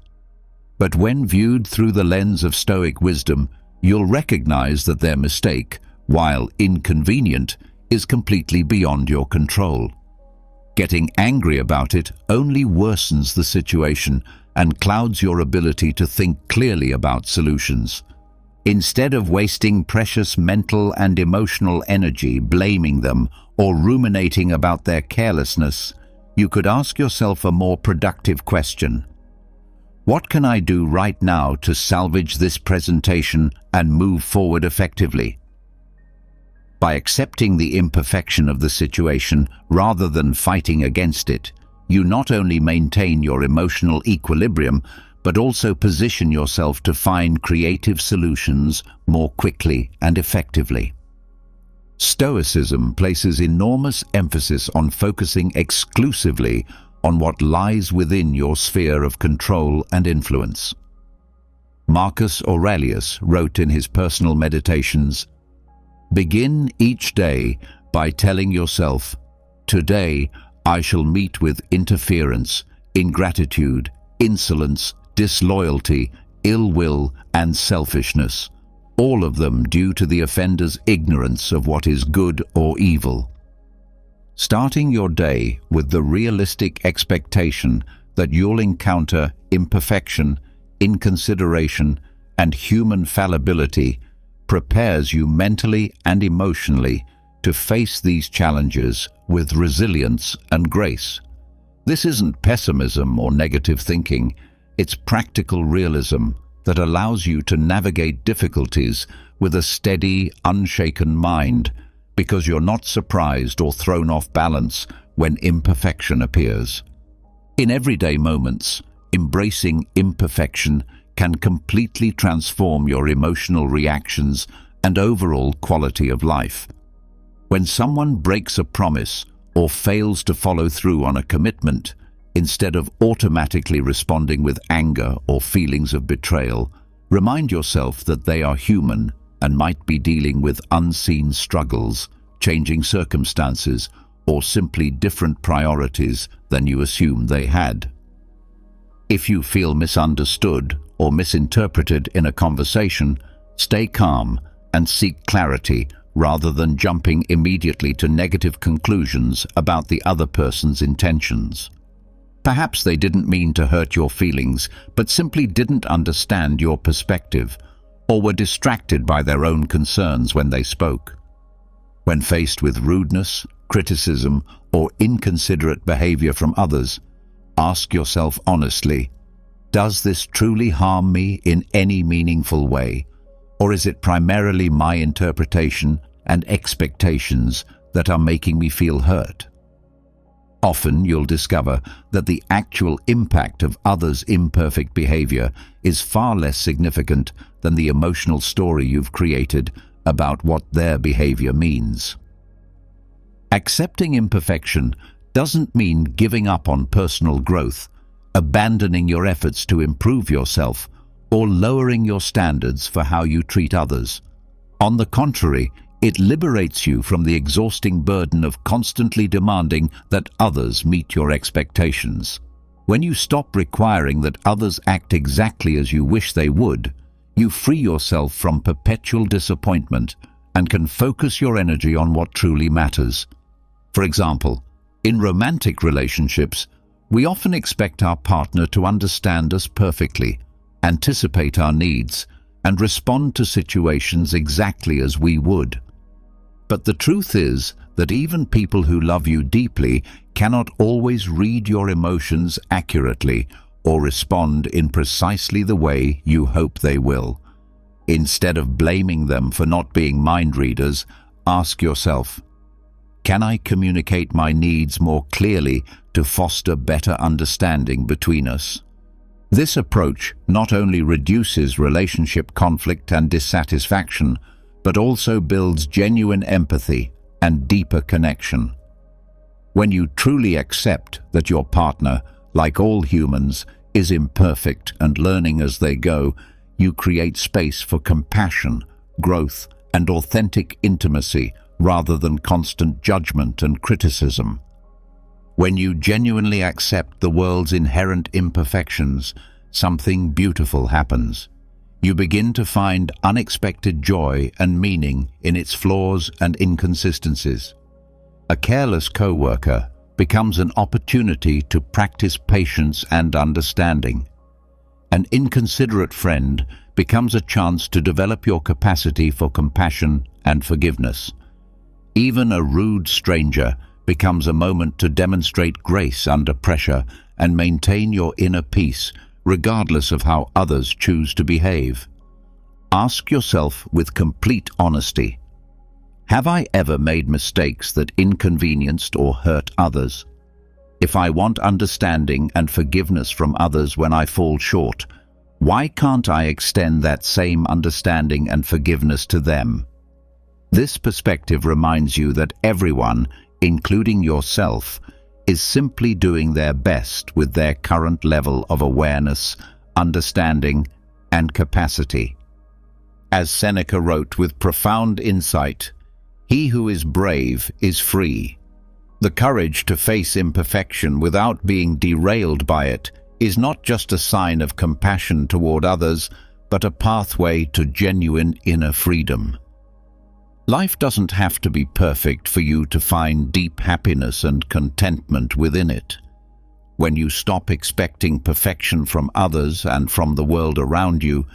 A: But when viewed through the lens of Stoic wisdom, you'll recognize that their mistake, while inconvenient, is completely beyond your control. Getting angry about it only worsens the situation and clouds your ability to think clearly about solutions. Instead of wasting precious mental and emotional energy blaming them or ruminating about their carelessness, you could ask yourself a more productive question. What can I do right now to salvage this presentation and move forward effectively? By accepting the imperfection of the situation rather than fighting against it, you not only maintain your emotional equilibrium, but also position yourself to find creative solutions more quickly and effectively. Stoicism places enormous emphasis on focusing exclusively on what lies within your sphere of control and influence. Marcus Aurelius wrote in his personal meditations, "Begin each day by telling yourself, 'Today I shall meet with interference, ingratitude, insolence, disloyalty, ill will, and selfishness, all of them due to the offender's ignorance of what is good or evil.'" Starting your day with the realistic expectation that you'll encounter imperfection, inconsideration, and human fallibility prepares you mentally and emotionally to face these challenges with resilience and grace. This isn't pessimism or negative thinking. It's practical realism that allows you to navigate difficulties with a steady, unshaken mind, because you're not surprised or thrown off balance when imperfection appears. In everyday moments, embracing imperfection can completely transform your emotional reactions and overall quality of life. When someone breaks a promise or fails to follow through on a commitment, instead of automatically responding with anger or feelings of betrayal, remind yourself that they are human and might be dealing with unseen struggles, changing circumstances, or simply different priorities than you assumed they had. If you feel misunderstood or misinterpreted in a conversation, stay calm and seek clarity rather than jumping immediately to negative conclusions about the other person's intentions. Perhaps they didn't mean to hurt your feelings, but simply didn't understand your perspective, or were distracted by their own concerns when they spoke. When faced with rudeness, criticism, or inconsiderate behavior from others, ask yourself honestly, does this truly harm me in any meaningful way, or is it primarily my interpretation and expectations that are making me feel hurt? Often you'll discover that the actual impact of others' imperfect behavior is far less significant than the emotional story you've created about what their behavior means. Accepting imperfection doesn't mean giving up on personal growth, abandoning your efforts to improve yourself, or lowering your standards for how you treat others. On the contrary, it liberates you from the exhausting burden of constantly demanding that others meet your expectations. When you stop requiring that others act exactly as you wish they would, you free yourself from perpetual disappointment and can focus your energy on what truly matters. For example, in romantic relationships, we often expect our partner to understand us perfectly, anticipate our needs, and respond to situations exactly as we would. But the truth is that even people who love you deeply cannot always read your emotions accurately or respond in precisely the way you hope they will. Instead of blaming them for not being mind readers, ask yourself, can I communicate my needs more clearly to foster better understanding between us? This approach not only reduces relationship conflict and dissatisfaction, but also builds genuine empathy and deeper connection. When you truly accept that your partner, like all humans, is imperfect and learning as they go, you create space for compassion, growth, and authentic intimacy rather than constant judgment and criticism. When you genuinely accept the world's inherent imperfections, something beautiful happens. You begin to find unexpected joy and meaning in its flaws and inconsistencies. A careless coworker becomes an opportunity to practice patience and understanding. An inconsiderate friend becomes a chance to develop your capacity for compassion and forgiveness. Even a rude stranger becomes a moment to demonstrate grace under pressure and maintain your inner peace, regardless of how others choose to behave. Ask yourself with complete honesty, have I ever made mistakes that inconvenienced or hurt others? If I want understanding and forgiveness from others when I fall short, why can't I extend that same understanding and forgiveness to them? This perspective reminds you that everyone, including yourself, is simply doing their best with their current level of awareness, understanding, and capacity. As Seneca wrote with profound insight, "He who is brave is free." The courage to face imperfection without being derailed by it is not just a sign of compassion toward others, but a pathway to genuine inner freedom. Life doesn't have to be perfect for you to find deep happiness and contentment within it. When you stop expecting perfection from others and from the world around you,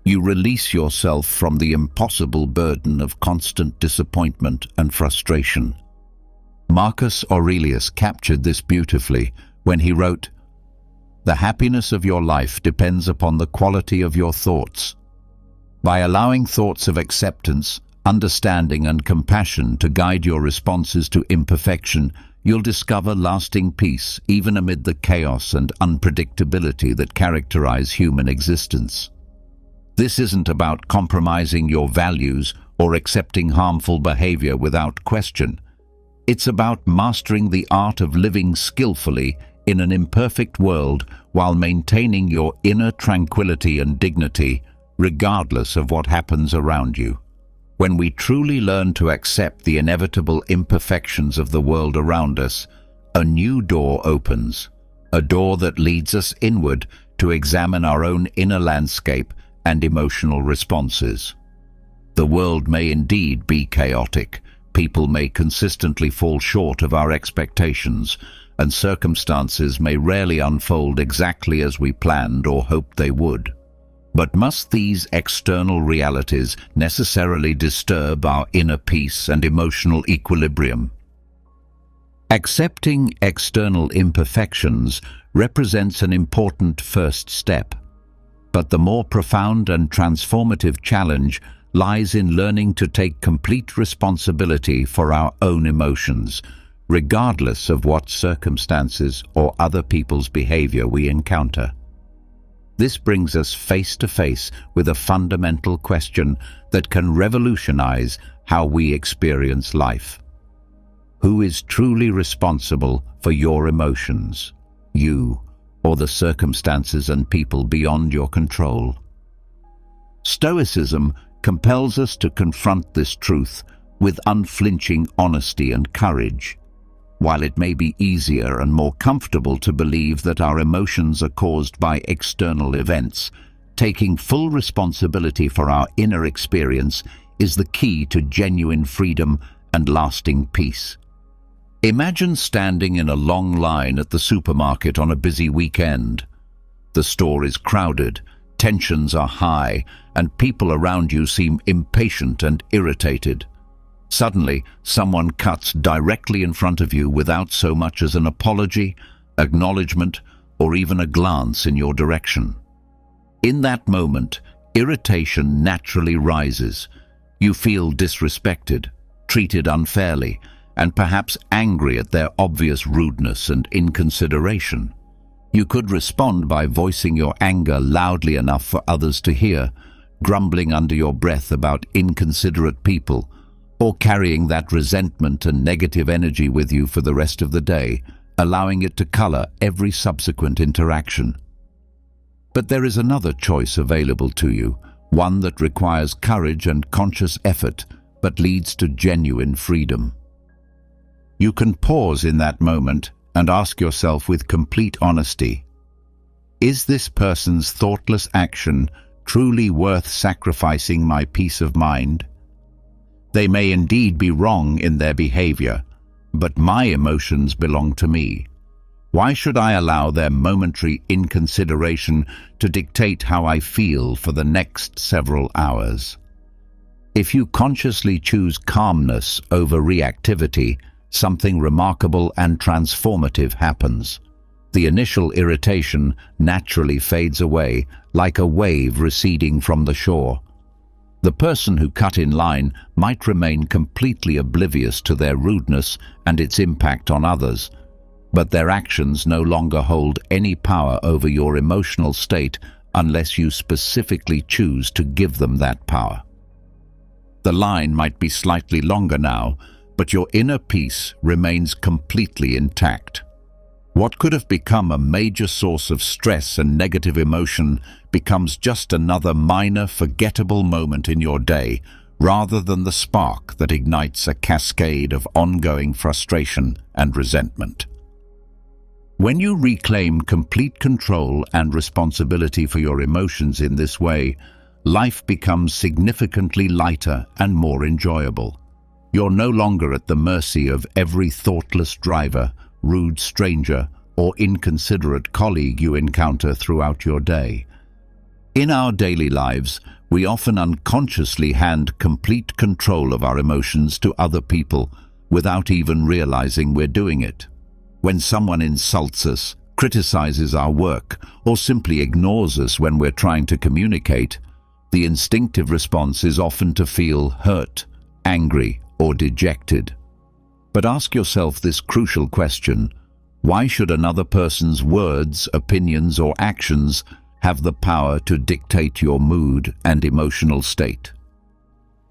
A: you release yourself from the impossible burden of constant disappointment and frustration. Marcus Aurelius captured this beautifully when he wrote, "The happiness of your life depends upon the quality of your thoughts." By allowing thoughts of acceptance, understanding, and compassion to guide your responses to imperfection, you'll discover lasting peace even amid the chaos and unpredictability that characterize human existence. This isn't about compromising your values or accepting harmful behavior without question. It's about mastering the art of living skillfully in an imperfect world while maintaining your inner tranquility and dignity, regardless of what happens around you. When we truly learn to accept the inevitable imperfections of the world around us, a new door opens, a door that leads us inward to examine our own inner landscape and emotional responses. The world may indeed be chaotic, people may consistently fall short of our expectations, and circumstances may rarely unfold exactly as we planned or hoped they would. But must these external realities necessarily disturb our inner peace and emotional equilibrium? Accepting external imperfections represents an important first step, but the more profound and transformative challenge lies in learning to take complete responsibility for our own emotions, regardless of what circumstances or other people's behavior we encounter. This brings us face to face with a fundamental question that can revolutionize how we experience life. Who is truly responsible for your emotions? You, or the circumstances and people beyond your control? Stoicism compels us to confront this truth with unflinching honesty and courage. While it may be easier and more comfortable to believe that our emotions are caused by external events, taking full responsibility for our inner experience is the key to genuine freedom and lasting peace. Imagine standing in a long line at the supermarket on a busy weekend. The store is crowded, tensions are high, and people around you seem impatient and irritated. Suddenly, someone cuts directly in front of you without so much as an apology, acknowledgement, or even a glance in your direction. In that moment, irritation naturally rises. You feel disrespected, treated unfairly, and perhaps angry at their obvious rudeness and inconsideration. You could respond by voicing your anger loudly enough for others to hear, grumbling under your breath about inconsiderate people, or carrying that resentment and negative energy with you for the rest of the day, allowing it to color every subsequent interaction. But there is another choice available to you, one that requires courage and conscious effort, but leads to genuine freedom. You can pause in that moment and ask yourself with complete honesty, is this person's thoughtless action truly worth sacrificing my peace of mind? They may indeed be wrong in their behavior, but my emotions belong to me. Why should I allow their momentary inconsideration to dictate how I feel for the next several hours? If you consciously choose calmness over reactivity, something remarkable and transformative happens. The initial irritation naturally fades away, like a wave receding from the shore. The person who cut in line might remain completely oblivious to their rudeness and its impact on others, but their actions no longer hold any power over your emotional state unless you specifically choose to give them that power. The line might be slightly longer now, but your inner peace remains completely intact. What could have become a major source of stress and negative emotion becomes just another minor, forgettable moment in your day, rather than the spark that ignites a cascade of ongoing frustration and resentment. When you reclaim complete control and responsibility for your emotions in this way, life becomes significantly lighter and more enjoyable. You're no longer at the mercy of every thoughtless driver, rude stranger, or inconsiderate colleague you encounter throughout your day. In our daily lives, we often unconsciously hand complete control of our emotions to other people without even realizing we're doing it. When someone insults us, criticizes our work, or simply ignores us when we're trying to communicate, the instinctive response is often to feel hurt, angry, or dejected. But ask yourself this crucial question: why should another person's words, opinions, or actions have the power to dictate your mood and emotional state?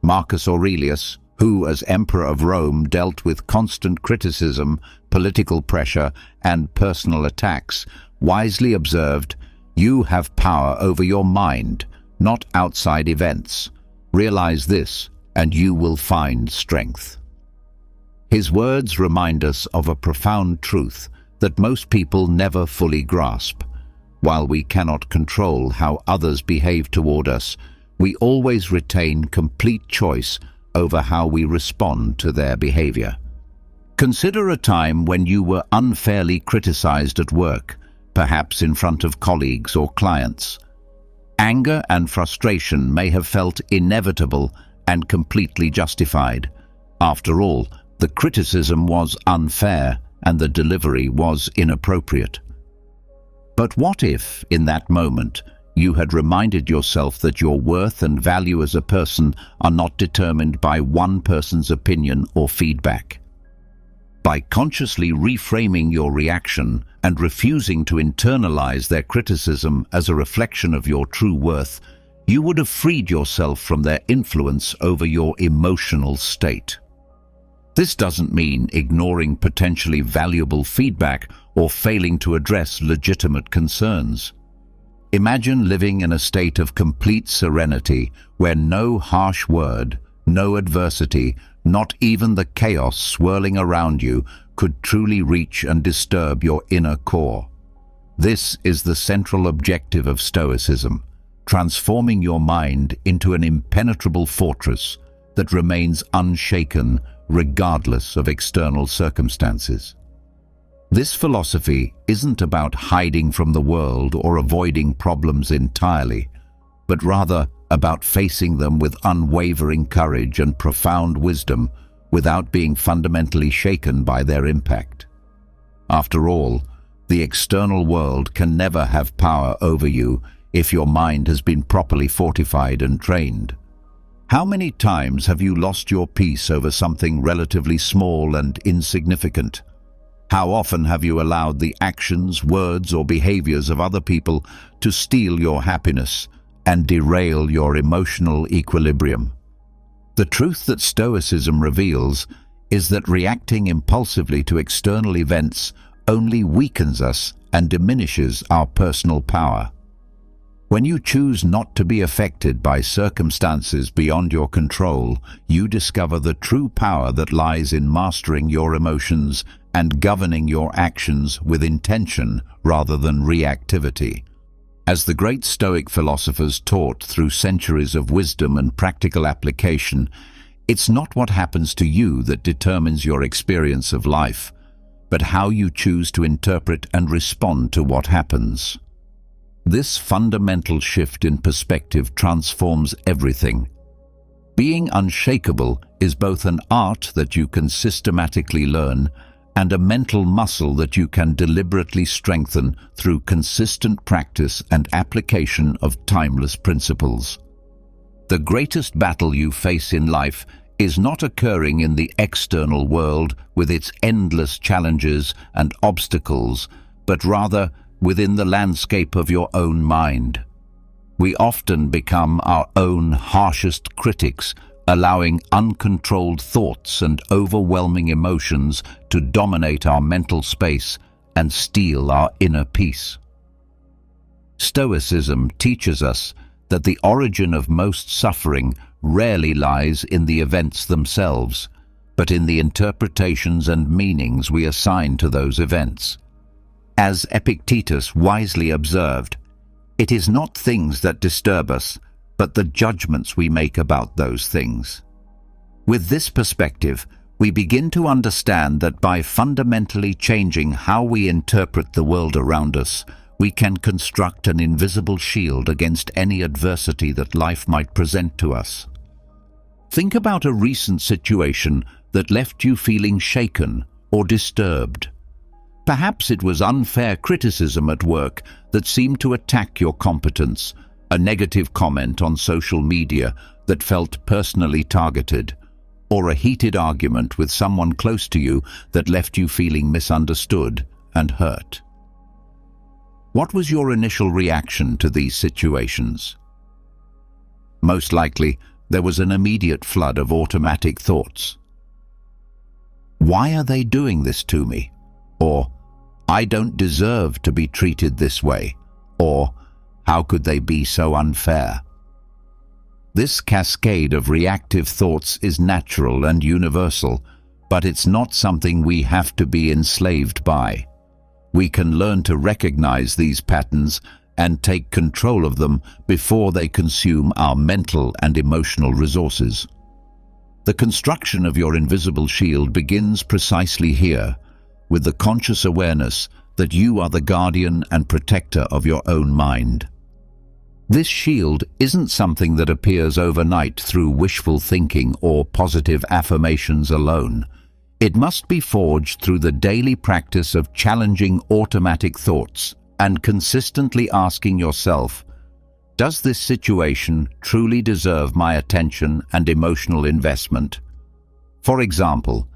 A: Marcus Aurelius, who as Emperor of Rome dealt with constant criticism, political pressure, and personal attacks, wisely observed, "You have power over your mind, not outside events. Realize this, and you will find strength." His words remind us of a profound truth that most people never fully grasp. While we cannot control how others behave toward us, we always retain complete choice over how we respond to their behavior. Consider a time when you were unfairly criticized at work, perhaps in front of colleagues or clients. Anger and frustration may have felt inevitable and completely justified. After all, the criticism was unfair and the delivery was inappropriate. But what if, in that moment, you had reminded yourself that your worth and value as a person are not determined by one person's opinion or feedback? By consciously reframing your reaction and refusing to internalize their criticism as a reflection of your true worth, you would have freed yourself from their influence over your emotional state. This doesn't mean ignoring potentially valuable feedback or failing to address legitimate concerns. Imagine living in a state of complete serenity where no harsh word, no adversity, not even the chaos swirling around you could truly reach and disturb your inner core. This is the central objective of Stoicism, transforming your mind into an impenetrable fortress that remains unshaken regardless of external circumstances. This philosophy isn't about hiding from the world or avoiding problems entirely, but rather about facing them with unwavering courage and profound wisdom without being fundamentally shaken by their impact. After all, the external world can never have power over you if your mind has been properly fortified and trained. How many times have you lost your peace over something relatively small and insignificant? How often have you allowed the actions, words, or behaviors of other people to steal your happiness and derail your emotional equilibrium? The truth that Stoicism reveals is that reacting impulsively to external events only weakens us and diminishes our personal power. When you choose not to be affected by circumstances beyond your control, you discover the true power that lies in mastering your emotions and governing your actions with intention rather than reactivity. As the great Stoic philosophers taught through centuries of wisdom and practical application, it's not what happens to you that determines your experience of life, but how you choose to interpret and respond to what happens. This fundamental shift in perspective transforms everything. Being unshakable is both an art that you can systematically learn and a mental muscle that you can deliberately strengthen through consistent practice and application of timeless principles. The greatest battle you face in life is not occurring in the external world with its endless challenges and obstacles, but rather within the landscape of your own mind. We often become our own harshest critics, allowing uncontrolled thoughts and overwhelming emotions to dominate our mental space and steal our inner peace. Stoicism teaches us that the origin of most suffering rarely lies in the events themselves, but in the interpretations and meanings we assign to those events. As Epictetus wisely observed, it is not things that disturb us, but the judgments we make about those things. With this perspective, we begin to understand that by fundamentally changing how we interpret the world around us, we can construct an invisible shield against any adversity that life might present to us. Think about a recent situation that left you feeling shaken or disturbed. Perhaps it was unfair criticism at work that seemed to attack your competence, a negative comment on social media that felt personally targeted, or a heated argument with someone close to you that left you feeling misunderstood and hurt. What was your initial reaction to these situations? Most likely, there was an immediate flood of automatic thoughts. Why are they doing this to me? Or, I don't deserve to be treated this way. Or, how could they be so unfair? This cascade of reactive thoughts is natural and universal, but it's not something we have to be enslaved by. We can learn to recognize these patterns and take control of them before they consume our mental and emotional resources. The construction of your invisible shield begins precisely here, with the conscious awareness that you are the guardian and protector of your own mind. This shield isn't something that appears overnight through wishful thinking or positive affirmations alone. It must be forged through the daily practice of challenging automatic thoughts and consistently asking yourself, does this situation truly deserve my attention and emotional investment? For example,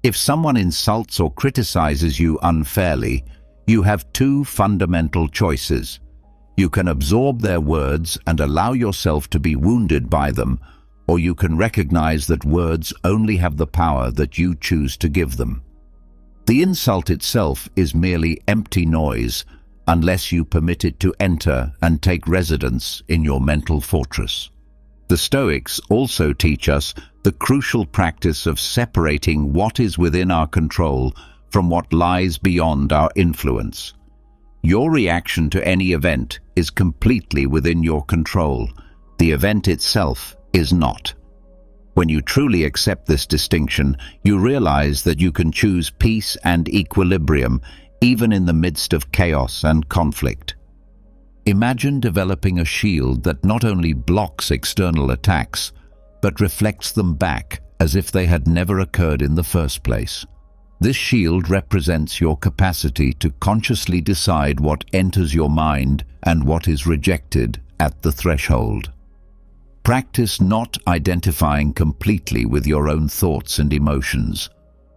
A: if someone insults or criticizes you unfairly, you have two fundamental choices. You can absorb their words and allow yourself to be wounded by them, or you can recognize that words only have the power that you choose to give them. The insult itself is merely empty noise unless you permit it to enter and take residence in your mental fortress. The Stoics also teach us the crucial practice of separating what is within our control from what lies beyond our influence. Your reaction to any event is completely within your control. The event itself is not. When you truly accept this distinction, you realize that you can choose peace and equilibrium even in the midst of chaos and conflict. Imagine developing a shield that not only blocks external attacks, but reflects them back as if they had never occurred in the first place. This shield represents your capacity to consciously decide what enters your mind and what is rejected at the threshold. Practice not identifying completely with your own thoughts and emotions.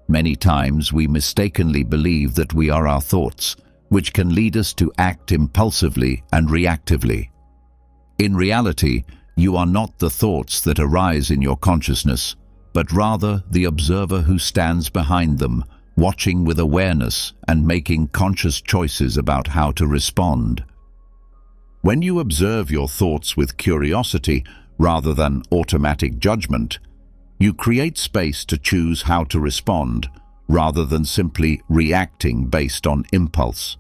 A: Many times we mistakenly believe that we are our thoughts, which can lead us to act impulsively and reactively. In reality, you are not the thoughts that arise in your consciousness, but rather the observer who stands behind them, watching with awareness and making conscious choices about how to respond. When you observe your thoughts with curiosity rather than automatic judgment, you create space to choose how to respond rather than simply reacting based on impulse.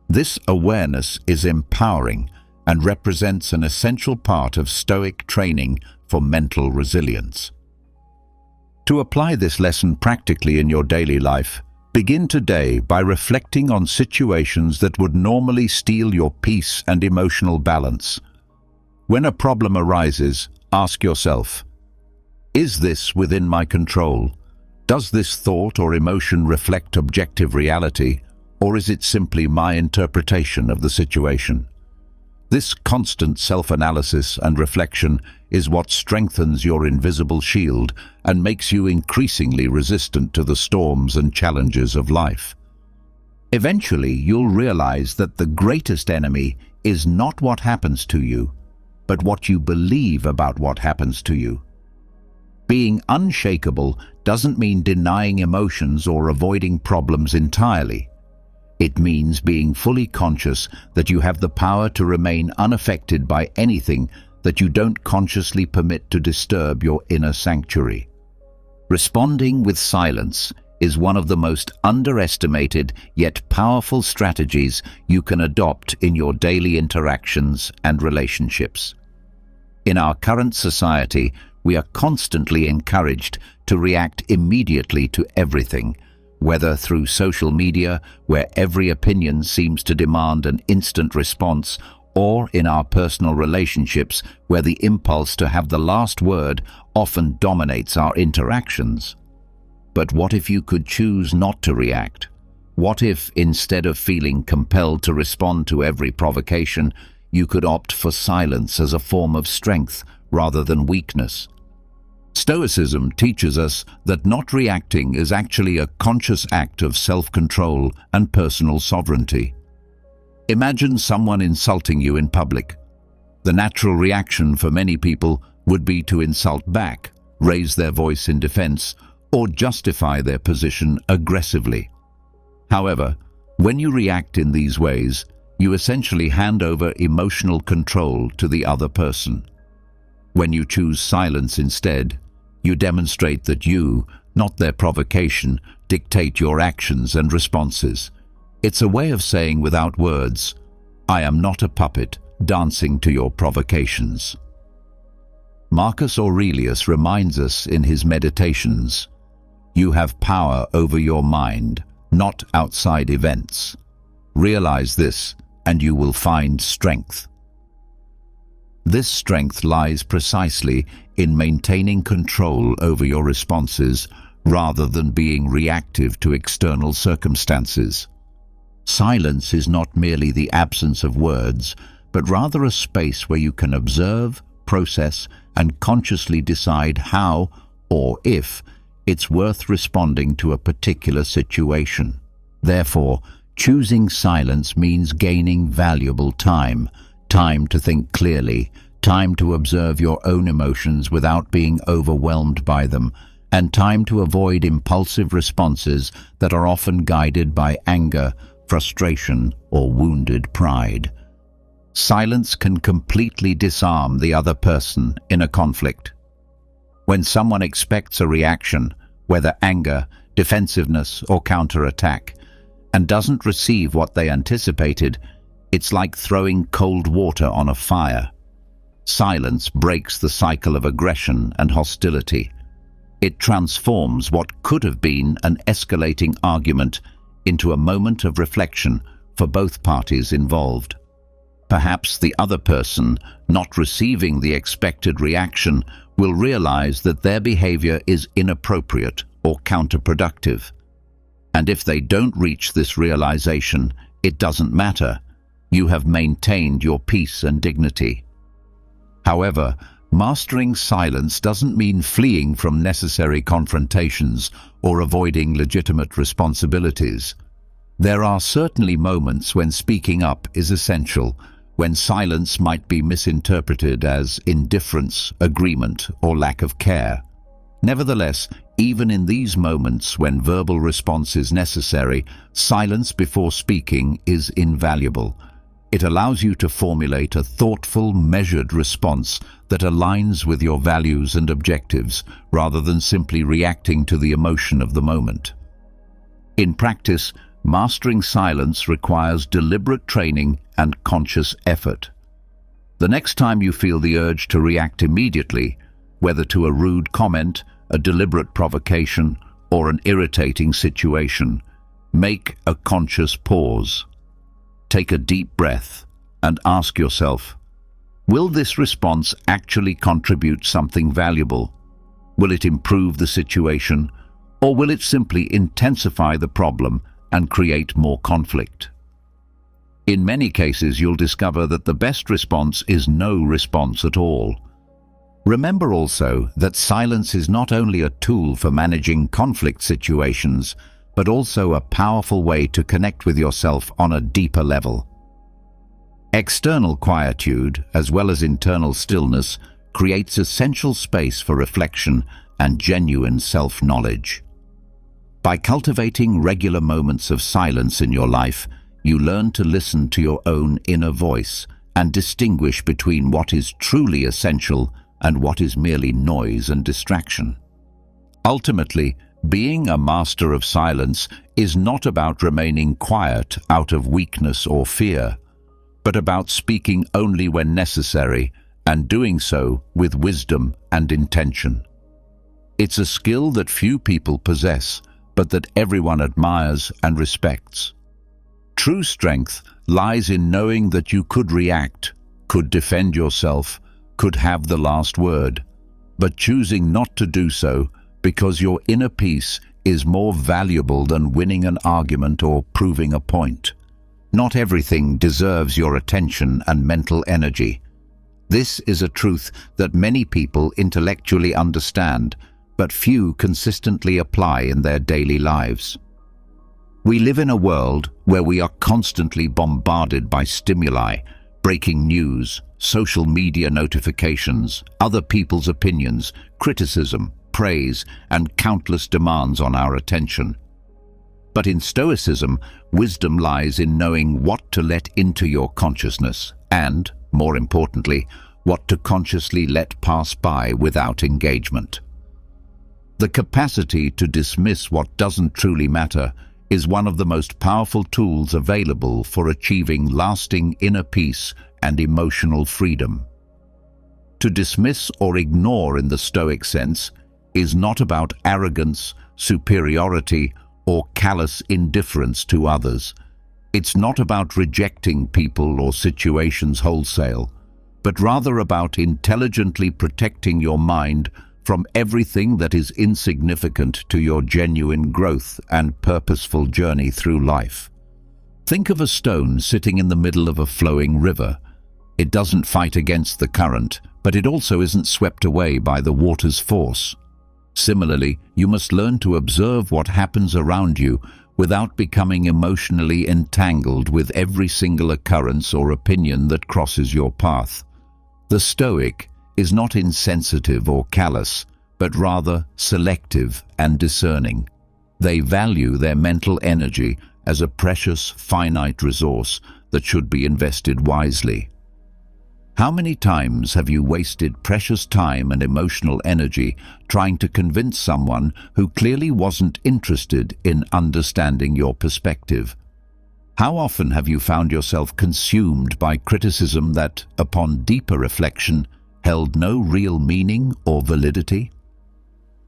A: This awareness is empowering and represents an essential part of Stoic training for mental resilience. To apply this lesson practically in your daily life, begin today by reflecting on situations that would normally steal your peace and emotional balance. When a problem arises, ask yourself, is this within my control? Does this thought or emotion reflect objective reality, or is it simply my interpretation of the situation? This constant self-analysis and reflection is what strengthens your invisible shield and makes you increasingly resistant to the storms and challenges of life. Eventually, you'll realize that the greatest enemy is not what happens to you, but what you believe about what happens to you. Being unshakable doesn't mean denying emotions or avoiding problems entirely. It means being fully conscious that you have the power to remain unaffected by anything that you don't consciously permit to disturb your inner sanctuary. Responding with silence is one of the most underestimated yet powerful strategies you can adopt in your daily interactions and relationships. In our current society, we are constantly encouraged to react immediately to everything, whether through social media, where every opinion seems to demand an instant response, or in our personal relationships, where the impulse to have the last word often dominates our interactions. But what if you could choose not to react? What if, instead of feeling compelled to respond to every provocation, you could opt for silence as a form of strength rather than weakness? Stoicism teaches us that not reacting is actually a conscious act of self-control and personal sovereignty. Imagine someone insulting you in public. The natural reaction for many people would be to insult back, raise their voice in defense, or justify their position aggressively. However, when you react in these ways, you essentially hand over emotional control to the other person. When you choose silence instead, you demonstrate that you, not their provocation, dictate your actions and responses. It's a way of saying without words, I am not a puppet dancing to your provocations. Marcus Aurelius reminds us in his Meditations, you have power over your mind, not outside events. Realize this, and you will find strength. This strength lies precisely in maintaining control over your responses rather than being reactive to external circumstances. Silence is not merely the absence of words, but rather a space where you can observe, process, and consciously decide how, or if, it's worth responding to a particular situation. Therefore, choosing silence means gaining valuable time to think clearly, time to observe your own emotions without being overwhelmed by them, and time to avoid impulsive responses that are often guided by anger, frustration, or wounded pride. Silence can completely disarm the other person in a conflict. When someone expects a reaction, whether anger, defensiveness, or counterattack, and doesn't receive what they anticipated, it's like throwing cold water on a fire. Silence breaks the cycle of aggression and hostility. It transforms what could have been an escalating argument into a moment of reflection for both parties involved. Perhaps the other person, not receiving the expected reaction, will realize that their behavior is inappropriate or counterproductive. And if they don't reach this realization, it doesn't matter. you have maintained your peace and dignity. However, mastering silence doesn't mean fleeing from necessary confrontations or avoiding legitimate responsibilities. There are certainly moments when speaking up is essential, when silence might be misinterpreted as indifference, agreement, or lack of care. Nevertheless, even in these moments when verbal response is necessary, silence before speaking is invaluable. It allows you to formulate a thoughtful, measured response that aligns with your values and objectives, rather than simply reacting to the emotion of the moment. In practice, mastering silence requires deliberate training and conscious effort. The next time you feel the urge to react immediately, whether to a rude comment, a deliberate provocation, or an irritating situation, make a conscious pause. Take a deep breath and ask yourself, will this response actually contribute something valuable? Will it improve the situation, or will it simply intensify the problem and create more conflict? In many cases, you'll discover that the best response is no response at all. Remember also that silence is not only a tool for managing conflict situations, but also a powerful way to connect with yourself on a deeper level. External quietude, as well as internal stillness, creates essential space for reflection and genuine self-knowledge. By cultivating regular moments of silence in your life, you learn to listen to your own inner voice and distinguish between what is truly essential and what is merely noise and distraction. Ultimately, being a master of silence is not about remaining quiet out of weakness or fear, but about speaking only when necessary and doing so with wisdom and intention. It's a skill that few people possess, but that everyone admires and respects. True strength lies in knowing that you could react, could defend yourself, could have the last word, but choosing not to do so because your inner peace is more valuable than winning an argument or proving a point. Not everything deserves your attention and mental energy. This is a truth that many people intellectually understand, but few consistently apply in their daily lives. We live in a world where we are constantly bombarded by stimuli, breaking news, social media notifications, other people's opinions, criticism, praise, and countless demands on our attention. But in Stoicism, wisdom lies in knowing what to let into your consciousness and, more importantly, what to consciously let pass by without engagement. The capacity to dismiss what doesn't truly matter is one of the most powerful tools available for achieving lasting inner peace and emotional freedom. To dismiss or ignore in the Stoic sense is not about arrogance, superiority, or callous indifference to others. It's not about rejecting people or situations wholesale, but rather about intelligently protecting your mind from everything that is insignificant to your genuine growth and purposeful journey through life. Think of a stone sitting in the middle of a flowing river. It doesn't fight against the current, but it also isn't swept away by the water's force. Similarly, you must learn to observe what happens around you without becoming emotionally entangled with every single occurrence or opinion that crosses your path. The Stoic is not insensitive or callous, but rather selective and discerning. They value their mental energy as a precious, finite resource that should be invested wisely. How many times have you wasted precious time and emotional energy trying to convince someone who clearly wasn't interested in understanding your perspective? How often have you found yourself consumed by criticism that, upon deeper reflection, held no real meaning or validity?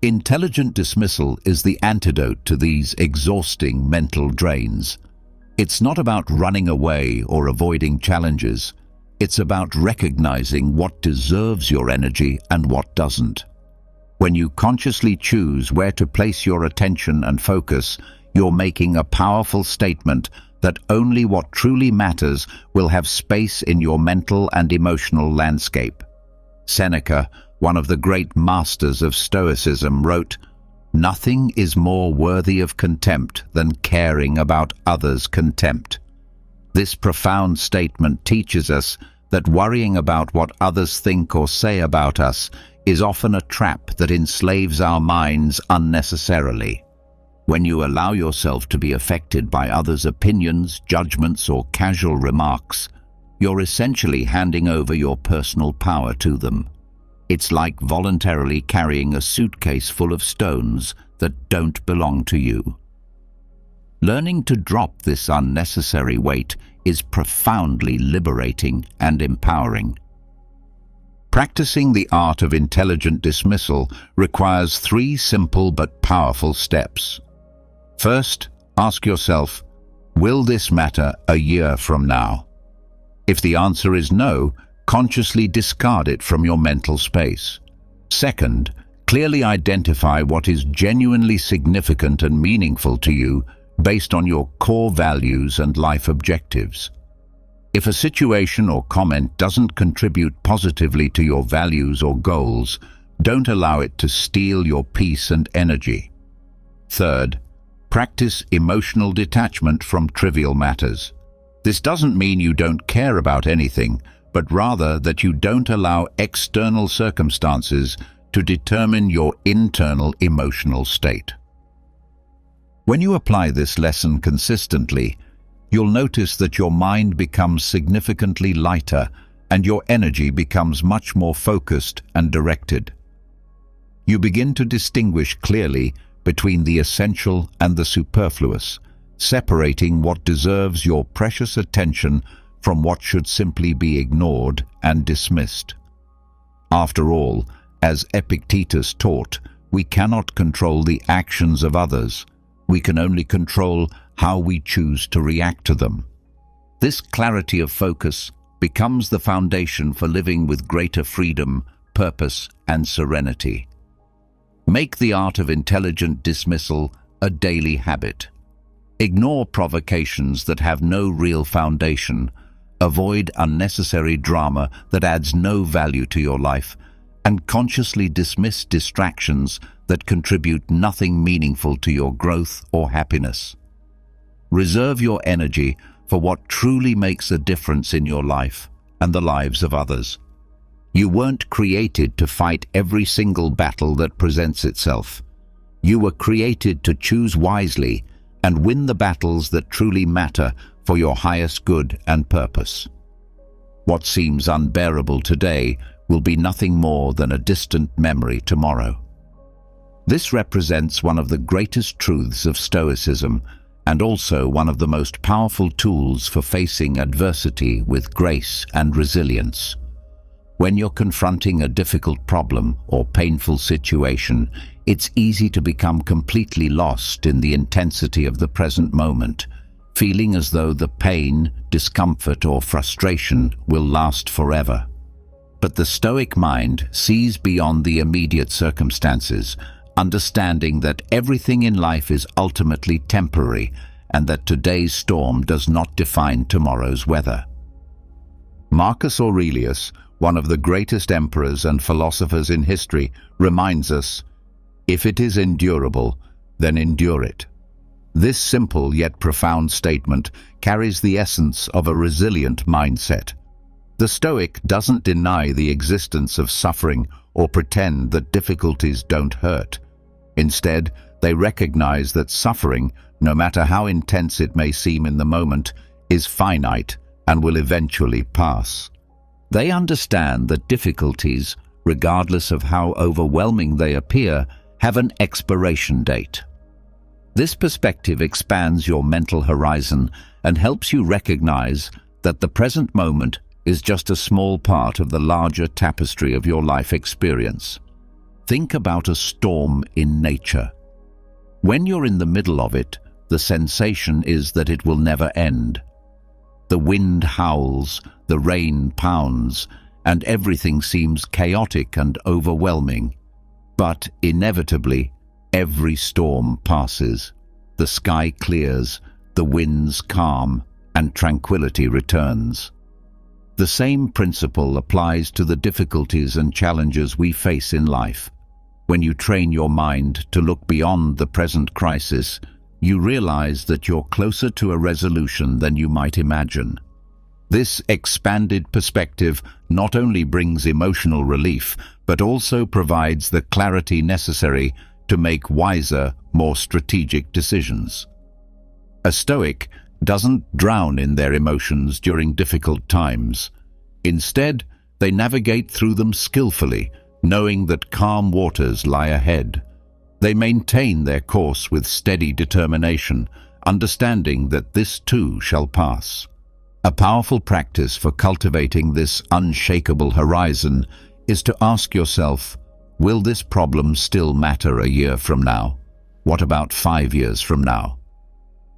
A: Intelligent dismissal is the antidote to these exhausting mental drains. It's not about running away or avoiding challenges. It's about recognizing what deserves your energy and what doesn't. When you consciously choose where to place your attention and focus, you're making a powerful statement that only what truly matters will have space in your mental and emotional landscape. Seneca, one of the great masters of Stoicism, wrote, "Nothing is more worthy of contempt than caring about others' contempt." This profound statement teaches us that worrying about what others think or say about us is often a trap that enslaves our minds unnecessarily. When you allow yourself to be affected by others' opinions, judgments, or casual remarks, you're essentially handing over your personal power to them. It's like voluntarily carrying a suitcase full of stones that don't belong to you. Learning to drop this unnecessary weight is profoundly liberating and empowering. Practicing the art of intelligent dismissal requires 3 simple but powerful steps. First, ask yourself, will this matter a year from now? If the answer is no, consciously discard it from your mental space. Second, clearly identify what is genuinely significant and meaningful to you based on your core values and life objectives. If a situation or comment doesn't contribute positively to your values or goals, don't allow it to steal your peace and energy. Third, practice emotional detachment from trivial matters. This doesn't mean you don't care about anything, but rather that you don't allow external circumstances to determine your internal emotional state. When you apply this lesson consistently, you'll notice that your mind becomes significantly lighter and your energy becomes much more focused and directed. You begin to distinguish clearly between the essential and the superfluous, separating what deserves your precious attention from what should simply be ignored and dismissed. After all, as Epictetus taught, we cannot control the actions of others. We can only control how we choose to react to them. This clarity of focus becomes the foundation for living with greater freedom, purpose, and serenity. Make the art of intelligent dismissal a daily habit. Ignore provocations that have no real foundation. Avoid unnecessary drama that adds no value to your life, and consciously dismiss distractions that contribute nothing meaningful to your growth or happiness. Reserve your energy for what truly makes a difference in your life and the lives of others. You weren't created to fight every single battle that presents itself. You were created to choose wisely and win the battles that truly matter for your highest good and purpose. What seems unbearable today will be nothing more than a distant memory tomorrow. This represents one of the greatest truths of Stoicism and also one of the most powerful tools for facing adversity with grace and resilience. When you're confronting a difficult problem or painful situation, it's easy to become completely lost in the intensity of the present moment, feeling as though the pain, discomfort, or frustration will last forever. But the Stoic mind sees beyond the immediate circumstances, understanding that everything in life is ultimately temporary and that today's storm does not define tomorrow's weather. Marcus Aurelius, one of the greatest emperors and philosophers in history, reminds us, "If it is endurable, then endure it." This simple yet profound statement carries the essence of a resilient mindset. The Stoic doesn't deny the existence of suffering or pretend that difficulties don't hurt. Instead, they recognize that suffering, no matter how intense it may seem in the moment, is finite and will eventually pass. They understand that difficulties, regardless of how overwhelming they appear, have an expiration date. This perspective expands your mental horizon and helps you recognize that the present moment is just a small part of the larger tapestry of your life experience. Think about a storm in nature. When you're in the middle of it, the sensation is that it will never end. The wind howls, the rain pounds, and everything seems chaotic and overwhelming. But inevitably, every storm passes. the sky clears, the winds calm, and tranquility returns. The same principle applies to the difficulties and challenges we face in life. When you train your mind to look beyond the present crisis, you realize that you're closer to a resolution than you might imagine. This expanded perspective not only brings emotional relief, but also provides the clarity necessary to make wiser, more strategic decisions. A Stoic doesn't drown in their emotions during difficult times. Instead, they navigate through them skillfully, knowing that calm waters lie ahead. They maintain their course with steady determination, understanding that this too shall pass. A powerful practice for cultivating this unshakable horizon is to ask yourself, will this problem still matter a year from now? What about 5 years from now?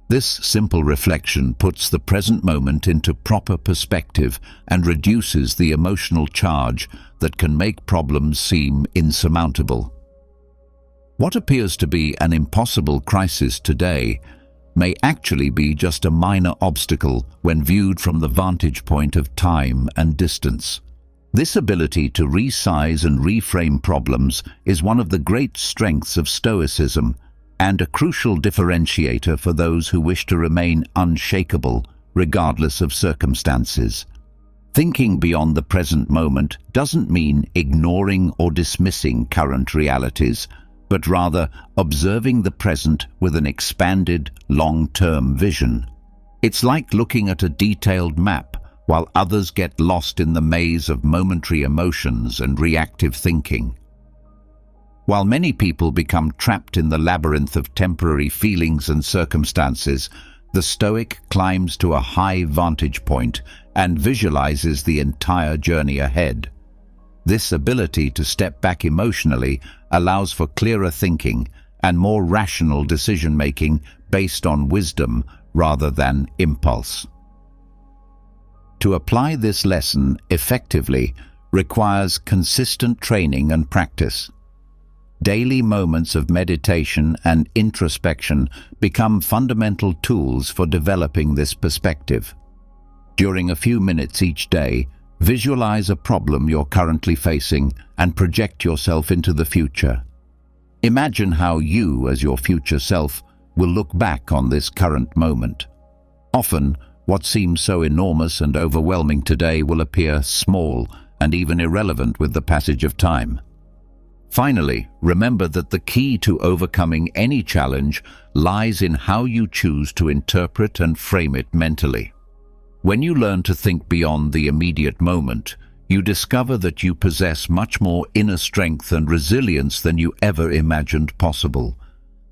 A: This simple reflection puts the present moment into proper perspective and reduces the emotional charge that can make problems seem insurmountable. What appears to be an impossible crisis today may actually be just a minor obstacle when viewed from the vantage point of time and distance. This ability to resize and reframe problems is one of the great strengths of Stoicism and a crucial differentiator for those who wish to remain unshakable regardless of circumstances. Thinking beyond the present moment doesn't mean ignoring or dismissing current realities, but rather observing the present with an expanded, long-term vision. It's like looking at a detailed map while others get lost in the maze of momentary emotions and reactive thinking. While many people become trapped in the labyrinth of temporary feelings and circumstances, the Stoic climbs to a high vantage point and visualizes the entire journey ahead. This ability to step back emotionally allows for clearer thinking and more rational decision-making based on wisdom rather than impulse. To apply this lesson effectively requires consistent training and practice. Daily moments of meditation and introspection become fundamental tools for developing this perspective. During a few minutes each day, visualize a problem you're currently facing and project yourself into the future. Imagine how you, as your future self, will look back on this current moment. Often, what seems so enormous and overwhelming today will appear small and even irrelevant with the passage of time. Finally, remember that the key to overcoming any challenge lies in how you choose to interpret and frame it mentally. When you learn to think beyond the immediate moment, you discover that you possess much more inner strength and resilience than you ever imagined possible.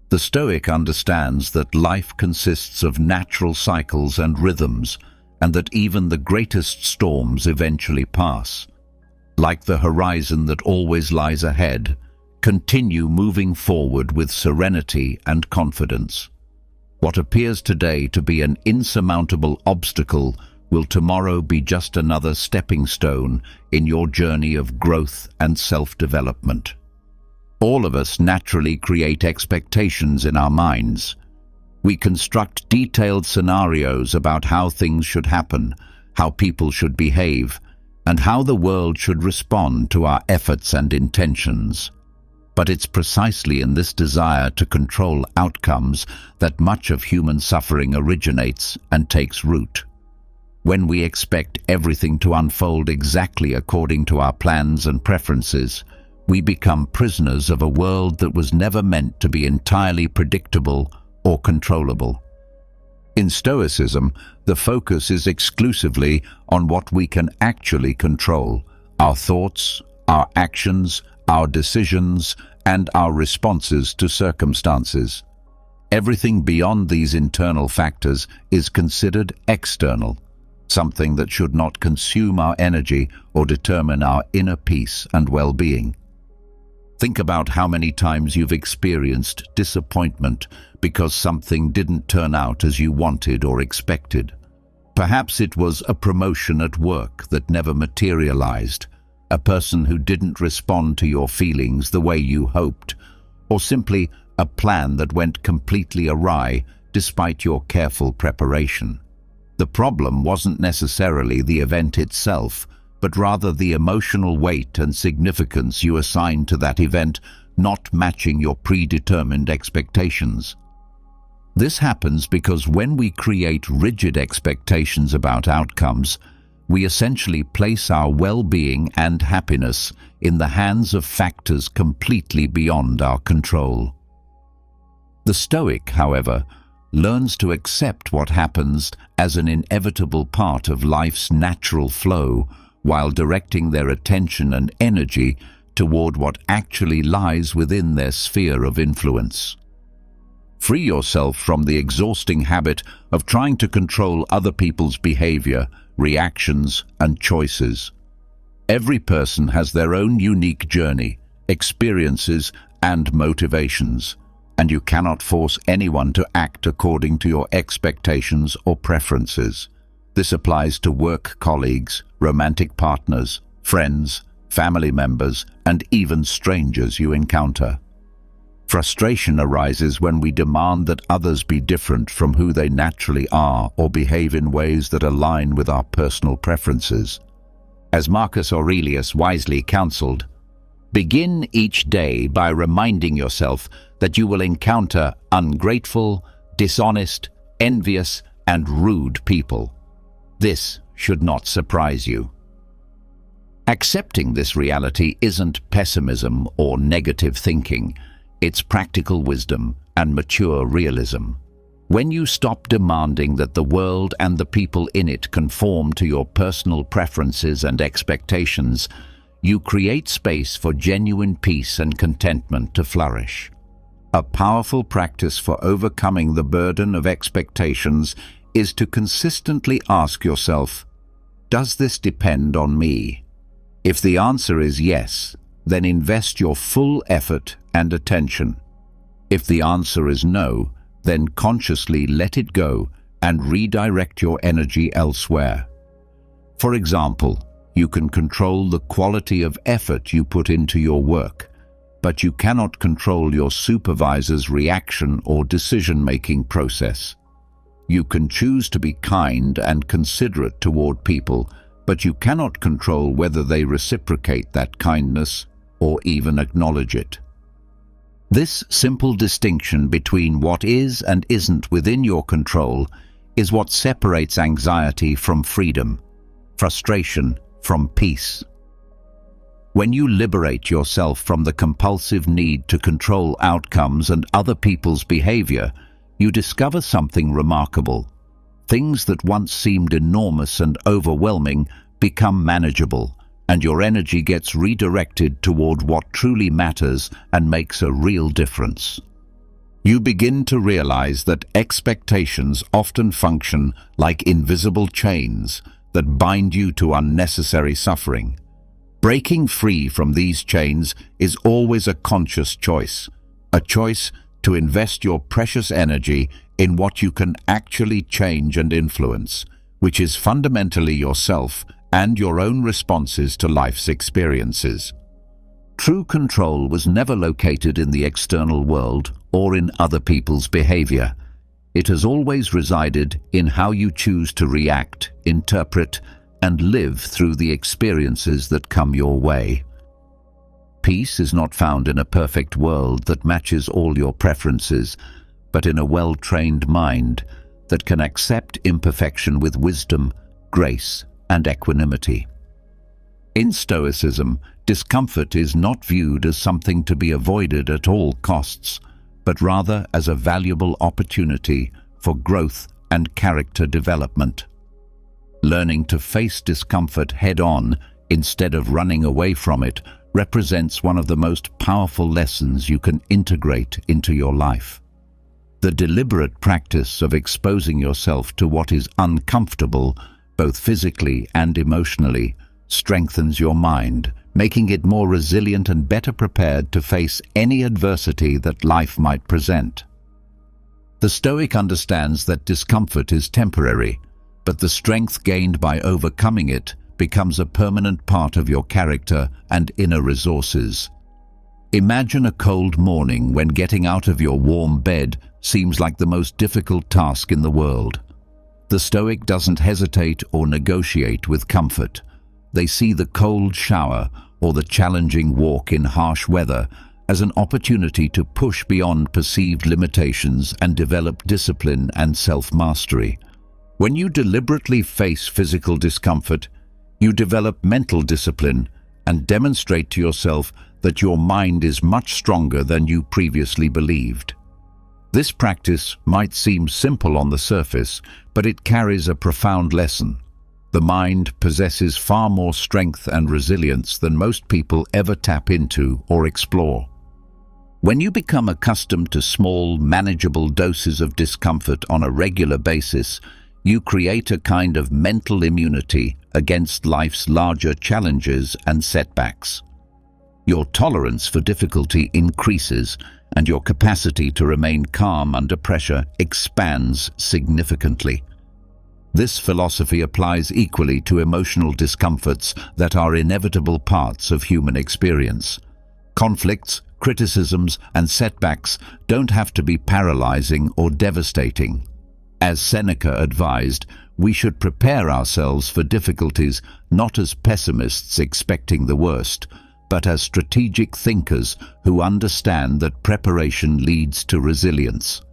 A: The Stoic understands that life consists of natural cycles and rhythms, and that even the greatest storms eventually pass. Like the horizon that always lies ahead, continue moving forward with serenity and confidence. What appears today to be an insurmountable obstacle will tomorrow be just another stepping stone in your journey of growth and self-development. All of us naturally create expectations in our minds. We construct detailed scenarios about how things should happen, how people should behave, and how the world should respond to our efforts and intentions. But it's precisely in this desire to control outcomes that much of human suffering originates and takes root. When we expect everything to unfold exactly according to our plans and preferences, we become prisoners of a world that was never meant to be entirely predictable or controllable. In Stoicism, the focus is exclusively on what we can actually control: our thoughts, our actions, our decisions, and our responses to circumstances. Everything beyond these internal factors is considered external, something that should not consume our energy or determine our inner peace and well-being. Think about how many times you've experienced disappointment because something didn't turn out as you wanted or expected. Perhaps it was a promotion at work that never materialized, a person who didn't respond to your feelings the way you hoped, or simply a plan that went completely awry despite your careful preparation. The problem wasn't necessarily the event itself, but rather the emotional weight and significance you assigned to that event not matching your predetermined expectations. This happens because when we create rigid expectations about outcomes, we essentially place our well-being and happiness in the hands of factors completely beyond our control. The Stoic, however, learns to accept what happens as an inevitable part of life's natural flow while directing their attention and energy toward what actually lies within their sphere of influence. Free yourself from the exhausting habit of trying to control other people's behavior, reactions, and choices. Every person has their own unique journey, experiences, and motivations, and you cannot force anyone to act according to your expectations or preferences. This applies to work colleagues, romantic partners, friends, family members, and even strangers you encounter. Frustration arises when we demand that others be different from who they naturally are or behave in ways that align with our personal preferences. As Marcus Aurelius wisely counseled, begin each day by reminding yourself that you will encounter ungrateful, dishonest, envious, and rude people. This should not surprise you. Accepting this reality isn't pessimism or negative thinking. It's practical wisdom and mature realism. When you stop demanding that the world and the people in it conform to your personal preferences and expectations, you create space for genuine peace and contentment to flourish. A powerful practice for overcoming the burden of expectations is to consistently ask yourself, does this depend on me? If the answer is yes, then invest your full effort and attention. If the answer is no, then consciously let it go and redirect your energy elsewhere. For example, you can control the quality of effort you put into your work, but you cannot control your supervisor's reaction or decision-making process. You can choose to be kind and considerate toward people, but you cannot control whether they reciprocate that kindness or even acknowledge it. This simple distinction between what is and isn't within your control is what separates anxiety from freedom, frustration from peace. When you liberate yourself from the compulsive need to control outcomes and other people's behavior, you discover something remarkable. Things that once seemed enormous and overwhelming become manageable, and your energy gets redirected toward what truly matters and makes a real difference. You begin to realize that expectations often function like invisible chains that bind you to unnecessary suffering. Breaking free from these chains is always a conscious choice, a choice to invest your precious energy in what you can actually change and influence, which is fundamentally yourself and your own responses to life's experiences. True control was never located in the external world or in other people's behavior. It has always resided in how you choose to react, interpret, and live through the experiences that come your way. Peace is not found in a perfect world that matches all your preferences, but in a well-trained mind that can accept imperfection with wisdom, grace, and equanimity. In Stoicism, discomfort is not viewed as something to be avoided at all costs, but rather as a valuable opportunity for growth and character development. Learning to face discomfort head-on instead of running away from it represents one of the most powerful lessons you can integrate into your life. The deliberate practice of exposing yourself to what is uncomfortable, both physically and emotionally, strengthens your mind, making it more resilient and better prepared to face any adversity that life might present. The Stoic understands that discomfort is temporary, but the strength gained by overcoming it becomes a permanent part of your character and inner resources. Imagine a cold morning when getting out of your warm bed seems like the most difficult task in the world. The Stoic doesn't hesitate or negotiate with comfort. They see the cold shower or the challenging walk in harsh weather as an opportunity to push beyond perceived limitations and develop discipline and self-mastery. When you deliberately face physical discomfort, you develop mental discipline and demonstrate to yourself that your mind is much stronger than you previously believed. This practice might seem simple on the surface, but it carries a profound lesson. The mind possesses far more strength and resilience than most people ever tap into or explore. When you become accustomed to small, manageable doses of discomfort on a regular basis, you create a kind of mental immunity against life's larger challenges and setbacks. Your tolerance for difficulty increases, and your capacity to remain calm under pressure expands significantly. This philosophy applies equally to emotional discomforts that are inevitable parts of human experience. Conflicts, criticisms, and setbacks don't have to be paralyzing or devastating. As Seneca advised, we should prepare ourselves for difficulties not as pessimists expecting the worst, but as strategic thinkers who understand that preparation leads to resilience.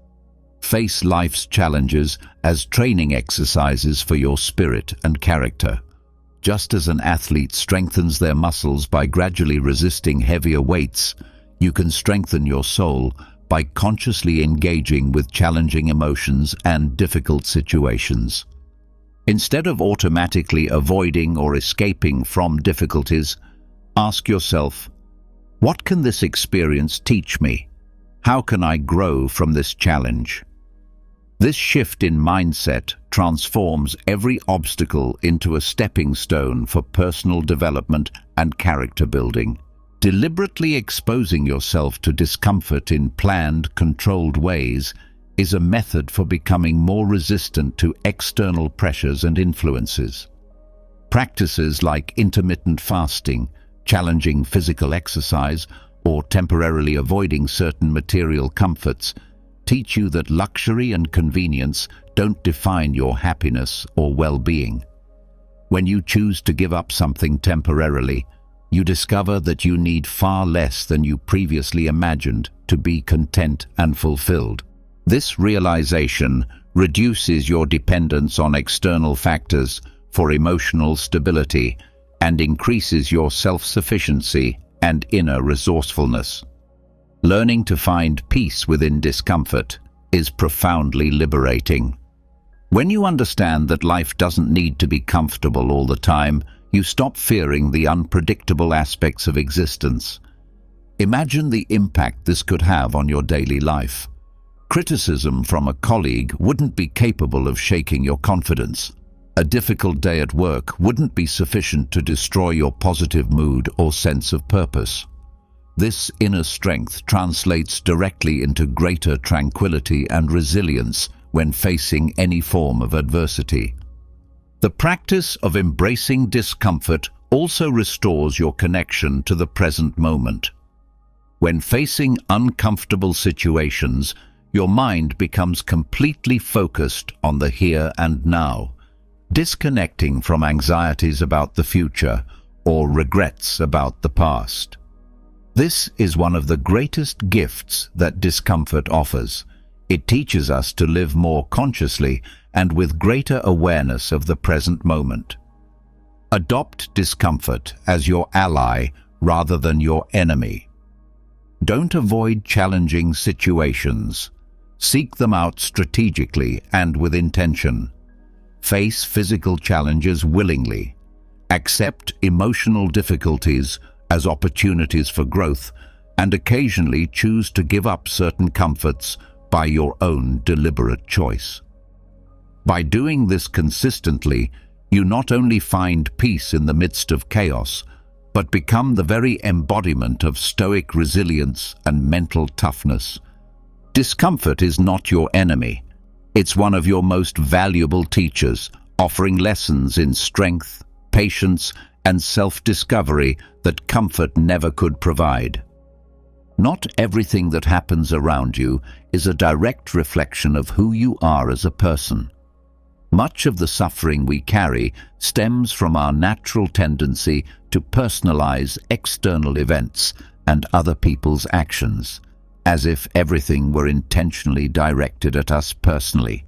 A: Face life's challenges as training exercises for your spirit and character. Just as an athlete strengthens their muscles by gradually resisting heavier weights, you can strengthen your soul by consciously engaging with challenging emotions and difficult situations. Instead of automatically avoiding or escaping from difficulties, ask yourself, what can this experience teach me? How can I grow from this challenge? This shift in mindset transforms every obstacle into a stepping stone for personal development and character building. Deliberately exposing yourself to discomfort in planned, controlled ways is a method for becoming more resistant to external pressures and influences. Practices like intermittent fasting, challenging physical exercise, or temporarily avoiding certain material comforts teach you that luxury and convenience don't define your happiness or well-being. When you choose to give up something temporarily, you discover that you need far less than you previously imagined to be content and fulfilled. This realization reduces your dependence on external factors for emotional stability and increases your self-sufficiency and inner resourcefulness. Learning to find peace within discomfort is profoundly liberating. When you understand that life doesn't need to be comfortable all the time, you stop fearing the unpredictable aspects of existence. Imagine the impact this could have on your daily life. Criticism from a colleague wouldn't be capable of shaking your confidence. A difficult day at work wouldn't be sufficient to destroy your positive mood or sense of purpose. This inner strength translates directly into greater tranquility and resilience when facing any form of adversity. The practice of embracing discomfort also restores your connection to the present moment. When facing uncomfortable situations, your mind becomes completely focused on the here and now, disconnecting from anxieties about the future or regrets about the past. This is one of the greatest gifts that discomfort offers. It teaches us to live more consciously and with greater awareness of the present moment. Adopt discomfort as your ally rather than your enemy. Don't avoid challenging situations. Seek them out strategically and with intention. Face physical challenges willingly. Accept emotional difficulties as opportunities for growth, and occasionally choose to give up certain comforts by your own deliberate choice. By doing this consistently, you not only find peace in the midst of chaos, but become the very embodiment of stoic resilience and mental toughness. Discomfort is not your enemy. It's one of your most valuable teachers, offering lessons in strength, patience, and self-discovery that comfort never could provide. Not everything that happens around you is a direct reflection of who you are as a person. Much of the suffering we carry stems from our natural tendency to personalize external events and other people's actions, as if everything were intentionally directed at us personally.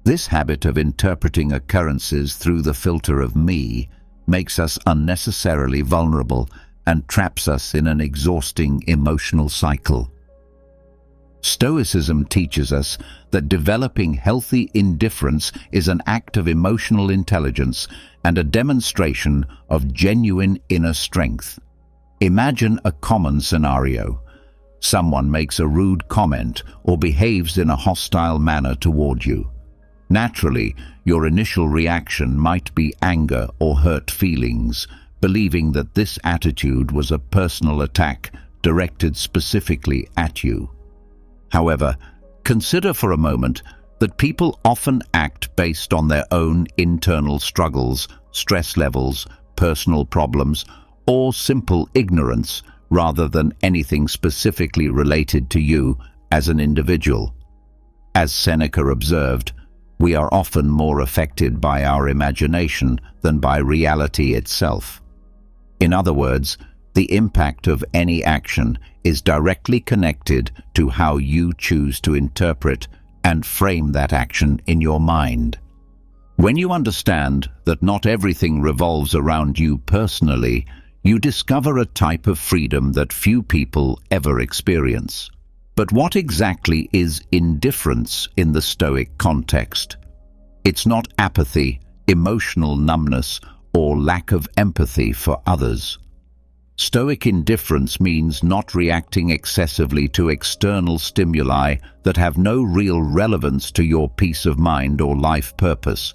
A: This habit of interpreting occurrences through the filter of me makes us unnecessarily vulnerable and traps us in an exhausting emotional cycle. Stoicism teaches us that developing healthy indifference is an act of emotional intelligence and a demonstration of genuine inner strength. Imagine a common scenario. Someone makes a rude comment or behaves in a hostile manner toward you. Naturally, your initial reaction might be anger or hurt feelings, believing that this attitude was a personal attack directed specifically at you. However, consider for a moment that people often act based on their own internal struggles, stress levels, personal problems, or simple ignorance rather than anything specifically related to you as an individual. As Seneca observed, we are often more affected by our imagination than by reality itself. In other words, the impact of any action is directly connected to how you choose to interpret and frame that action in your mind. When you understand that not everything revolves around you personally, you discover a type of freedom that few people ever experience. But what exactly is indifference in the Stoic context? It's not apathy, emotional numbness, or lack of empathy for others. Stoic indifference means not reacting excessively to external stimuli that have no real relevance to your peace of mind or life purpose.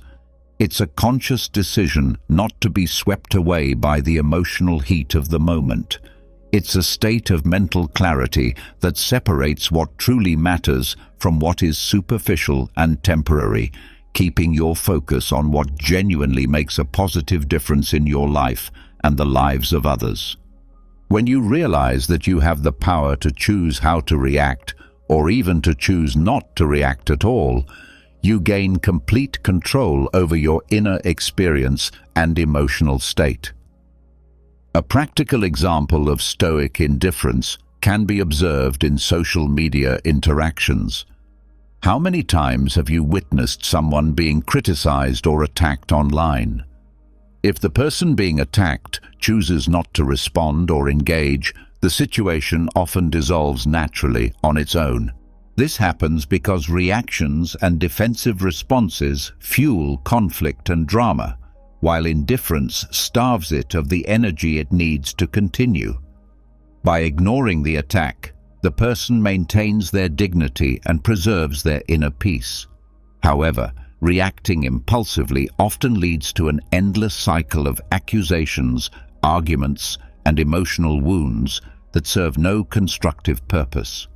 A: It's a conscious decision not to be swept away by the emotional heat of the moment. It's a state of mental clarity that separates what truly matters from what is superficial and temporary, keeping your focus on what genuinely makes a positive difference in your life and the lives of others. When you realize that you have the power to choose how to react, or even to choose not to react at all, you gain complete control over your inner experience and emotional state. A practical example of Stoic indifference can be observed in social media interactions. How many times have you witnessed someone being criticized or attacked online? If the person being attacked chooses not to respond or engage, the situation often dissolves naturally on its own. This happens because reactions and defensive responses fuel conflict and drama, while indifference starves it of the energy it needs to continue. By ignoring the attack, the person maintains their dignity and preserves their inner peace. However, reacting impulsively often leads to an endless cycle of accusations, arguments, and emotional wounds that serve no constructive purpose.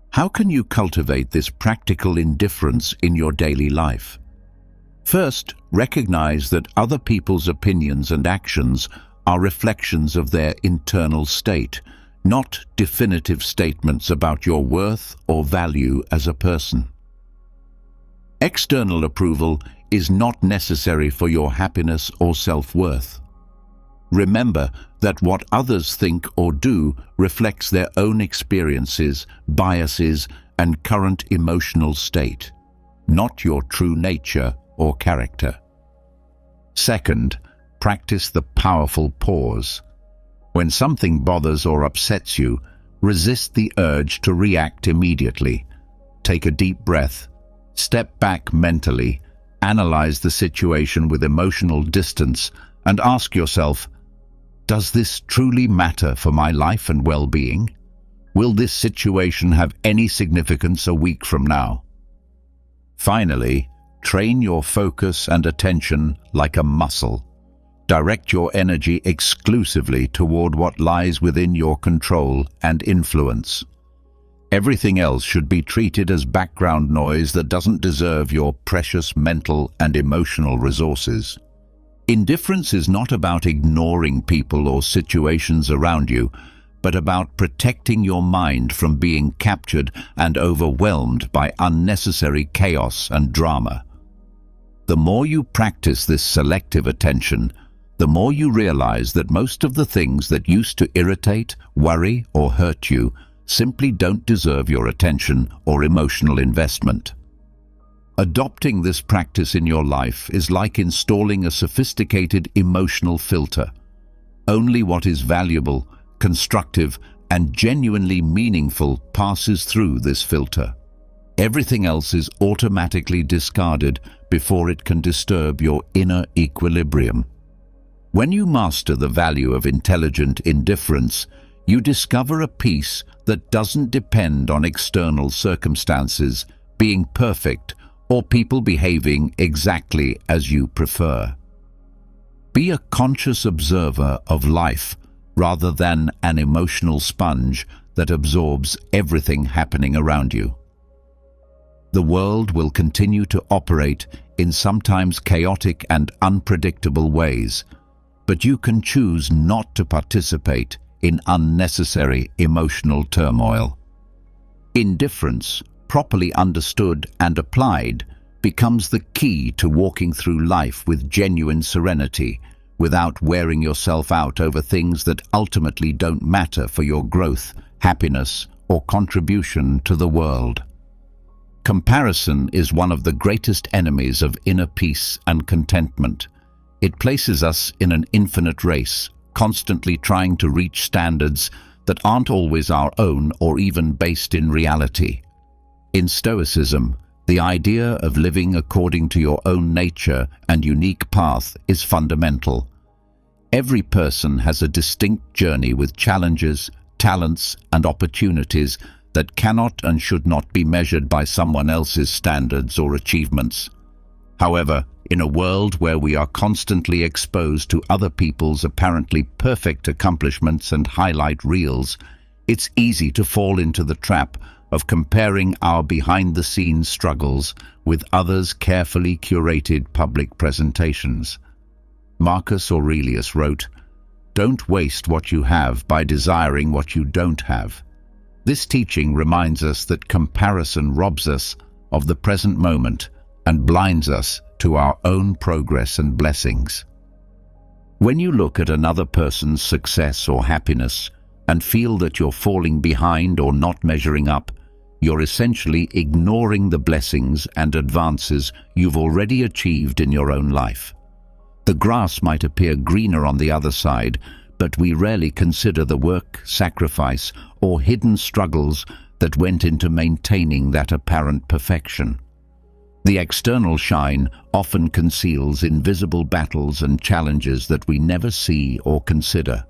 A: How can you cultivate this practical indifference in your daily life? First, recognize that other people's opinions and actions are reflections of their internal state, not definitive statements about your worth or value as a person. External approval is not necessary for your happiness or self-worth. Remember that what others think or do reflects their own experiences, biases, and current emotional state, not your true nature or character. Second, practice the powerful pause. When something bothers or upsets you, resist the urge to react immediately. Take a deep breath. Step back mentally, analyze the situation with emotional distance, and ask yourself, does this truly matter for my life and well-being? Will this situation have any significance a week from now? Finally, train your focus and attention like a muscle. Direct your energy exclusively toward what lies within your control and influence. Everything else should be treated as background noise that doesn't deserve your precious mental and emotional resources. Indifference is not about ignoring people or situations around you, but about protecting your mind from being captured and overwhelmed by unnecessary chaos and drama. The more you practice this selective attention, the more you realize that most of the things that used to irritate, worry, or hurt you simply don't deserve your attention or emotional investment. Adopting this practice in your life is like installing a sophisticated emotional filter. Only what is valuable, constructive, and genuinely meaningful passes through this filter. Everything else is automatically discarded before it can disturb your inner equilibrium. When you master the value of intelligent indifference, you discover a peace that doesn't depend on external circumstances, being perfect, or people behaving exactly as you prefer. Be a conscious observer of life rather than an emotional sponge that absorbs everything happening around you. The world will continue to operate in sometimes chaotic and unpredictable ways, but you can choose not to participate in unnecessary emotional turmoil. Indifference, properly understood and applied, becomes the key to walking through life with genuine serenity, without wearing yourself out over things that ultimately don't matter for your growth, happiness, or contribution to the world. Comparison is one of the greatest enemies of inner peace and contentment. It places us in an infinite race, constantly trying to reach standards that aren't always our own or even based in reality. In Stoicism, the idea of living according to your own nature and unique path is fundamental. Every person has a distinct journey with challenges, talents, and opportunities that cannot and should not be measured by someone else's standards or achievements. However, in a world where we are constantly exposed to other people's apparently perfect accomplishments and highlight reels, it's easy to fall into the trap of comparing our behind-the-scenes struggles with others' carefully curated public presentations. Marcus Aurelius wrote, "Don't waste what you have by desiring what you don't have." This teaching reminds us that comparison robs us of the present moment and blinds us to our own progress and blessings. When you look at another person's success or happiness and feel that you're falling behind or not measuring up, you're essentially ignoring the blessings and advances you've already achieved in your own life. The grass might appear greener on the other side, but we rarely consider the work, sacrifice, or hidden struggles that went into maintaining that apparent perfection. The external shine often conceals invisible battles and challenges that we never see or consider.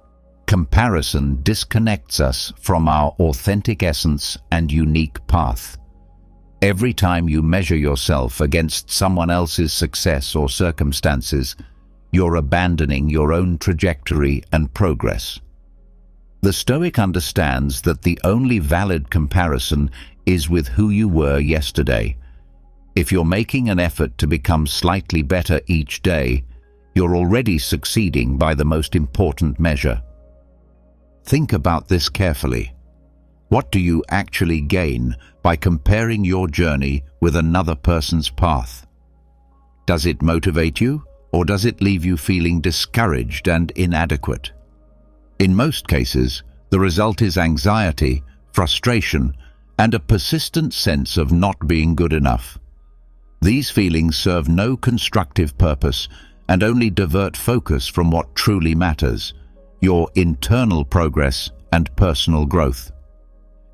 A: Comparison disconnects us from our authentic essence and unique path. Every time you measure yourself against someone else's success or circumstances, you're abandoning your own trajectory and progress. The Stoic understands that the only valid comparison is with who you were yesterday. If you're making an effort to become slightly better each day, you're already succeeding by the most important measure. Think about this carefully. What do you actually gain by comparing your journey with another person's path? Does it motivate you, or does it leave you feeling discouraged and inadequate? In most cases, the result is anxiety, frustration, and a persistent sense of not being good enough. These feelings serve no constructive purpose and only divert focus from what truly matters: your internal progress and personal growth.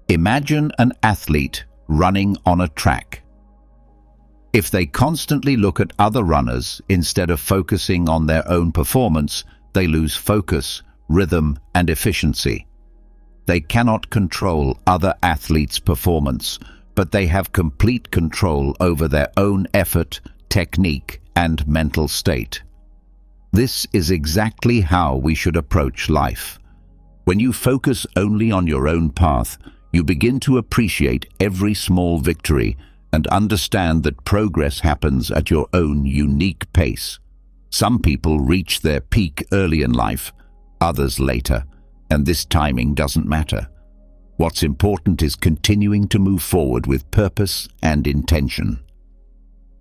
A: Imagine an athlete running on a track. If they constantly look at other runners instead of focusing on their own performance, they lose focus, rhythm, and efficiency. They cannot control other athletes' performance, but they have complete control over their own effort, technique, and mental state. This is exactly how we should approach life. When you focus only on your own path, you begin to appreciate every small victory and understand that progress happens at your own unique pace. Some people reach their peak early in life, others later, And this timing doesn't matter. What's important is continuing to move forward with purpose and intention.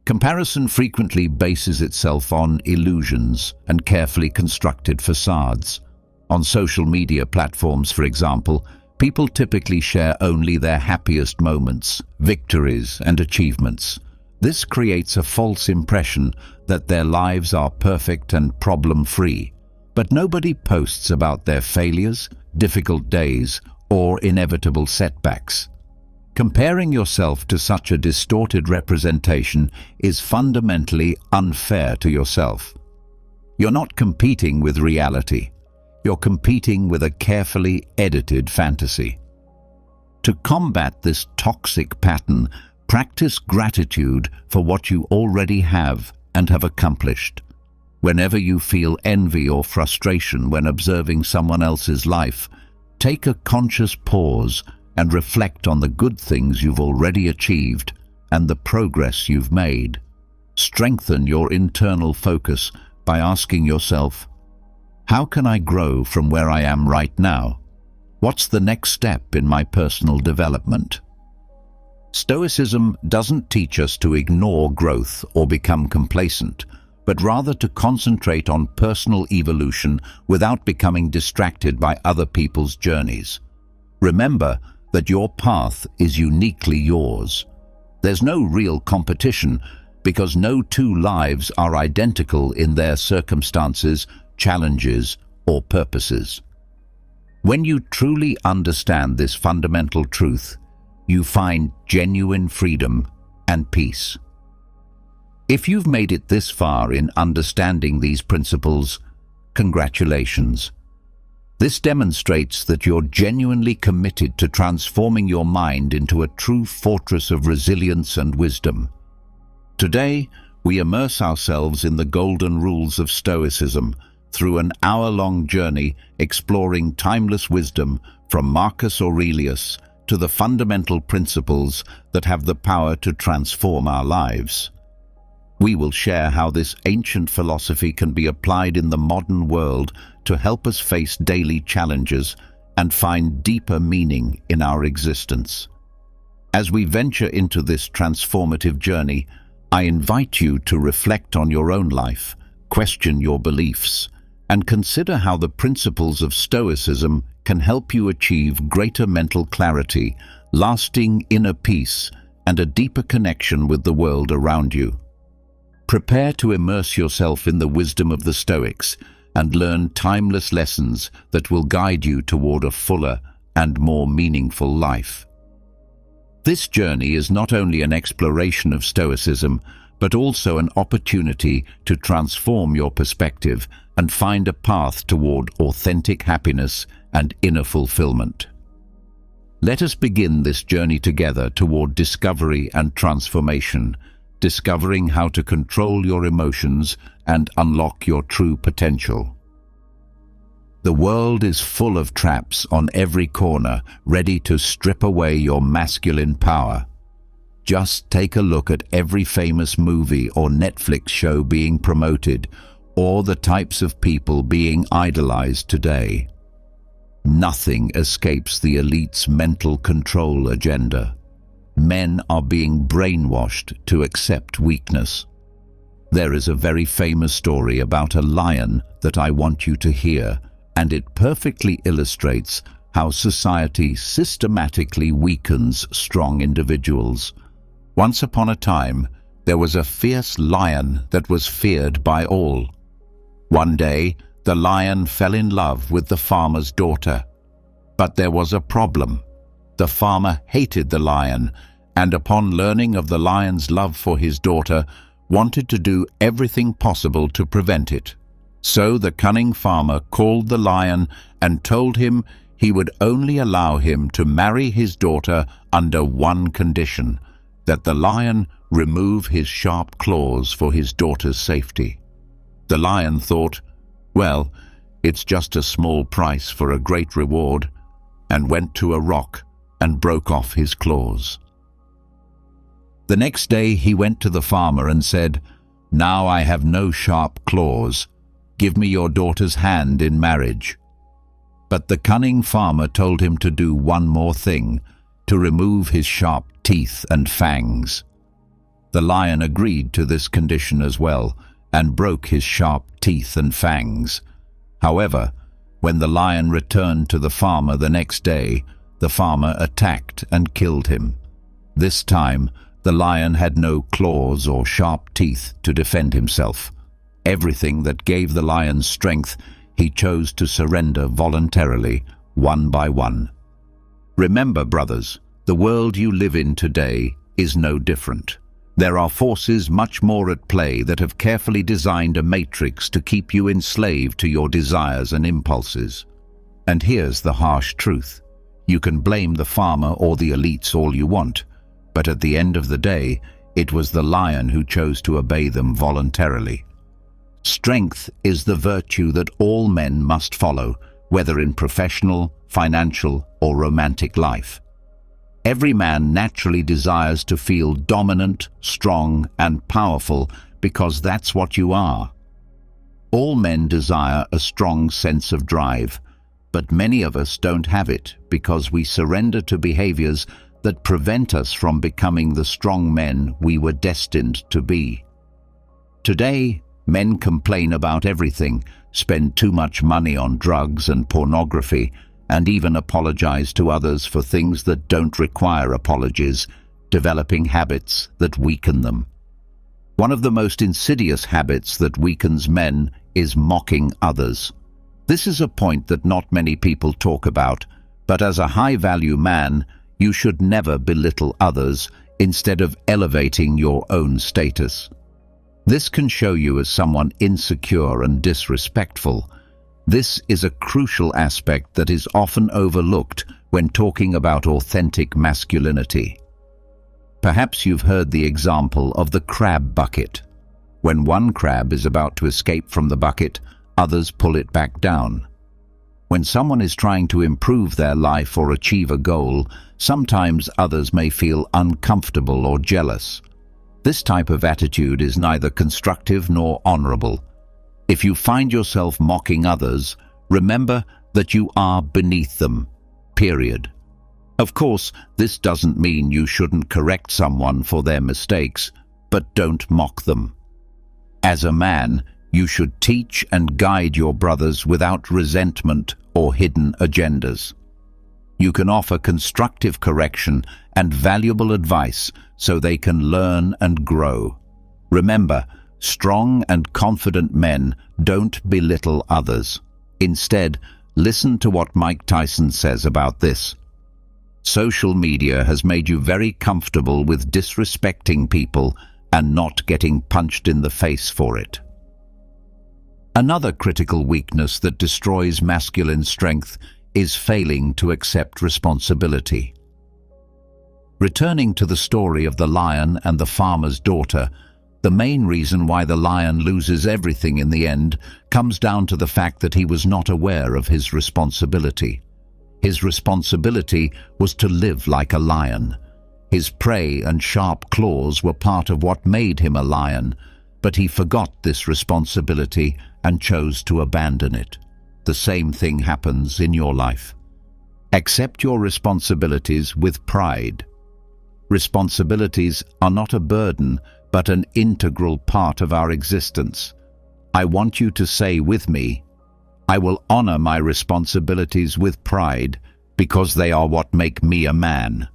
A: Comparison frequently bases itself on illusions and carefully constructed facades. On social media platforms, for example, people typically share only their happiest moments, victories, and achievements. This creates a false impression that their lives are perfect and problem-free. But nobody posts about their failures, difficult days, or inevitable setbacks. Comparing yourself to such a distorted representation is fundamentally unfair to yourself. You're not competing with reality. You're competing with a carefully edited fantasy. To combat this toxic pattern, practice gratitude for what you already have and have accomplished. Whenever you feel envy or frustration when observing someone else's life, take a conscious pause and reflect on the good things you've already achieved and the progress you've made. Strengthen your internal focus by asking yourself, how can I grow from where I am right now? What's the next step in my personal development? Stoicism doesn't teach us to ignore growth or become complacent, but rather to concentrate on personal evolution without becoming distracted by other people's journeys. Remember that your path is uniquely yours. There's no real competition because no two lives are identical in their circumstances, challenges, or purposes. When you truly understand this fundamental truth, you find genuine freedom and peace. If you've made it this far in understanding these principles, congratulations. This demonstrates that you're genuinely committed to transforming your mind into a true fortress of resilience and wisdom. Today, we immerse ourselves in the golden rules of Stoicism through an hour-long journey exploring timeless wisdom from Marcus Aurelius to the fundamental principles that have the power to transform our lives. We will share how this ancient philosophy can be applied in the modern world to help us face daily challenges and find deeper meaning in our existence. As we venture into this transformative journey, I invite you to reflect on your own life, question your beliefs, and consider how the principles of Stoicism can help you achieve greater mental clarity, lasting inner peace, and a deeper connection with the world around you. Prepare to immerse yourself in the wisdom of the Stoics and learn timeless lessons that will guide you toward a fuller and more meaningful life. This journey is not only an exploration of Stoicism, but also an opportunity to transform your perspective and find a path toward authentic happiness and inner fulfillment. Let us begin this journey together toward discovery and transformation, discovering how to control your emotions and unlock your true potential. The world is full of traps on every corner, ready to strip away your masculine power. Just take a look at every famous movie or Netflix show being promoted, or the types of people being idolized today. Nothing escapes the elite's mental control agenda. Men are being brainwashed to accept weakness. There is a very famous story about a lion that I want you to hear, and it perfectly illustrates how society systematically weakens strong individuals. Once upon a time, there was a fierce lion that was feared by all. One day, the lion fell in love with the farmer's daughter. But there was a problem. The farmer hated the lion, and upon learning of the lion's love for his daughter, wanted to do everything possible to prevent it. So the cunning farmer called the lion and told him he would only allow him to marry his daughter under one condition, that the lion remove his sharp claws for his daughter's safety. The lion thought, well, it's just a small price for a great reward, and went to a rock and broke off his claws. The next day he went to the farmer and said, "Now I have no sharp claws. Give me your daughter's hand in marriage." But the cunning farmer told him to do one more thing, to remove his sharp teeth and fangs. The lion agreed to this condition as well, and broke his sharp teeth and fangs. However, when the lion returned to the farmer the next day, the farmer attacked and killed him. This time, the lion had no claws or sharp teeth to defend himself. Everything that gave the lion strength, he chose to surrender voluntarily, one by one. Remember, brothers, the world you live in today is no different. There are forces much more at play that have carefully designed a matrix to keep you enslaved to your desires and impulses. And here's the harsh truth. You can blame the farmer or the elites all you want, but at the end of the day, it was the lion who chose to obey them voluntarily. Strength is the virtue that all men must follow, whether in professional, financial, or romantic life. Every man naturally desires to feel dominant, strong, and powerful because that's what you are. All men desire a strong sense of drive, but many of us don't have it because we surrender to behaviors that prevent us from becoming the strong men we were destined to be. Today, men complain about everything, spend too much money on drugs and pornography, and even apologize to others for things that don't require apologies, developing habits that weaken them. One of the most insidious habits that weakens men is mocking others. This is a point that not many people talk about, but as a high-value man, you should never belittle others instead of elevating your own status. This can show you as someone insecure and disrespectful. This is a crucial aspect that is often overlooked when talking about authentic masculinity. Perhaps you've heard the example of the crab bucket. When one crab is about to escape from the bucket, others pull it back down. When someone is trying to improve their life or achieve a goal, sometimes others may feel uncomfortable or jealous. This type of attitude is neither constructive nor honorable. If you find yourself mocking others, remember that you are beneath them, period. Of course, this doesn't mean you shouldn't correct someone for their mistakes, but don't mock them. As a man, you should teach and guide your brothers without resentment or hidden agendas. You can offer constructive correction and valuable advice so they can learn and grow. Remember, strong and confident men don't belittle others. Instead, listen to what Mike Tyson says about this. Social media has made you very comfortable with disrespecting people and not getting punched in the face for it. Another critical weakness that destroys masculine strength is failing to accept responsibility. Returning to the story of the lion and the farmer's daughter, the main reason why the lion loses everything in the end comes down to the fact that he was not aware of his responsibility. His responsibility was to live like a lion. His prey and sharp claws were part of what made him a lion, but he forgot this responsibility and chose to abandon it. The same thing happens in your life. Accept your responsibilities with pride. Responsibilities are not a burden, but an integral part of our existence. I want you to say with me, I will honor my responsibilities with pride because they are what make me a man.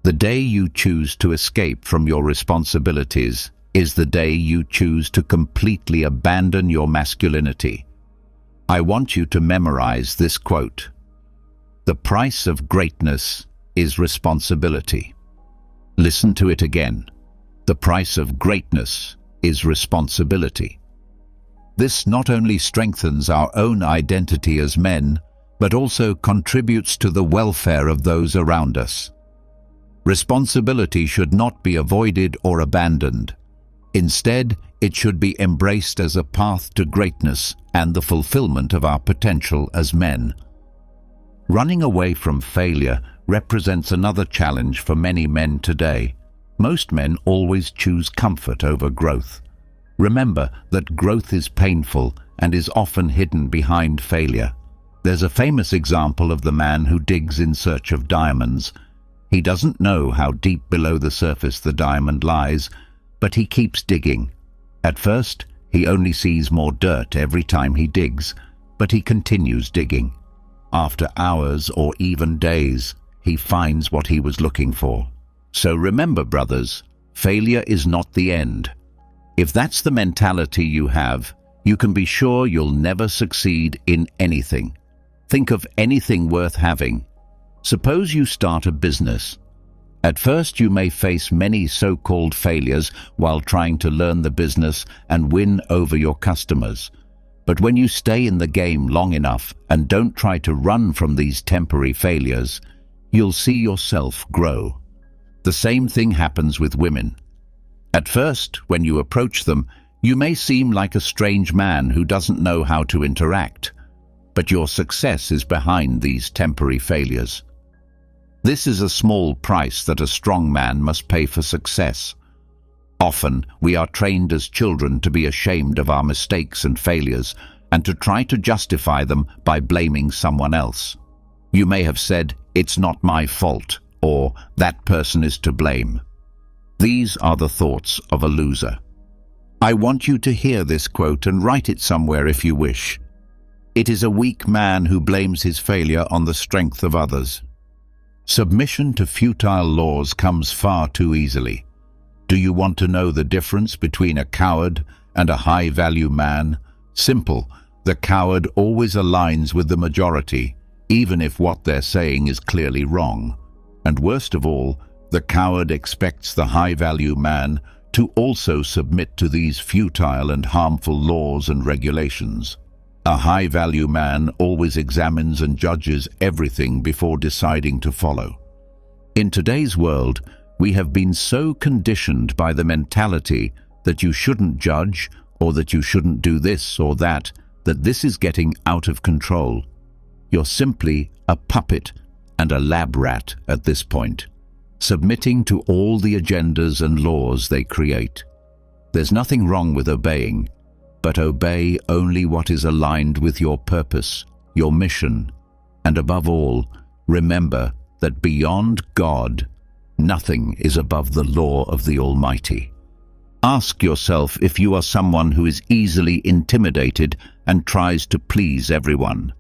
A: The day you choose to escape from your responsibilities is the day you choose to completely abandon your masculinity. I want you to memorize this quote. The price of greatness is responsibility. Listen to it again. The price of greatness is responsibility. This not only strengthens our own identity as men, but also contributes to the welfare of those around us. Responsibility should not be avoided or abandoned. Instead, it should be embraced as a path to greatness and the fulfillment of our potential as men. Running away from failure represents another challenge for many men today. Most men always choose comfort over growth. Remember that growth is painful and is often hidden behind failure. There's a famous example of the man who digs in search of diamonds. He doesn't know how deep below the surface the diamond lies, but he keeps digging. At first, he only sees more dirt every time he digs, but he continues digging. After hours or even days, he finds what he was looking for. So remember, brothers, failure is not the end. If that's the mentality you have, you can be sure you'll never succeed in anything. Think of anything worth having. Suppose you start a business. At first, you may face many so-called failures while trying to learn the business and win over your customers. But when you stay in the game long enough and don't try to run from these temporary failures, you'll see yourself grow. The same thing happens with women. At first, when you approach them, you may seem like a strange man who doesn't know how to interact, but your success is behind these temporary failures. This is a small price that a strong man must pay for success. Often, we are trained as children to be ashamed of our mistakes and failures and to try to justify them by blaming someone else. You may have said, "It's not my fault," or "That person is to blame." These are the thoughts of a loser. I want you to hear this quote and write it somewhere if you wish. It is a weak man who blames his failure on the strength of others. Submission to futile laws comes far too easily. Do you want to know the difference between a coward and a high-value man? Simple. The coward always aligns with the majority, even if what they're saying is clearly wrong. And worst of all, the coward expects the high-value man to also submit to these futile and harmful laws and regulations. A high-value man always examines and judges everything before deciding to follow. In today's world, we have been so conditioned by the mentality that you shouldn't judge or that you shouldn't do this or that this is getting out of control. You're simply a puppet and a lab rat at this point, submitting to all the agendas and laws they create. There's nothing wrong with obeying, but obey only what is aligned with your purpose, your mission, and above all, remember that beyond God, nothing is above the law of the Almighty. Ask yourself if you are someone who is easily intimidated and tries to please everyone.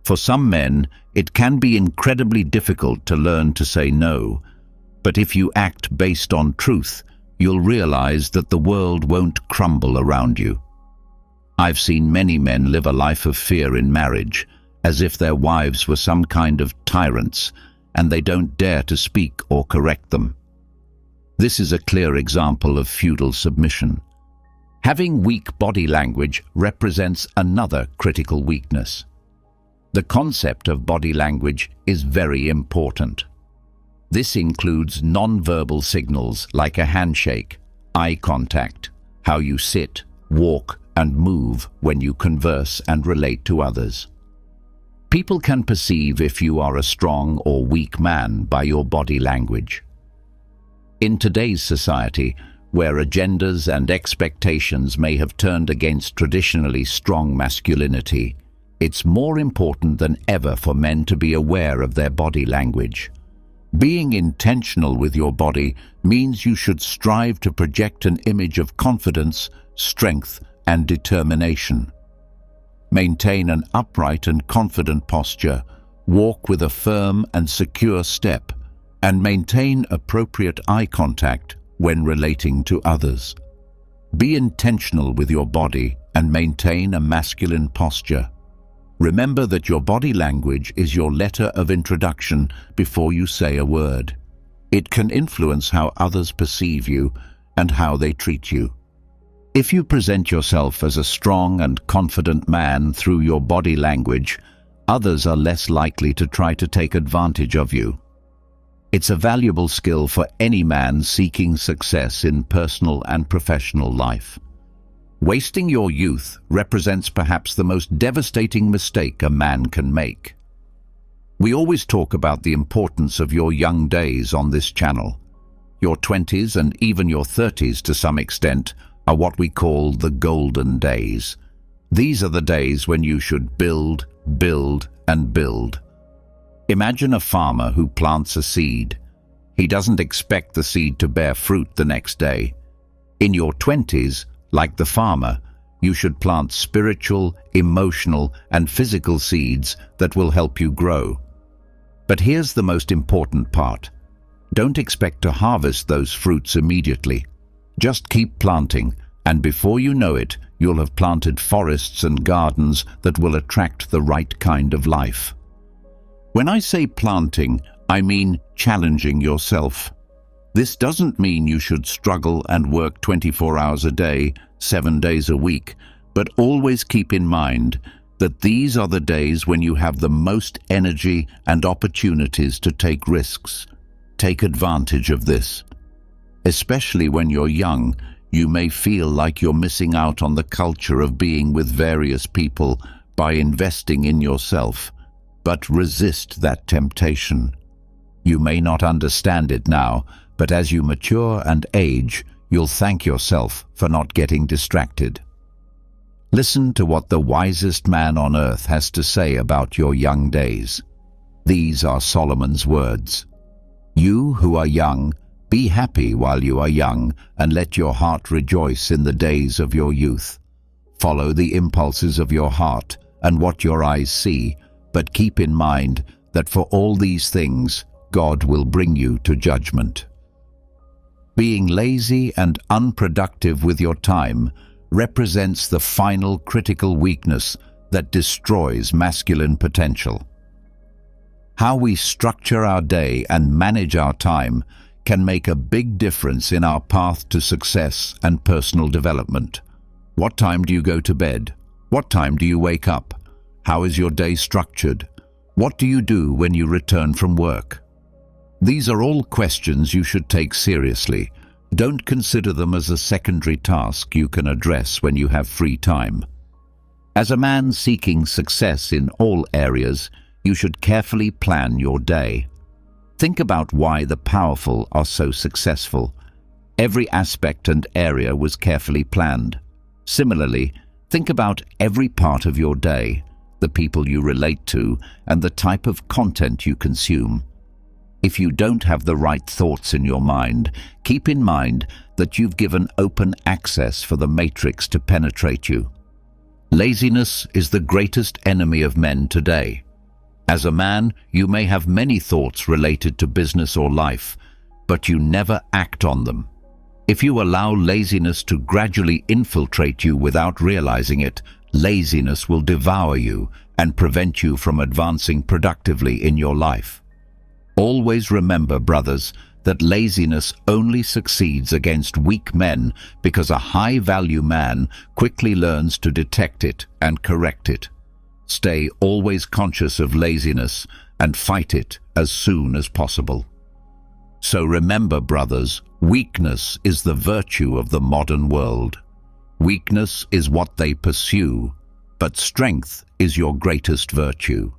A: For some men, it can be incredibly difficult to learn to say no, but if you act based on truth, you'll realize that the world won't crumble around you. I've seen many men live a life of fear in marriage, as if their wives were some kind of tyrants, and they don't dare to speak or correct them. This is a clear example of feudal submission. Having weak body language represents another critical weakness. The concept of body language is very important. This includes non-verbal signals like a handshake, eye contact, how you sit, walk, and move when you converse and relate to others. People can perceive if you are a strong or weak man by your body language. In today's society, where agendas and expectations may have turned against traditionally strong masculinity, it's more important than ever for men to be aware of their body language. Being intentional with your body means you should strive to project an image of confidence, strength, and determination. Maintain an upright and confident posture, walk with a firm and secure step, and maintain appropriate eye contact when relating to others. Be intentional with your body and maintain a masculine posture. Remember that your body language is your letter of introduction before you say a word. It can influence how others perceive you and how they treat you. If you present yourself as a strong and confident man through your body language, others are less likely to try to take advantage of you. It's a valuable skill for any man seeking success in personal and professional life. Wasting your youth represents perhaps the most devastating mistake a man can make. We always talk about the importance of your young days on this channel. Your 20s and even your 30s to some extent are what we call the golden days. These are the days when you should build, build, and build. Imagine a farmer who plants a seed. He doesn't expect the seed to bear fruit the next day. In your 20s, like the farmer, you should plant spiritual, emotional, and physical seeds that will help you grow. But here's the most important part. Don't expect to harvest those fruits immediately. Just keep planting, and before you know it, you'll have planted forests and gardens that will attract the right kind of life. When I say planting, I mean challenging yourself. This doesn't mean you should struggle and work 24 hours a day, 7 days a week, but always keep in mind that these are the days when you have the most energy and opportunities to take risks. Take advantage of this. Especially when you're young, you may feel like you're missing out on the culture of being with various people by investing in yourself, but resist that temptation. You may not understand it now, but as you mature and age, you'll thank yourself for not getting distracted. Listen to what the wisest man on earth has to say about your young days. These are Solomon's words. You who are young, be happy while you are young, and let your heart rejoice in the days of your youth. Follow the impulses of your heart and what your eyes see, but keep in mind that for all these things, God will bring you to judgment. Being lazy and unproductive with your time represents the final critical weakness that destroys masculine potential. How we structure our day and manage our time can make a big difference in our path to success and personal development. What time do you go to bed? What time do you wake up? How is your day structured? What do you do when you return from work? These are all questions you should take seriously. Don't consider them as a secondary task you can address when you have free time. As a man seeking success in all areas, you should carefully plan your day. Think about why the powerful are so successful. Every aspect and area was carefully planned. Similarly, think about every part of your day, the people you relate to, and the type of content you consume. If you don't have the right thoughts in your mind, keep in mind that you've given open access for the matrix to penetrate you. Laziness is the greatest enemy of men today. As a man, you may have many thoughts related to business or life, but you never act on them. If you allow laziness to gradually infiltrate you without realizing it, laziness will devour you and prevent you from advancing productively in your life. Always remember, brothers, that laziness only succeeds against weak men because a high-value man quickly learns to detect it and correct it. Stay always conscious of laziness and fight it as soon as possible. So remember, brothers, weakness is the virtue of the modern world. Weakness is what they pursue, but strength is your greatest virtue.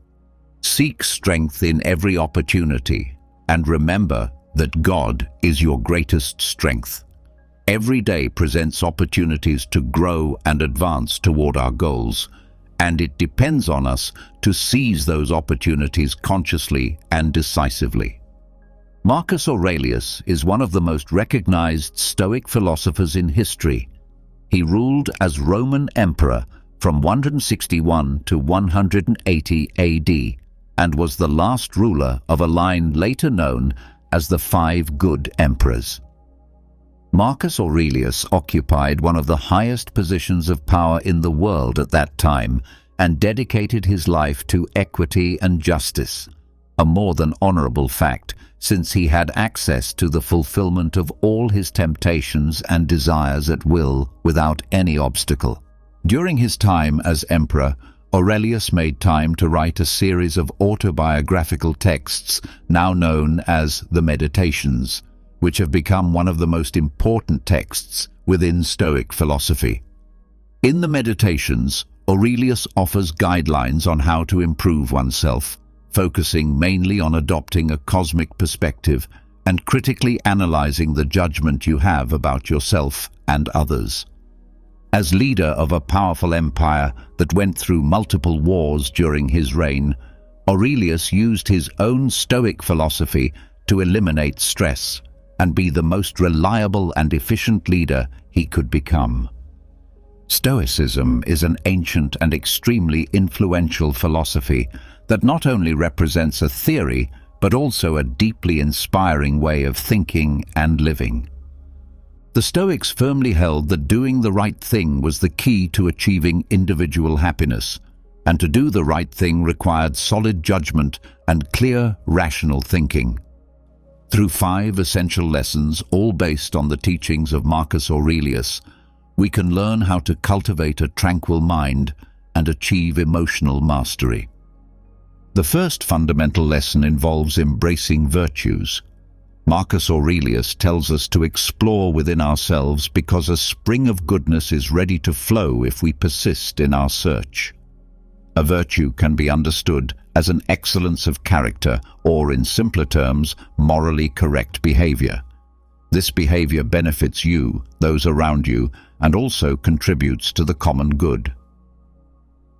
A: Seek strength in every opportunity, and remember that God is your greatest strength. Every day presents opportunities to grow and advance toward our goals, and it depends on us to seize those opportunities consciously and decisively. Marcus Aurelius is one of the most recognized Stoic philosophers in history. He ruled as Roman emperor from 161 to 180 AD and was the last ruler of a line later known as the Five Good Emperors. Marcus Aurelius occupied one of the highest positions of power in the world at that time and dedicated his life to equity and justice, a more than honorable fact since he had access to the fulfillment of all his temptations and desires at will without any obstacle. During his time as emperor, Aurelius made time to write a series of autobiographical texts now known as the Meditations, which have become one of the most important texts within Stoic philosophy. In the Meditations, Aurelius offers guidelines on how to improve oneself, focusing mainly on adopting a cosmic perspective and critically analyzing the judgment you have about yourself and others. As leader of a powerful empire that went through multiple wars during his reign, Aurelius used his own Stoic philosophy to eliminate stress and be the most reliable and efficient leader he could become. Stoicism is an ancient and extremely influential philosophy that not only represents a theory, but also a deeply inspiring way of thinking and living. The Stoics firmly held that doing the right thing was the key to achieving individual happiness, and to do the right thing required solid judgment and clear, rational thinking. Through 5 essential lessons, all based on the teachings of Marcus Aurelius, we can learn how to cultivate a tranquil mind and achieve emotional mastery. The first fundamental lesson involves embracing virtues. Marcus Aurelius tells us to explore within ourselves because a spring of goodness is ready to flow if we persist in our search. A virtue can be understood as an excellence of character, or in simpler terms, morally correct behavior. This behavior benefits you, those around you, and also contributes to the common good.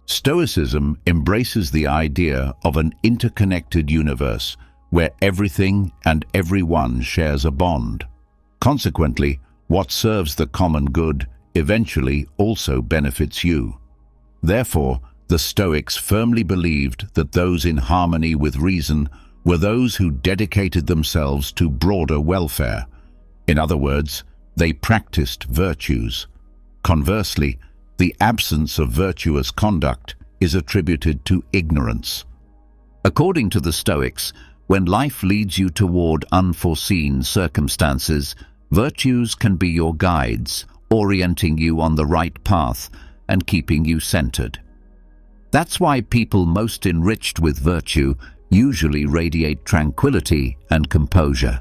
A: Stoicism embraces the idea of an interconnected universe where everything and everyone shares a bond. Consequently, what serves the common good eventually also benefits you. Therefore, the Stoics firmly believed that those in harmony with reason were those who dedicated themselves to broader welfare. In other words, they practiced virtues. Conversely, the absence of virtuous conduct is attributed to ignorance. According to the Stoics, when life leads you toward unforeseen circumstances, virtues can be your guides, orienting you on the right path and keeping you centered. That's why people most enriched with virtue usually radiate tranquility and composure.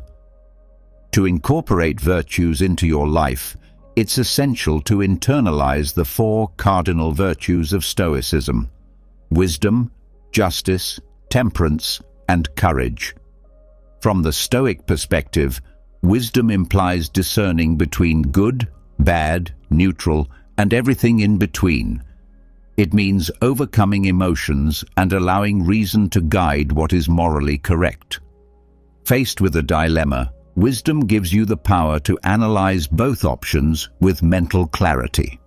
A: To incorporate virtues into your life, it's essential to internalize the 4 cardinal virtues of Stoicism: wisdom, justice, temperance, and courage. From the Stoic perspective, wisdom implies discerning between good, bad, neutral, and everything in between. It means overcoming emotions and allowing reason to guide what is morally correct. Faced with a dilemma, wisdom gives you the power to analyze both options with mental clarity.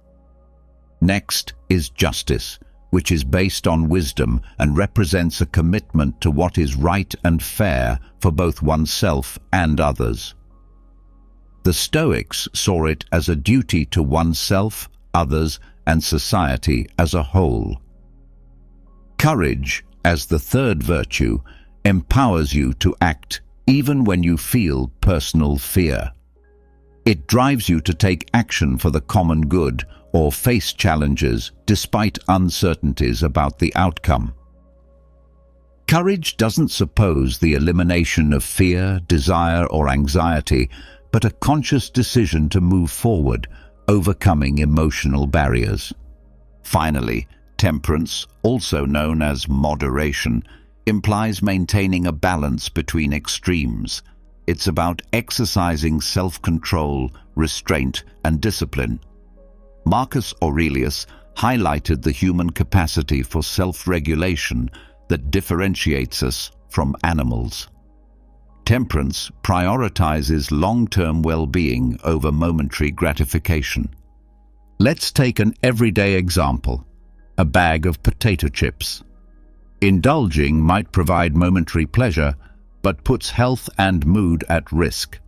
A: Next is justice, which is based on wisdom and represents a commitment to what is right and fair for both oneself and others. The Stoics saw it as a duty to oneself, others, and society as a whole. Courage, as the third virtue, empowers you to act even when you feel personal fear. It drives you to take action for the common good or face challenges despite uncertainties about the outcome. Courage doesn't suppose the elimination of fear, desire, or anxiety, but a conscious decision to move forward, overcoming emotional barriers. Finally, temperance, also known as moderation, implies maintaining a balance between extremes. It's about exercising self-control, restraint, and discipline. Marcus Aurelius highlighted the human capacity for self-regulation that differentiates us from animals. Temperance prioritizes long-term well-being over momentary gratification. Let's take an everyday example: a bag of potato chips. Indulging might provide momentary pleasure, but puts health and mood at risk.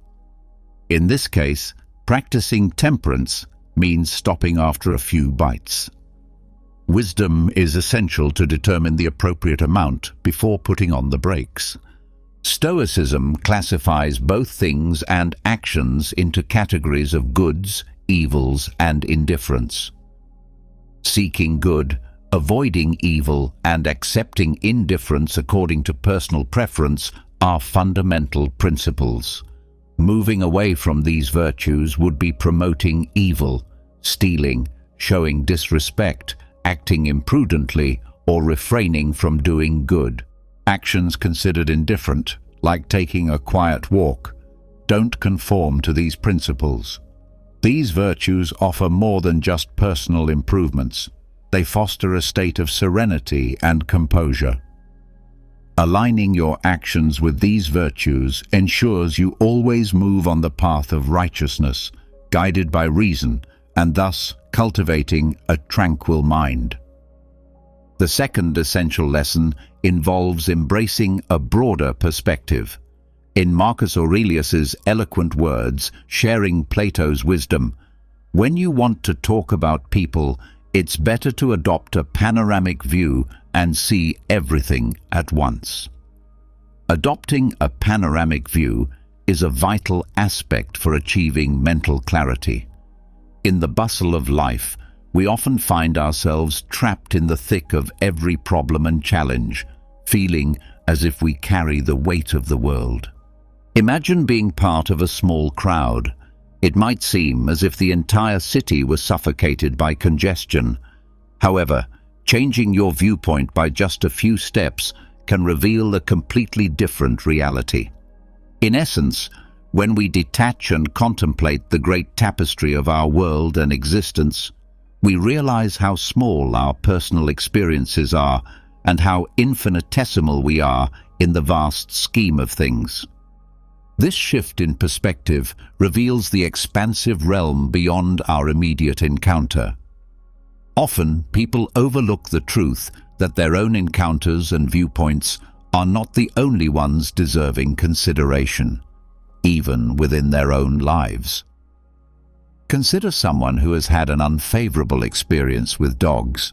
A: In this case, practicing temperance means stopping after a few bites. Wisdom is essential to determine the appropriate amount before putting on the brakes. Stoicism classifies both things and actions into categories of goods, evils, and indifference. Seeking good, avoiding evil, and accepting indifference according to personal preference are fundamental principles. Moving away from these virtues would be promoting evil, stealing, showing disrespect, acting imprudently, or refraining from doing good. Actions considered indifferent, like taking a quiet walk, don't conform to these principles. These virtues offer more than just personal improvements. They foster a state of serenity and composure. Aligning your actions with these virtues ensures you always move on the path of righteousness, guided by reason, and thus cultivating a tranquil mind. The second essential lesson involves embracing a broader perspective. In Marcus Aurelius's eloquent words, sharing Plato's wisdom, when you want to talk about people, it's better to adopt a panoramic view and see everything at once. Adopting a panoramic view is a vital aspect for achieving mental clarity. In the bustle of life, we often find ourselves trapped in the thick of every problem and challenge, feeling as if we carry the weight of the world. Imagine being part of a small crowd. It might seem as if the entire city was suffocated by congestion. However, changing your viewpoint by just a few steps can reveal a completely different reality. In essence, when we detach and contemplate the great tapestry of our world and existence, we realize how small our personal experiences are and how infinitesimal we are in the vast scheme of things. This shift in perspective reveals the expansive realm beyond our immediate encounter. Often, people overlook the truth that their own encounters and viewpoints are not the only ones deserving consideration, even within their own lives. Consider someone who has had an unfavorable experience with dogs.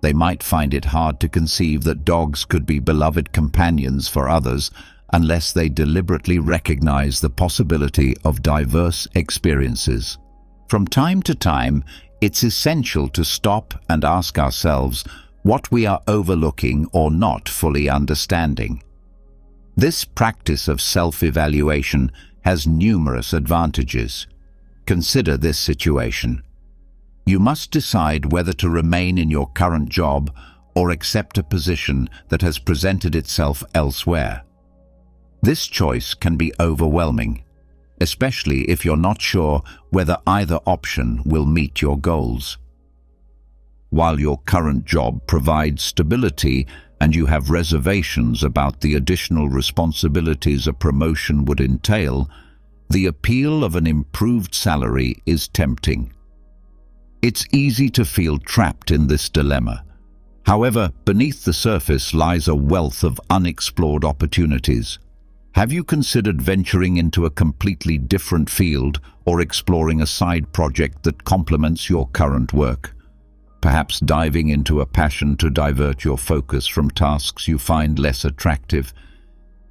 A: They might find it hard to conceive that dogs could be beloved companions for others unless they deliberately recognize the possibility of diverse experiences. From time to time, it's essential to stop and ask ourselves what we are overlooking or not fully understanding. This practice of self-evaluation has numerous advantages. Consider this situation. You must decide whether to remain in your current job or accept a position that has presented itself elsewhere. This choice can be overwhelming, especially if you're not sure whether either option will meet your goals. While your current job provides stability and you have reservations about the additional responsibilities a promotion would entail, the appeal of an improved salary is tempting. It's easy to feel trapped in this dilemma. However, beneath the surface lies a wealth of unexplored opportunities. Have you considered venturing into a completely different field or exploring a side project that complements your current work? Perhaps diving into a passion to divert your focus from tasks you find less attractive.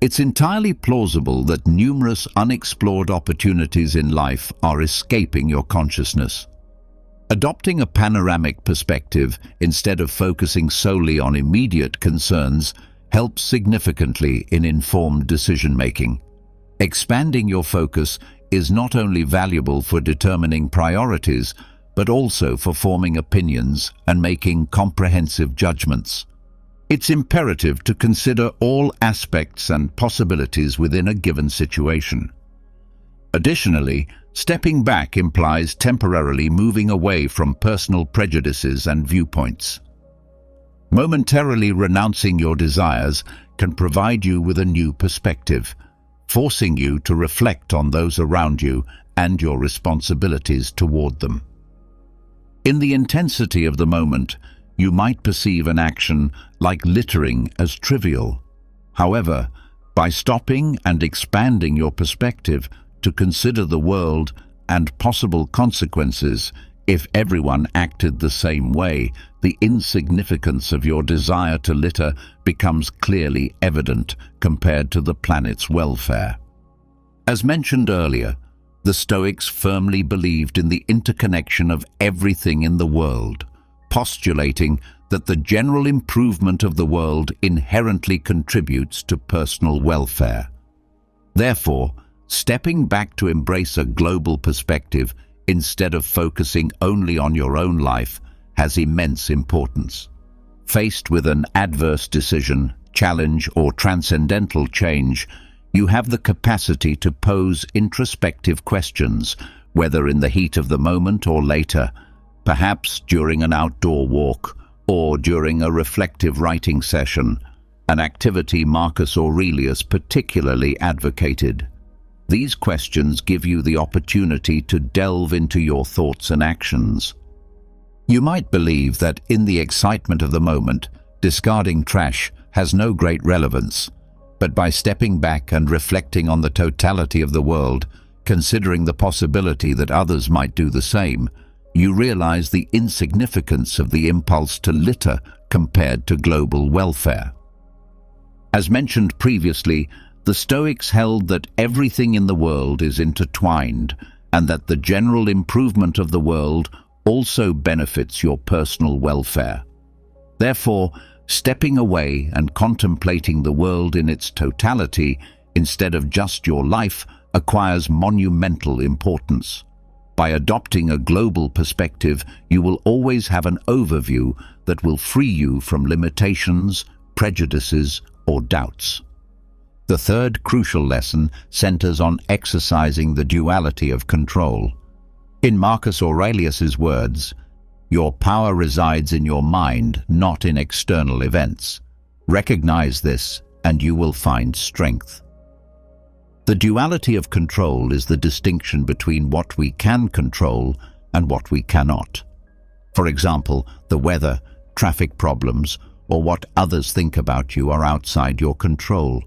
A: It's entirely plausible that numerous unexplored opportunities in life are escaping your consciousness. Adopting a panoramic perspective instead of focusing solely on immediate concerns helps significantly in informed decision-making. Expanding your focus is not only valuable for determining priorities, but also for forming opinions and making comprehensive judgments. It's imperative to consider all aspects and possibilities within a given situation. Additionally, stepping back implies temporarily moving away from personal prejudices and viewpoints. Momentarily renouncing your desires can provide you with a new perspective, forcing you to reflect on those around you and your responsibilities toward them. In the intensity of the moment, you might perceive an action like littering as trivial. However, by stopping and expanding your perspective to consider the world and possible consequences, if everyone acted the same way, the insignificance of your desire to litter becomes clearly evident compared to the planet's welfare. As mentioned earlier, the Stoics firmly believed in the interconnection of everything in the world, postulating that the general improvement of the world inherently contributes to personal welfare. Therefore, stepping back to embrace a global perspective instead of focusing only on your own life has immense importance. Faced with an adverse decision, challenge, or transcendental change, you have the capacity to pose introspective questions, whether in the heat of the moment or later, perhaps during an outdoor walk or during a reflective writing session, an activity Marcus Aurelius particularly advocated. These questions give you the opportunity to delve into your thoughts and actions. You might believe that in the excitement of the moment, discarding trash has no great relevance, but by stepping back and reflecting on the totality of the world, considering the possibility that others might do the same, you realize the insignificance of the impulse to litter compared to global welfare. As mentioned previously, the Stoics held that everything in the world is intertwined and that the general improvement of the world also benefits your personal welfare. Therefore, stepping away and contemplating the world in its totality instead of just your life acquires monumental importance. By adopting a global perspective, you will always have an overview that will free you from limitations, prejudices, or doubts. The third crucial lesson centers on exercising the duality of control. In Marcus Aurelius's words, "Your power resides in your mind, not in external events. Recognize this, and you will find strength." The duality of control is the distinction between what we can control and what we cannot. For example, the weather, traffic problems, or what others think about you are outside your control.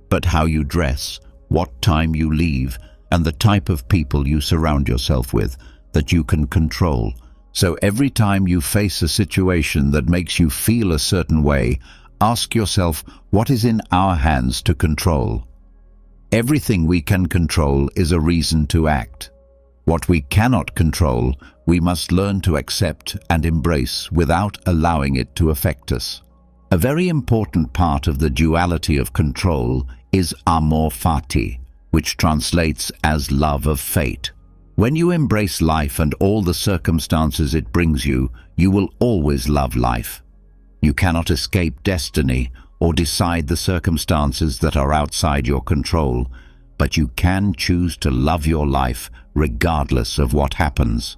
A: But how you dress, what time you leave, and the type of people you surround yourself with, that you can control. So every time you face a situation that makes you feel a certain way, ask yourself, what is in our hands to control? Everything we can control is a reason to act. What we cannot control, we must learn to accept and embrace without allowing it to affect us. A very important part of the duality of control is amor fati, which translates as love of fate. When you embrace life and all the circumstances it brings you, you will always love life. You cannot escape destiny or decide the circumstances that are outside your control, but you can choose to love your life regardless of what happens.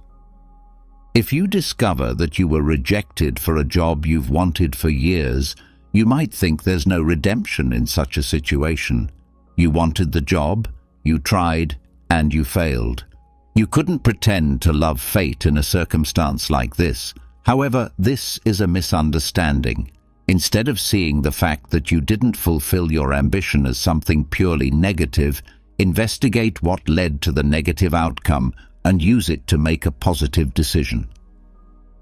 A: If you discover that you were rejected for a job you've wanted for years, you might think there's no redemption in such a situation. You wanted the job, you tried, and you failed. You couldn't pretend to love fate in a circumstance like this. However, this is a misunderstanding. Instead of seeing the fact that you didn't fulfill your ambition as something purely negative, investigate what led to the negative outcome and use it to make a positive decision.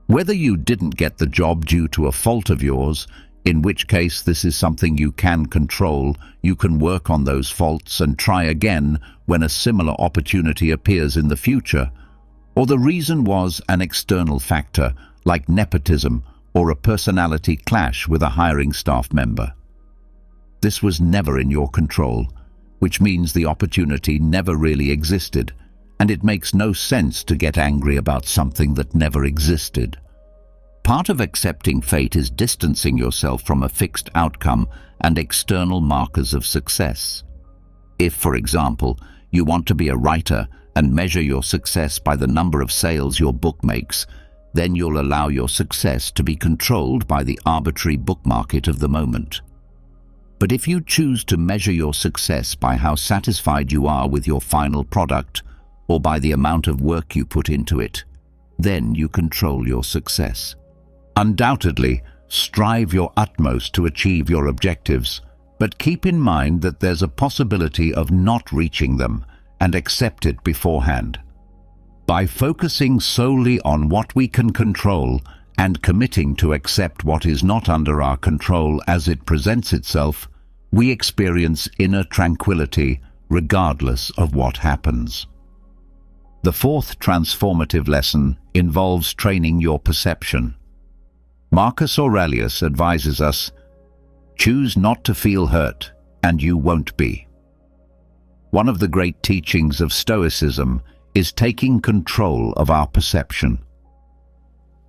A: Whether you didn't get the job due to a fault of yours, in which case this is something you can control, you can work on those faults and try again when a similar opportunity appears in the future, or the reason was an external factor like nepotism or a personality clash with a hiring staff member. This was never in your control, which means the opportunity never really existed, and it makes no sense to get angry about something that never existed. Part of accepting fate is distancing yourself from a fixed outcome and external markers of success. If, for example, you want to be a writer and measure your success by the number of sales your book makes, then you'll allow your success to be controlled by the arbitrary book market of the moment. But if you choose to measure your success by how satisfied you are with your final product or by the amount of work you put into it, then you control your success. Undoubtedly, strive your utmost to achieve your objectives, but keep in mind that there's a possibility of not reaching them, and accept it beforehand. By focusing solely on what we can control and committing to accept what is not under our control as it presents itself, we experience inner tranquility regardless of what happens. The fourth transformative lesson involves training your perception. Marcus Aurelius advises us, choose not to feel hurt, and you won't be. One of the great teachings of Stoicism is taking control of our perception.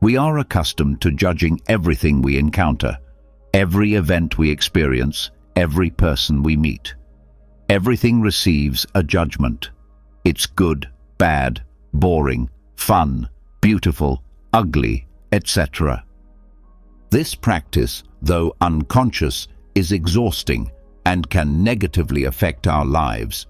A: We are accustomed to judging everything we encounter, every event we experience, every person we meet. Everything receives a judgment. It's good bad, boring, fun, beautiful, ugly, etc. This practice, though unconscious, is exhausting and can negatively affect our lives.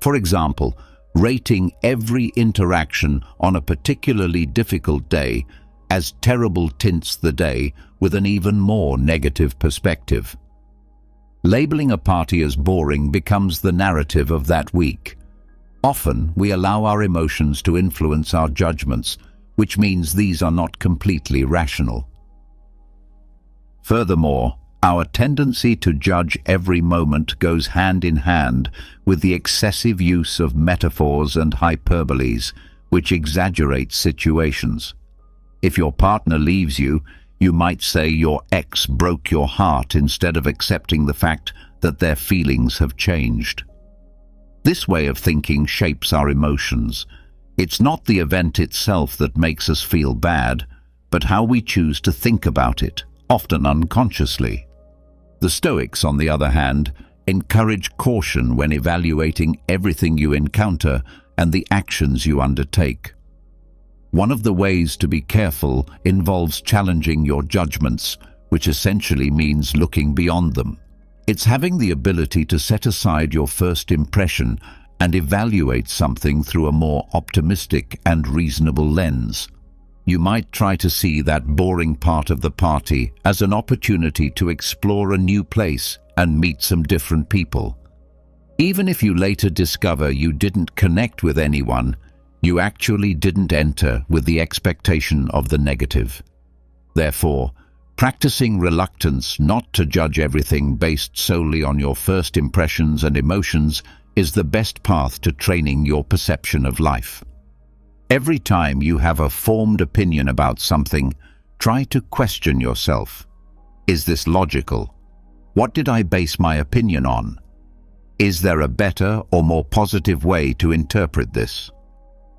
A: For example, rating every interaction on a particularly difficult day as terrible tints the day with an even more negative perspective. Labeling a party as boring becomes the narrative of that week. Often, we allow our emotions to influence our judgments, which means these are not completely rational. Furthermore, our tendency to judge every moment goes hand in hand with the excessive use of metaphors and hyperboles, which exaggerate situations. If your partner leaves you, you might say your ex broke your heart instead of accepting the fact that their feelings have changed. This way of thinking shapes our emotions. It's not the event itself that makes us feel bad, but how we choose to think about it, often unconsciously. The Stoics, on the other hand, encourage caution when evaluating everything you encounter and the actions you undertake. One of the ways to be careful involves challenging your judgments, which essentially means looking beyond them. It's having the ability to set aside your first impression and evaluate something through a more optimistic and reasonable lens. You might try to see that boring part of the party as an opportunity to explore a new place and meet some different people. Even if you later discover you didn't connect with anyone, you actually didn't enter with the expectation of the negative. Therefore, practicing reluctance not to judge everything based solely on your first impressions and emotions is the best path to training your perception of life. Every time you have a formed opinion about something, try to question yourself. Is this logical? What did I base my opinion on? Is there a better or more positive way to interpret this?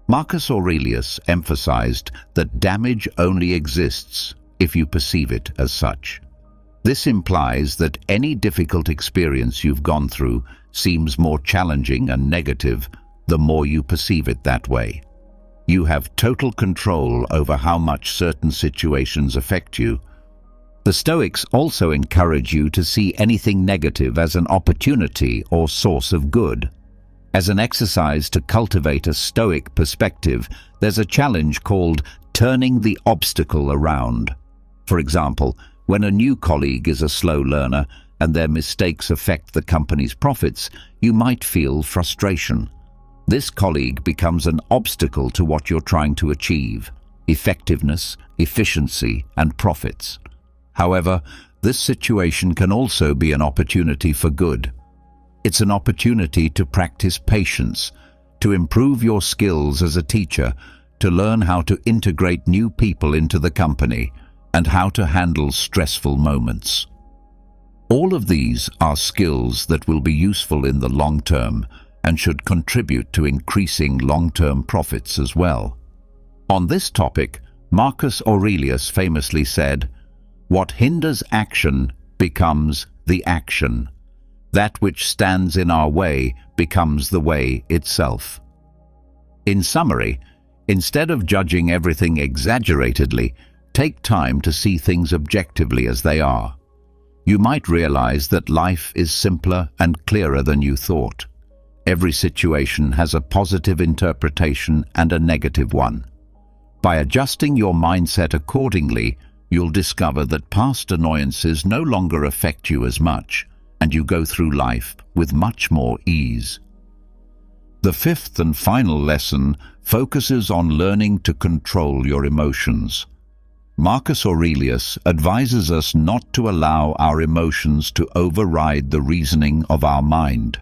A: Marcus Aurelius emphasized that damage only exists if you perceive it as such. This implies that any difficult experience you've gone through seems more challenging and negative the more you perceive it that way. You have total control over how much certain situations affect you. The Stoics also encourage you to see anything negative as an opportunity or source of good. As an exercise to cultivate a Stoic perspective, there's a challenge called turning the obstacle around. For example, when a new colleague is a slow learner and their mistakes affect the company's profits, you might feel frustration. This colleague becomes an obstacle to what you're trying to achieve: effectiveness, efficiency, and profits. However, this situation can also be an opportunity for good. It's an opportunity to practice patience, to improve your skills as a teacher, to learn how to integrate new people into the company, and how to handle stressful moments. All of these are skills that will be useful in the long term and should contribute to increasing long-term profits as well. On this topic, Marcus Aurelius famously said, "What hinders action becomes the action. That which stands in our way becomes the way itself." In summary, instead of judging everything exaggeratedly, take time to see things objectively as they are. You might realize that life is simpler and clearer than you thought. Every situation has a positive interpretation and a negative one. By adjusting your mindset accordingly, you'll discover that past annoyances no longer affect you as much, and you go through life with much more ease. The fifth and final lesson focuses on learning to control your emotions. Marcus Aurelius advises us not to allow our emotions to override the reasoning of our mind.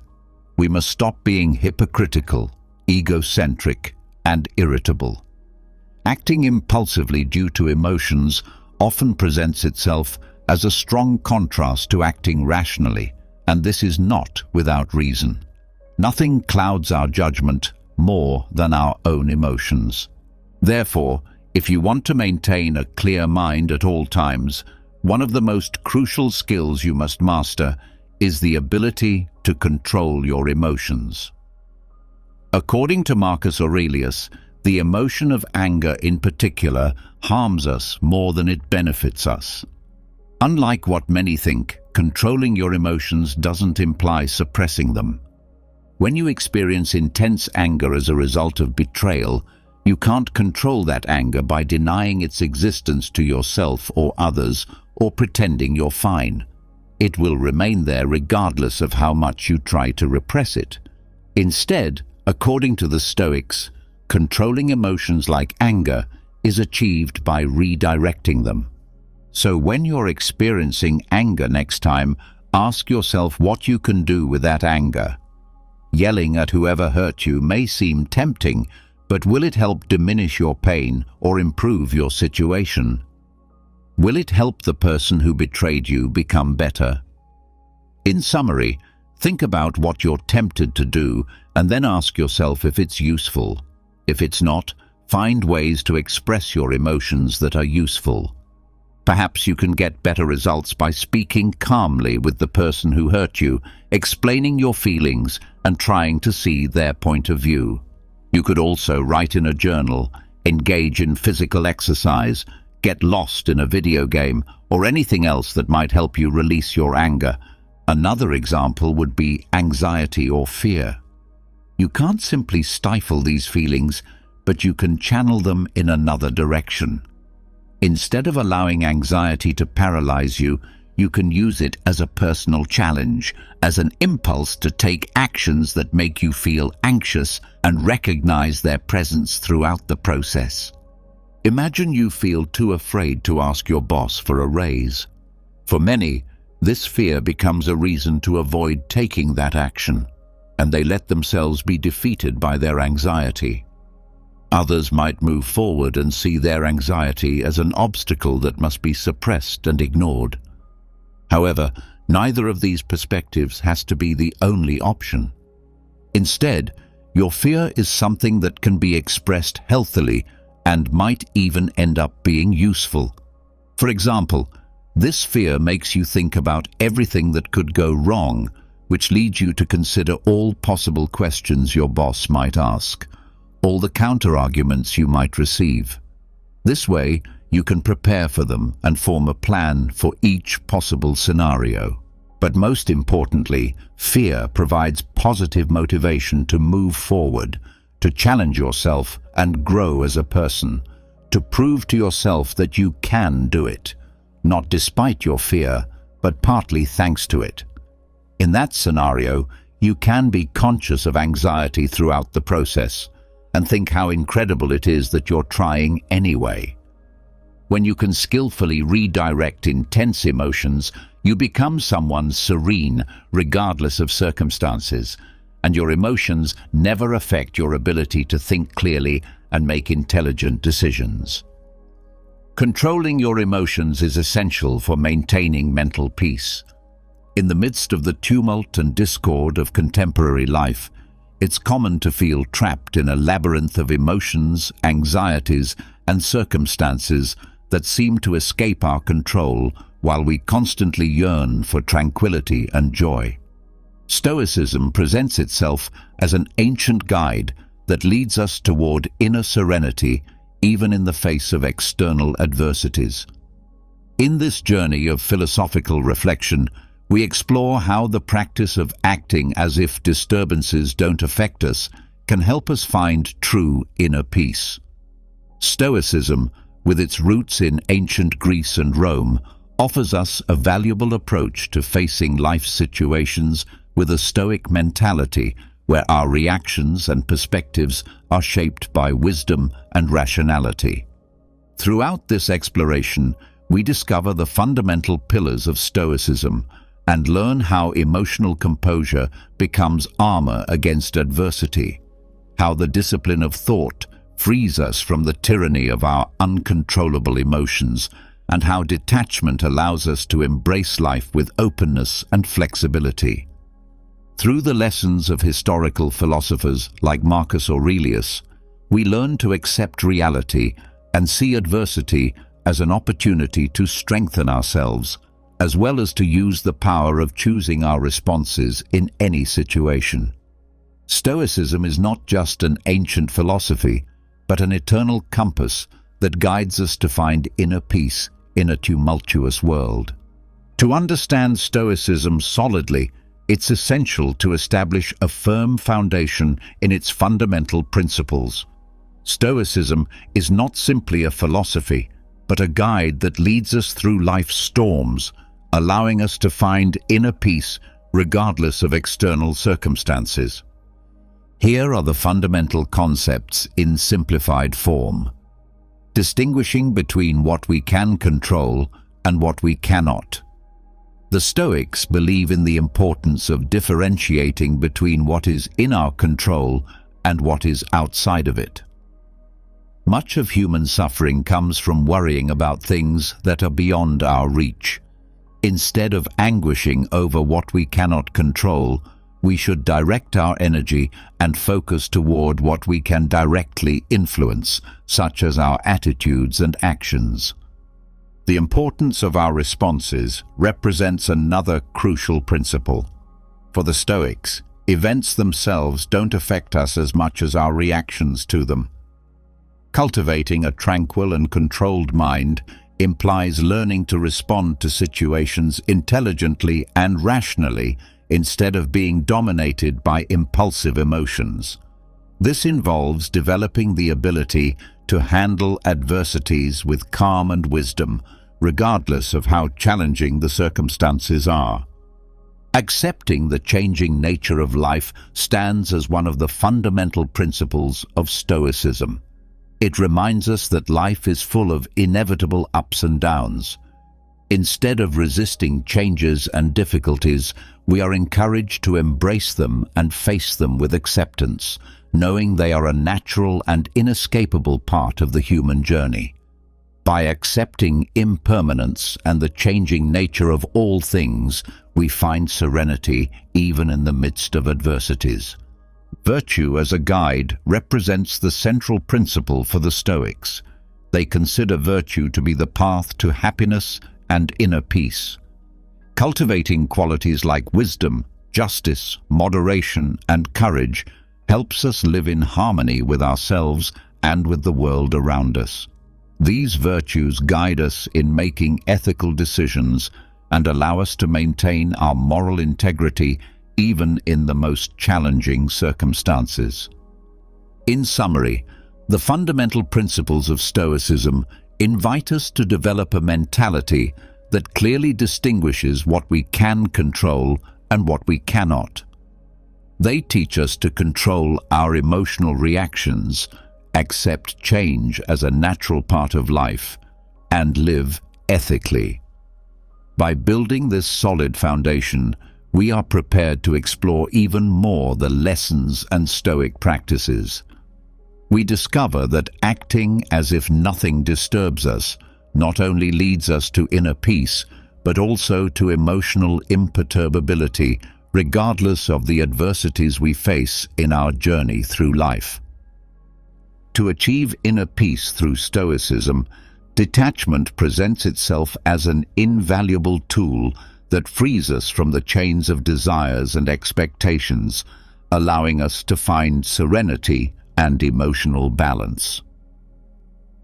A: We must stop being hypocritical, egocentric, and irritable. Acting impulsively due to emotions often presents itself as a strong contrast to acting rationally, and this is not without reason. Nothing clouds our judgment more than our own emotions. Therefore, if you want to maintain a clear mind at all times, one of the most crucial skills you must master is the ability to control your emotions. According to Marcus Aurelius, the emotion of anger in particular harms us more than it benefits us. Unlike what many think, controlling your emotions doesn't imply suppressing them. When you experience intense anger as a result of betrayal, you can't control that anger by denying its existence to yourself or others or pretending you're fine. It will remain there regardless of how much you try to repress it. Instead, according to the Stoics, controlling emotions like anger is achieved by redirecting them. So when you're experiencing anger next time, ask yourself what you can do with that anger. Yelling at whoever hurt you may seem tempting, but will it help diminish your pain or improve your situation? Will it help the person who betrayed you become better? In summary, think about what you're tempted to do and then ask yourself if it's useful. If it's not, find ways to express your emotions that are useful. Perhaps you can get better results by speaking calmly with the person who hurt you, explaining your feelings and trying to see their point of view. You could also write in a journal, engage in physical exercise, get lost in a video game, or anything else that might help you release your anger. Another example would be anxiety or fear. You can't simply stifle these feelings, but you can channel them in another direction. Instead of allowing anxiety to paralyze you, you can use it as a personal challenge, as an impulse to take actions that make you feel anxious and recognize their presence throughout the process. Imagine you feel too afraid to ask your boss for a raise. For many, this fear becomes a reason to avoid taking that action, and they let themselves be defeated by their anxiety. Others might move forward and see their anxiety as an obstacle that must be suppressed and ignored. However, neither of these perspectives has to be the only option. Instead, your fear is something that can be expressed healthily and might even end up being useful. For example, this fear makes you think about everything that could go wrong, which leads you to consider all possible questions your boss might ask, all the counter-arguments you might receive. This way, you can prepare for them and form a plan for each possible scenario. But most importantly, fear provides positive motivation to move forward, to challenge yourself and grow as a person, to prove to yourself that you can do it, not despite your fear, but partly thanks to it. In that scenario, you can be conscious of anxiety throughout the process and think how incredible it is that you're trying anyway. When you can skillfully redirect intense emotions, you become someone serene regardless of circumstances, and your emotions never affect your ability to think clearly and make intelligent decisions. Controlling your emotions is essential for maintaining mental peace. In the midst of the tumult and discord of contemporary life, it's common to feel trapped in a labyrinth of emotions, anxieties, and circumstances that seem to escape our control while we constantly yearn for tranquility and joy. Stoicism presents itself as an ancient guide that leads us toward inner serenity even in the face of external adversities. In this journey of philosophical reflection, we explore how the practice of acting as if disturbances don't affect us can help us find true inner peace. Stoicism, with its roots in ancient Greece and Rome, offers us a valuable approach to facing life's situations with a Stoic mentality where our reactions and perspectives are shaped by wisdom and rationality. Throughout this exploration, we discover the fundamental pillars of Stoicism and learn how emotional composure becomes armor against adversity, how the discipline of thought frees us from the tyranny of our uncontrollable emotions, and how detachment allows us to embrace life with openness and flexibility. Through the lessons of historical philosophers like Marcus Aurelius, we learn to accept reality and see adversity as an opportunity to strengthen ourselves, as well as to use the power of choosing our responses in any situation. Stoicism is not just an ancient philosophy, but an eternal compass that guides us to find inner peace in a tumultuous world. To understand Stoicism solidly, it's essential to establish a firm foundation in its fundamental principles. Stoicism is not simply a philosophy, but a guide that leads us through life's storms, allowing us to find inner peace regardless of external circumstances. Here are the fundamental concepts in simplified form. Distinguishing between what we can control and what we cannot. The Stoics believe in the importance of differentiating between what is in our control and what is outside of it. Much of human suffering comes from worrying about things that are beyond our reach. Instead of anguishing over what we cannot control, we should direct our energy and focus toward what we can directly influence, such as our attitudes and actions. The importance of our responses represents another crucial principle. For the Stoics, events themselves don't affect us as much as our reactions to them. Cultivating a tranquil and controlled mind implies learning to respond to situations intelligently and rationally instead of being dominated by impulsive emotions. This involves developing the ability to handle adversities with calm and wisdom, regardless of how challenging the circumstances are. Accepting the changing nature of life stands as one of the fundamental principles of Stoicism. It reminds us that life is full of inevitable ups and downs. Instead of resisting changes and difficulties, we are encouraged to embrace them and face them with acceptance, knowing they are a natural and inescapable part of the human journey. By accepting impermanence and the changing nature of all things, we find serenity even in the midst of adversities. Virtue as a guide represents the central principle for the Stoics. They consider virtue to be the path to happiness and inner peace. Cultivating qualities like wisdom, justice, moderation, and courage helps us live in harmony with ourselves and with the world around us. These virtues guide us in making ethical decisions and allow us to maintain our moral integrity even in the most challenging circumstances. In summary, the fundamental principles of Stoicism invite us to develop a mentality that clearly distinguishes what we can control and what we cannot. They teach us to control our emotional reactions, accept change as a natural part of life, and live ethically. By building this solid foundation, we are prepared to explore even more the lessons and Stoic practices. We discover that acting as if nothing disturbs us not only leads us to inner peace, but also to emotional imperturbability, regardless of the adversities we face in our journey through life. To achieve inner peace through Stoicism, detachment presents itself as an invaluable tool that frees us from the chains of desires and expectations, allowing us to find serenity and emotional balance.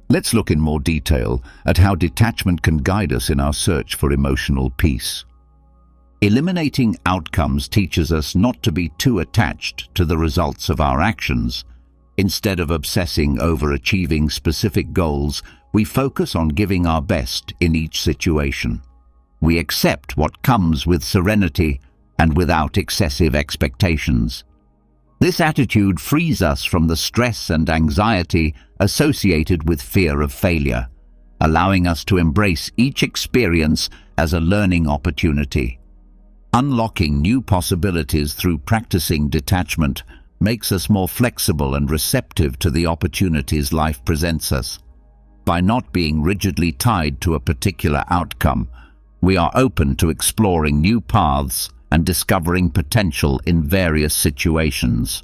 A: Let's look in more detail at how detachment can guide us in our search for emotional peace. Eliminating outcomes teaches us not to be too attached to the results of our actions. Instead of obsessing over achieving specific goals, we focus on giving our best in each situation. We accept what comes with serenity and without excessive expectations. This attitude frees us from the stress and anxiety associated with fear of failure, allowing us to embrace each experience as a learning opportunity. Unlocking new possibilities through practicing detachment makes us more flexible and receptive to the opportunities life presents us. By not being rigidly tied to a particular outcome, we are open to exploring new paths and discovering potential in various situations.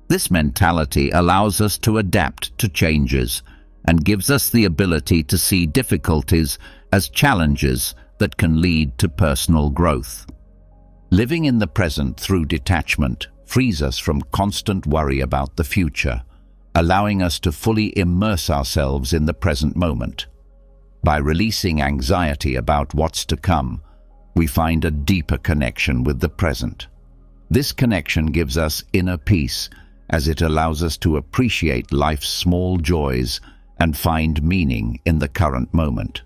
A: This mentality allows us to adapt to changes and gives us the ability to see difficulties as challenges that can lead to personal growth. Living in the present through detachment frees us from constant worry about the future, allowing us to fully immerse ourselves in the present moment. By releasing anxiety about what's to come, we find a deeper connection with the present. This connection gives us inner peace, as it allows us to appreciate life's small joys and find meaning in the current moment.